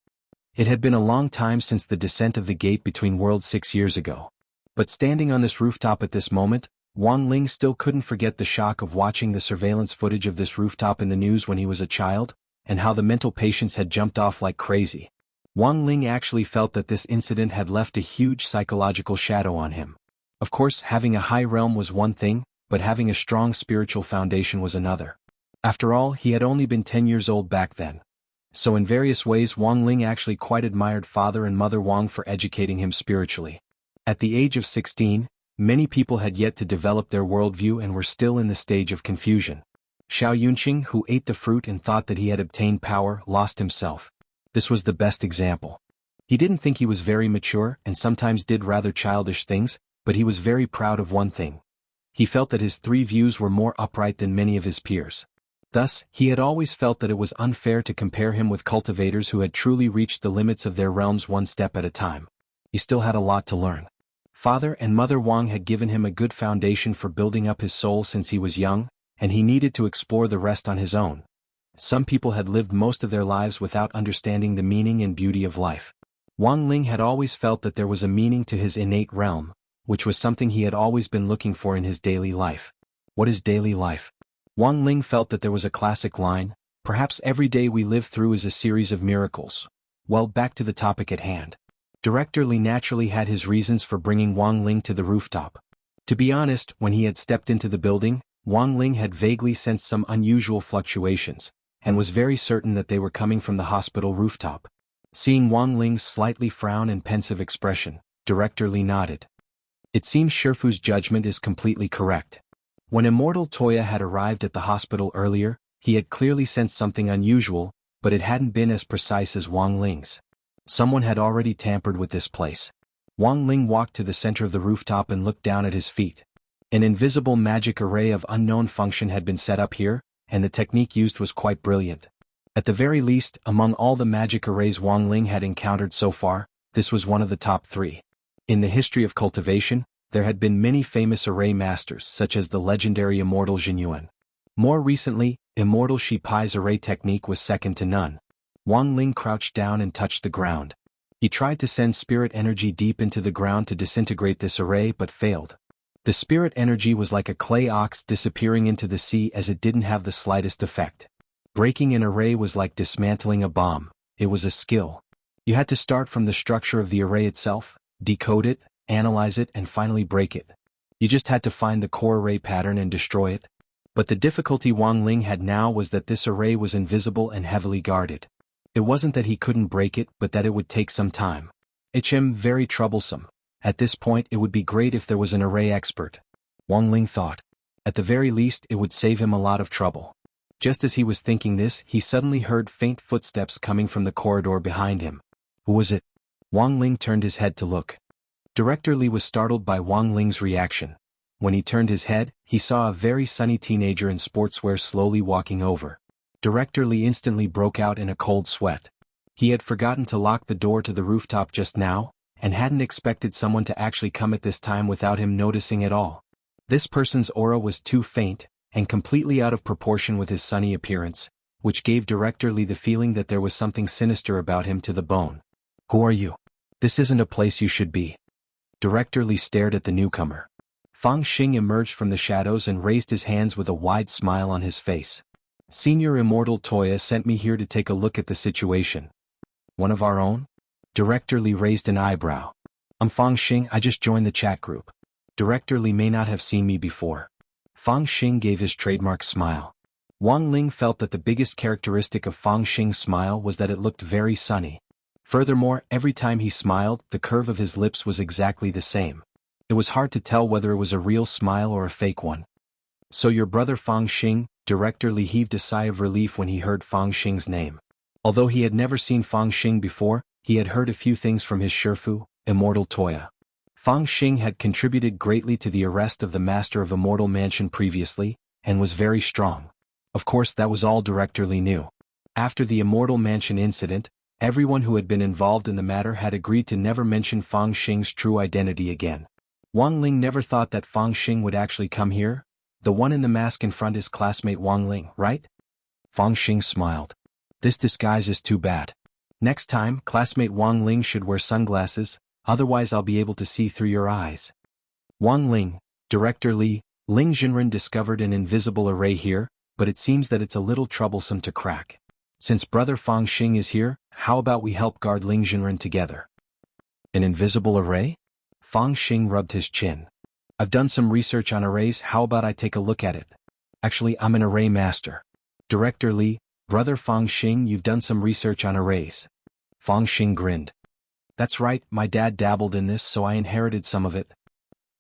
It had been a long time since the descent of the gate between worlds 6 years ago. But standing on this rooftop at this moment, Wang Ling still couldn't forget the shock of watching the surveillance footage of this rooftop in the news when he was a child, and how the mental patients had jumped off like crazy. Wang Ling actually felt that this incident had left a huge psychological shadow on him. Of course, having a high realm was one thing, but having a strong spiritual foundation was another. After all, he had only been 10 years old back then. So in various ways Wang Ling actually quite admired Father and Mother Wang for educating him spiritually. At the age of 16, many people had yet to develop their worldview and were still in the stage of confusion. Xiao Yunqing, who ate the fruit and thought that he had obtained power, lost himself. This was the best example. He didn't think he was very mature and sometimes did rather childish things, but he was very proud of one thing. He felt that his 3 views were more upright than many of his peers. Thus, he had always felt that it was unfair to compare him with cultivators who had truly reached the limits of their realms one step at a time. He still had a lot to learn. Father and Mother Wang had given him a good foundation for building up his soul since he was young, and he needed to explore the rest on his own. Some people had lived most of their lives without understanding the meaning and beauty of life. Wang Ling had always felt that there was a meaning to his innate realm, which was something he had always been looking for in his daily life. What is daily life? Wang Ling felt that there was a classic line, perhaps every day we live through is a series of miracles. Well, back to the topic at hand. Director Li naturally had his reasons for bringing Wang Ling to the rooftop. To be honest, when he had stepped into the building, Wang Ling had vaguely sensed some unusual fluctuations, and was very certain that they were coming from the hospital rooftop. Seeing Wang Ling's slightly frown and pensive expression, Director Li nodded. It seems Shifu's judgment is completely correct. When Immortal Toya had arrived at the hospital earlier, he had clearly sensed something unusual, but it hadn't been as precise as Wang Ling's. Someone had already tampered with this place. Wang Ling walked to the center of the rooftop and looked down at his feet. An invisible magic array of unknown function had been set up here, and the technique used was quite brilliant. At the very least, among all the magic arrays Wang Ling had encountered so far, this was one of the top 3. In the history of cultivation, there had been many famous array masters such as the legendary Immortal Xuanhuan. More recently, Immortal Shipai's array technique was second to none. Wang Ling crouched down and touched the ground. He tried to send spirit energy deep into the ground to disintegrate this array but failed. The spirit energy was like a clay ox disappearing into the sea as it didn't have the slightest effect. Breaking an array was like dismantling a bomb. It was a skill. You had to start from the structure of the array itself, decode it, analyze it, and finally break it. You just had to find the core array pattern and destroy it. But the difficulty Wang Ling had now was that this array was invisible and heavily guarded. It wasn't that he couldn't break it, but that it would take some time. Very troublesome. At this point it would be great if there was an array expert. Wang Ling thought. At the very least it would save him a lot of trouble. Just as he was thinking this, he suddenly heard faint footsteps coming from the corridor behind him. Who was it? Wang Ling turned his head to look. Director Li was startled by Wang Ling's reaction. When he turned his head, he saw a very sunny teenager in sportswear slowly walking over. Director Li instantly broke out in a cold sweat. He had forgotten to lock the door to the rooftop just now, and hadn't expected someone to actually come at this time without him noticing at all. This person's aura was too faint, and completely out of proportion with his sunny appearance, which gave Director Li the feeling that there was something sinister about him to the bone. Who are you? This isn't a place you should be. Director Li stared at the newcomer. Fang Xing emerged from the shadows and raised his hands with a wide smile on his face. Senior Immortal Toya sent me here to take a look at the situation. One of our own? Director Li raised an eyebrow. I'm Fang Xing, I just joined the chat group. Director Li may not have seen me before. Fang Xing gave his trademark smile. Wang Ling felt that the biggest characteristic of Fang Xing's smile was that it looked very sunny. Furthermore, every time he smiled, the curve of his lips was exactly the same. It was hard to tell whether it was a real smile or a fake one. So your brother Fang Xing? Director Li heaved a sigh of relief when he heard Fang Xing's name. Although he had never seen Fang Xing before, he had heard a few things from his Shifu, Immortal Toya. Fang Xing had contributed greatly to the arrest of the master of Immortal Mansion previously, and was very strong. Of course, that was all Director Li knew. After the Immortal Mansion incident, everyone who had been involved in the matter had agreed to never mention Fang Xing's true identity again. Wang Ling never thought that Fang Xing would actually come here. The one in the mask in front is classmate Wang Ling, right? Fang Xing smiled. This disguise is too bad. Next time, classmate Wang Ling should wear sunglasses, otherwise I'll be able to see through your eyes. Wang Ling, Director Li, Ling Jinren discovered an invisible array here, but it seems that it's a little troublesome to crack. Since Brother Fang Xing is here, how about we help guard Ling Jinren together? An invisible array? Fang Xing rubbed his chin. I've done some research on arrays, how about I take a look at it? Actually, I'm an array master. Director Li, Brother Fang Xing, you've done some research on arrays. Fang Xing grinned. That's right, my dad dabbled in this, so I inherited some of it.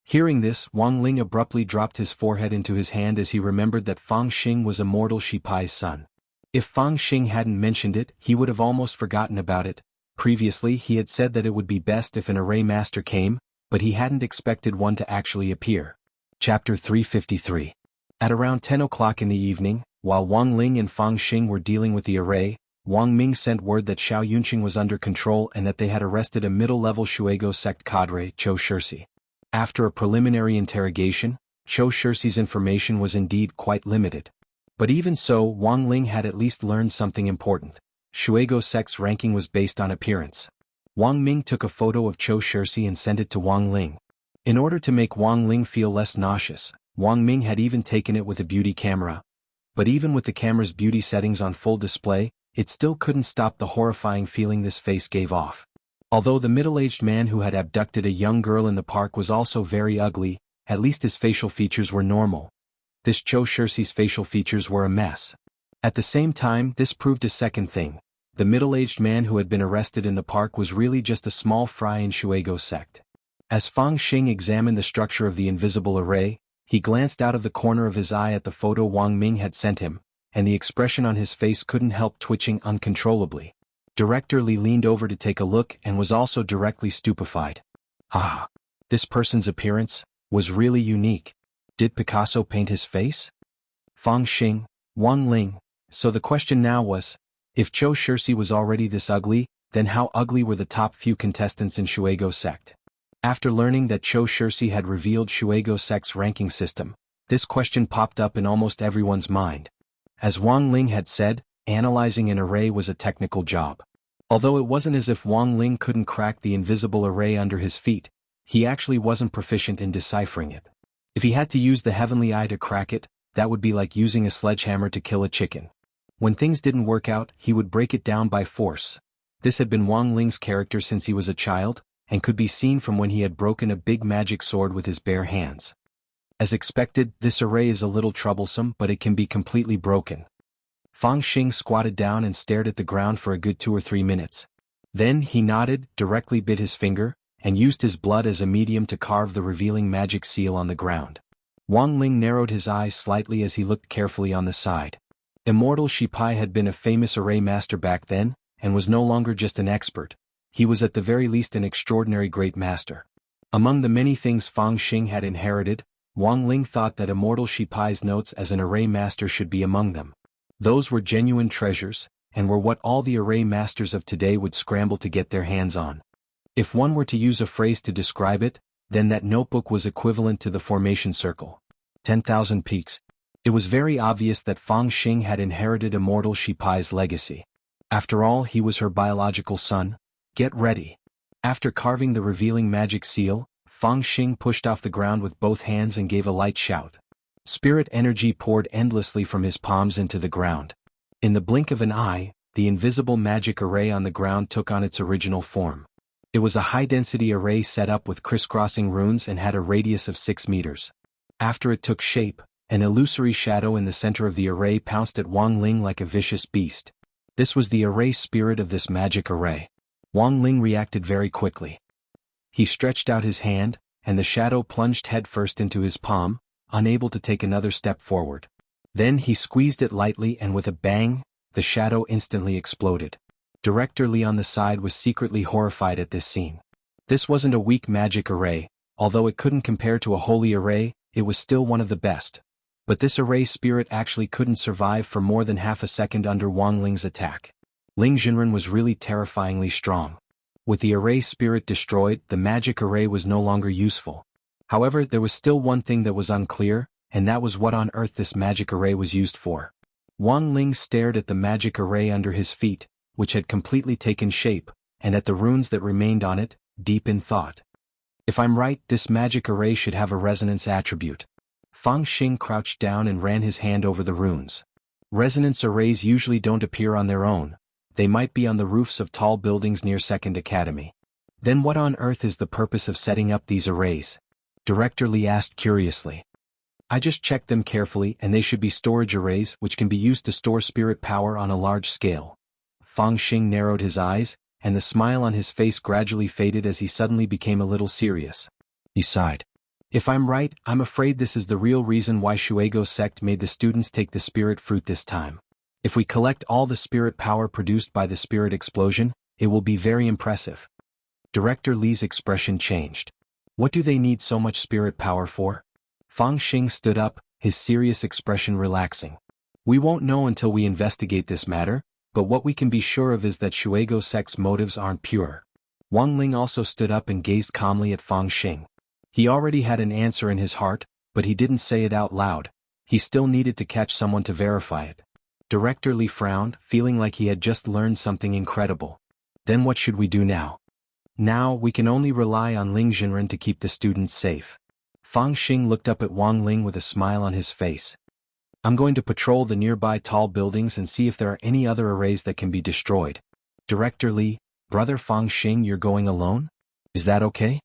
Hearing this, Wang Ling abruptly dropped his forehead into his hand as he remembered that Fang Xing was Immortal Shipai's son. If Fang Xing hadn't mentioned it, he would have almost forgotten about it. Previously he had said that it would be best if an array master came, but he hadn't expected one to actually appear. Chapter 353. At around 10 o'clock in the evening, while Wang Ling and Fang Xing were dealing with the array, Wang Ming sent word that Xiao Yunqing was under control and that they had arrested a middle-level Shuego sect cadre, Chou Shirsi. After a preliminary interrogation, Chou Shirsi's information was indeed quite limited. But even so, Wang Ling had at least learned something important. Shuego sect's ranking was based on appearance. Wang Ming took a photo of Chou Shirsi and sent it to Wang Ling. In order to make Wang Ling feel less nauseous, Wang Ming had even taken it with a beauty camera. But even with the camera's beauty settings on full display, it still couldn't stop the horrifying feeling this face gave off. Although the middle-aged man who had abducted a young girl in the park was also very ugly, at least his facial features were normal. This Chou Shirsi's facial features were a mess. At the same time, this proved a second thing. The middle-aged man who had been arrested in the park was really just a small fry in Shuego sect. As Fang Xing examined the structure of the invisible array, he glanced out of the corner of his eye at the photo Wang Ming had sent him, and the expression on his face couldn't help twitching uncontrollably. Director Li leaned over to take a look and was also directly stupefied. Ah! This person's appearance was really unique. Did Picasso paint his face? Fang Xing, Wang Ling. So the question now was, if Chou Shirsi was already this ugly, then how ugly were the top few contestants in Shuego sect? After learning that Chou Shirsi had revealed Shuego sect's ranking system, this question popped up in almost everyone's mind. As Wang Ling had said, analyzing an array was a technical job. Although it wasn't as if Wang Ling couldn't crack the invisible array under his feet, he actually wasn't proficient in deciphering it. If he had to use the heavenly eye to crack it, that would be like using a sledgehammer to kill a chicken. When things didn't work out, he would break it down by force. This had been Wang Ling's character since he was a child, and could be seen from when he had broken a big magic sword with his bare hands. As expected, this array is a little troublesome, but it can be completely broken. Fang Xing squatted down and stared at the ground for a good 2 or 3 minutes. Then he nodded, directly bit his finger, and used his blood as a medium to carve the revealing magic seal on the ground. Wang Ling narrowed his eyes slightly as he looked carefully on the side. Immortal Shipai had been a famous array master back then, and was no longer just an expert. He was at the very least an extraordinary great master. Among the many things Fang Xing had inherited, Wang Ling thought that Immortal Shipai's notes as an array master should be among them. Those were genuine treasures, and were what all the array masters of today would scramble to get their hands on. If one were to use a phrase to describe it, then that notebook was equivalent to the formation circle. 10,000 peaks. It was very obvious that Fang Xing had inherited Immortal Shipai's legacy. After all, he was her biological son. Get ready. After carving the revealing magic seal, Fang Xing pushed off the ground with both hands and gave a light shout. Spirit energy poured endlessly from his palms into the ground. In the blink of an eye, the invisible magic array on the ground took on its original form. It was a high-density array set up with crisscrossing runes and had a radius of 6 meters. After it took shape, an illusory shadow in the center of the array pounced at Wang Ling like a vicious beast. This was the array spirit of this magic array. Wang Ling reacted very quickly. He stretched out his hand, and the shadow plunged headfirst into his palm, unable to take another step forward. Then he squeezed it lightly and with a bang, the shadow instantly exploded. Director Li on the side was secretly horrified at this scene. This wasn't a weak magic array, although it couldn't compare to a holy array, it was still one of the best. But this array spirit actually couldn't survive for more than half a second under Wang Ling's attack. Ling Jinren was really terrifyingly strong. With the array spirit destroyed, the magic array was no longer useful. However, there was still one thing that was unclear, and that was what on earth this magic array was used for. Wang Ling stared at the magic array under his feet, which had completely taken shape, and at the runes that remained on it, deep in thought. If I'm right, this magic array should have a resonance attribute. Fang Xing crouched down and ran his hand over the runes. Resonance arrays usually don't appear on their own. They might be on the roofs of tall buildings near Second Academy. Then what on earth is the purpose of setting up these arrays? Director Li asked curiously. I just checked them carefully and they should be storage arrays which can be used to store spirit power on a large scale. Fang Xing narrowed his eyes, and the smile on his face gradually faded as he suddenly became a little serious. He sighed. If I'm right, I'm afraid this is the real reason why Shuego sect made the students take the spirit fruit this time. If we collect all the spirit power produced by the spirit explosion, it will be very impressive. Director Li's expression changed. What do they need so much spirit power for? Fang Xing stood up, his serious expression relaxing. We won't know until we investigate this matter, but what we can be sure of is that Shuego sect's motives aren't pure. Wang Ling also stood up and gazed calmly at Fang Xing. He already had an answer in his heart, but he didn't say it out loud. He still needed to catch someone to verify it. Director Li frowned, feeling like he had just learned something incredible. Then what should we do now? Now we can only rely on Ling Jinren to keep the students safe. Fang Xing looked up at Wang Ling with a smile on his face. I'm going to patrol the nearby tall buildings and see if there are any other arrays that can be destroyed. Director Li, Brother Fang Xing, you're going alone? Is that okay?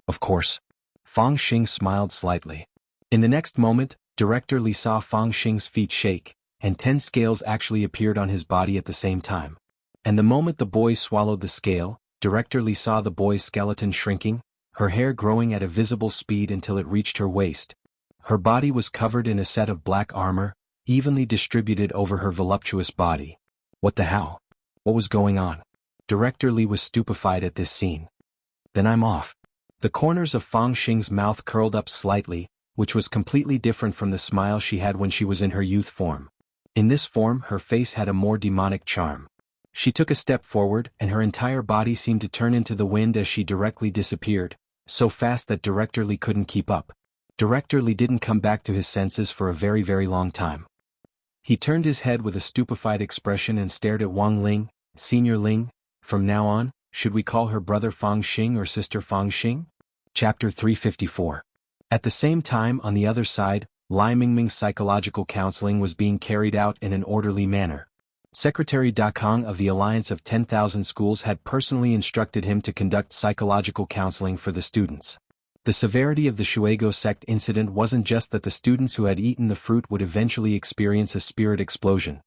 Of course. Fang Xing smiled slightly. In the next moment, Director Li saw Fang Xing's feet shake, and 10 scales actually appeared on his body at the same time. And the moment the boy swallowed the scale, Director Li saw the boy's skeleton shrinking, her hair growing at a visible speed until it reached her waist. Her body was covered in a set of black armor, evenly distributed over her voluptuous body. What the hell? What was going on? Director Li was stupefied at this scene. Then I'm off. The corners of Fang Xing's mouth curled up slightly, which was completely different from the smile she had when she was in her youth form. In this form, her face had a more demonic charm. She took a step forward, and her entire body seemed to turn into the wind as she directly disappeared, so fast that Director Li couldn't keep up. Director Li didn't come back to his senses for a very, very long time. He turned his head with a stupefied expression and stared at Wang Ling. Senior Ling, from now on, should we call her Brother Fang Xing or Sister Fang Xing? Chapter 354. At the same time, on the other side, Lai Mingming's psychological counseling was being carried out in an orderly manner. Secretary Da Kong of the Alliance of 10,000 Schools had personally instructed him to conduct psychological counseling for the students. The severity of the Shuego sect incident wasn't just that the students who had eaten the fruit would eventually experience a spirit explosion.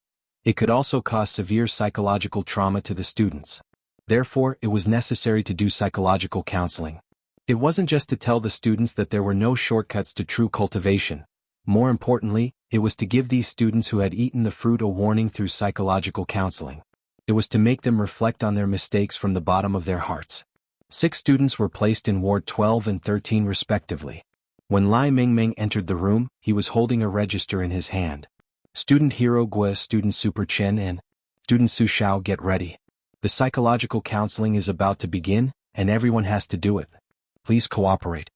It could also cause severe psychological trauma to the students. Therefore, it was necessary to do psychological counseling. It wasn't just to tell the students that there were no shortcuts to true cultivation. More importantly, it was to give these students who had eaten the fruit a warning through psychological counseling. It was to make them reflect on their mistakes from the bottom of their hearts. 6 students were placed in Ward 12 and 13 respectively. When Lai Mingming entered the room, he was holding a register in his hand. Student Hero Gua, Student Super Chen, and Student Su Shao, get ready. The psychological counseling is about to begin, and everyone has to do it. Please cooperate.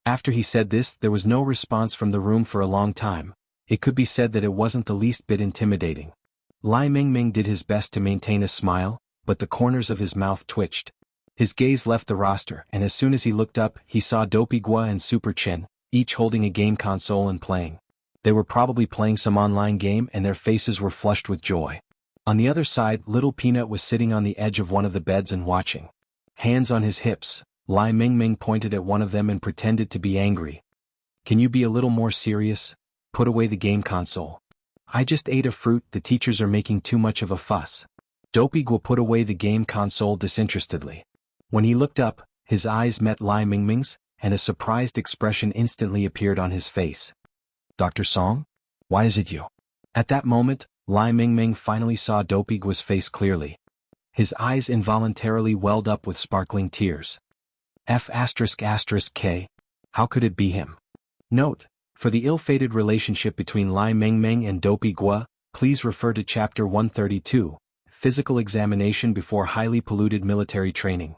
After he said this, there was no response from the room for a long time. It could be said that it wasn't the least bit intimidating. Lai Mingming did his best to maintain a smile, but the corners of his mouth twitched. His gaze left the roster, and as soon as he looked up, he saw Dopey Gua and Super Chen, each holding a game console and playing. They were probably playing some online game and their faces were flushed with joy. On the other side, Little Peanut was sitting on the edge of one of the beds and watching. Hands on his hips, Lai Mingming pointed at one of them and pretended to be angry. Can you be a little more serious? Put away the game console. I just ate a fruit, the teachers are making too much of a fuss. Dopey Gua put away the game console disinterestedly. When he looked up, his eyes met Lai Mingming's, and a surprised expression instantly appeared on his face. Dr. Song? Why is it you? At that moment, Lai Mingming finally saw Dopey Gua's face clearly. His eyes involuntarily welled up with sparkling tears. F***K. How could it be him? Note: for the ill-fated relationship between Lai Mingming and Dopey Gua, please refer to Chapter 132, Physical Examination Before Highly Polluted Military Training.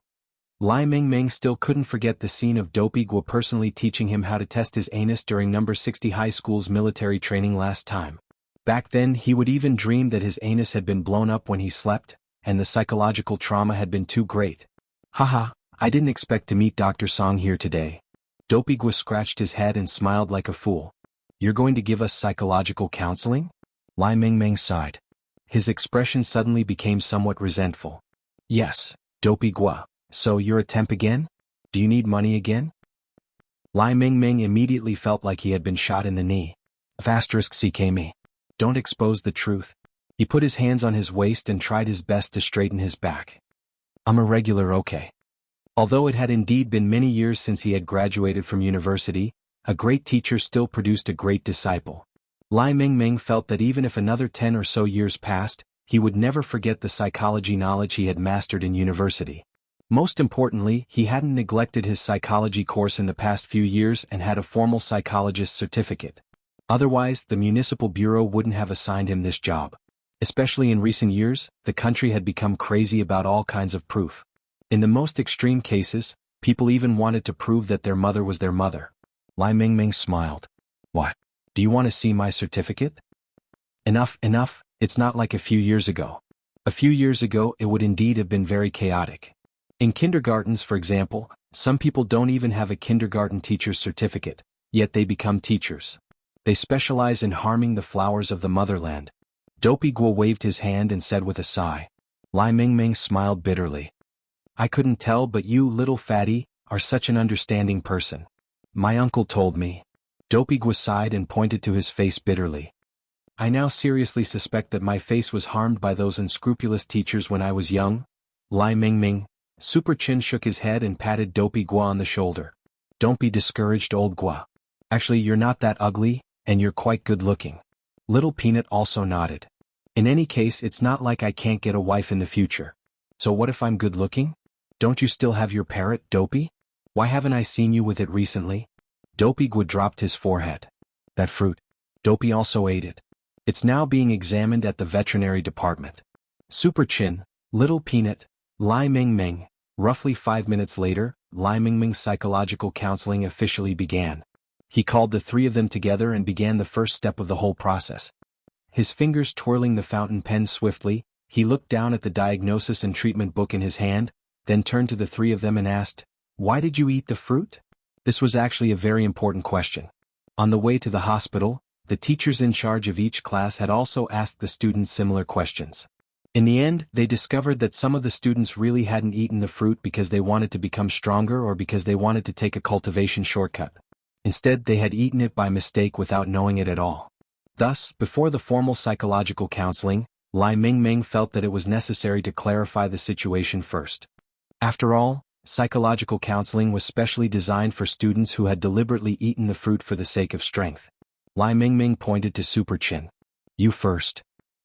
Lai Mingming still couldn't forget the scene of Dopey Gua personally teaching him how to test his anus during number 60 high school's military training last time. Back then he would even dream that his anus had been blown up when he slept, and the psychological trauma had been too great. Haha, I didn't expect to meet Dr. Song here today. Dopey scratched his head and smiled like a fool. You're going to give us psychological counseling? Lai Mingming sighed. His expression suddenly became somewhat resentful. Yes, Dopey Gua, so you're a temp again? Do you need money again? Lai Mingming immediately felt like he had been shot in the knee. *CKme. Don't expose the truth. He put his hands on his waist and tried his best to straighten his back. I'm a regular, okay. Although it had indeed been many years since he had graduated from university, a great teacher still produced a great disciple. Lai Mingming felt that even if another 10 or so years passed, he would never forget the psychology knowledge he had mastered in university. Most importantly, he hadn't neglected his psychology course in the past few years and had a formal psychologist's certificate. Otherwise, the municipal bureau wouldn't have assigned him this job. Especially in recent years, the country had become crazy about all kinds of proof. In the most extreme cases, people even wanted to prove that their mother was their mother. Lai Mingming smiled. What? Do you want to see my certificate? Enough, it's not like a few years ago. A few years ago it would indeed have been very chaotic. In kindergartens, for example, some people don't even have a kindergarten teacher's certificate, yet they become teachers. They specialize in harming the flowers of the motherland. Dopey Guo waved his hand and said with a sigh. Lai Mingming smiled bitterly. I couldn't tell, but you, little fatty, are such an understanding person. My uncle told me. Dopey Guo sighed and pointed to his face bitterly. I now seriously suspect that my face was harmed by those unscrupulous teachers when I was young. Lai Mingming. Super Chin shook his head and patted Dopey Guo on the shoulder. Don't be discouraged, old Guo. Actually, you're not that ugly, and you're quite good looking. Little Peanut also nodded. In any case, it's not like I can't get a wife in the future. So what if I'm good looking? Don't you still have your parrot, Dopey? Why haven't I seen you with it recently? Dopey Guo dropped his forehead. That fruit. Dopey also ate it. It's now being examined at the veterinary department. Super Chin, Little Peanut, Lai Mingming. Roughly 5 minutes later, Lai Mingming's psychological counseling officially began. He called the three of them together and began the first step of the whole process. His fingers twirling the fountain pen swiftly, he looked down at the diagnosis and treatment book in his hand, then turned to the three of them and asked, Why did you eat the fruit? This was actually a very important question. On the way to the hospital, the teachers in charge of each class had also asked the students similar questions. In the end, they discovered that some of the students really hadn't eaten the fruit because they wanted to become stronger or because they wanted to take a cultivation shortcut. Instead, they had eaten it by mistake without knowing it at all. Thus, before the formal psychological counseling, Lai Mingming felt that it was necessary to clarify the situation first. After all, psychological counseling was specially designed for students who had deliberately eaten the fruit for the sake of strength. Lai Mingming pointed to Super Chin. You first.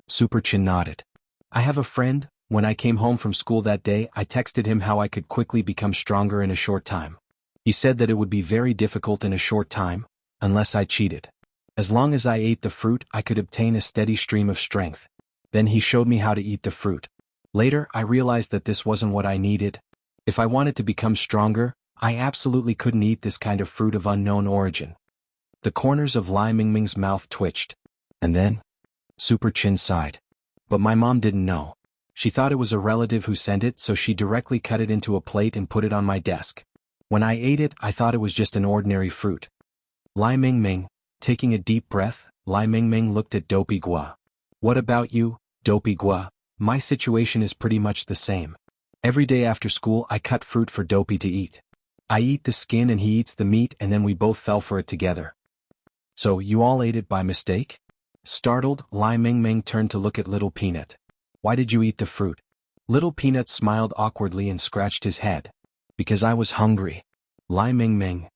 Super Chin nodded. I have a friend. When I came home from school that day, I texted him how I could quickly become stronger in a short time. He said that it would be very difficult in a short time, unless I cheated. As long as I ate the fruit, I could obtain a steady stream of strength. Then he showed me how to eat the fruit. Later, I realized that this wasn't what I needed. If I wanted to become stronger, I absolutely couldn't eat this kind of fruit of unknown origin. The corners of Lai Mingming's mouth twitched. And then? Super Chin sighed. But my mom didn't know. She thought it was a relative who sent it, so she directly cut it into a plate and put it on my desk. When I ate it, I thought it was just an ordinary fruit. Lai Mingming, taking a deep breath, Lai Mingming looked at Dopey Guo. What about you, Dopey Guo? My situation is pretty much the same. Every day after school I cut fruit for Dopey to eat. I eat the skin and he eats the meat, and then we both fell for it together. So you all ate it by mistake? Startled, Lai Mingming turned to look at Little Peanut. Why did you eat the fruit? Little Peanut smiled awkwardly and scratched his head. Because I was hungry. Lai Mingming,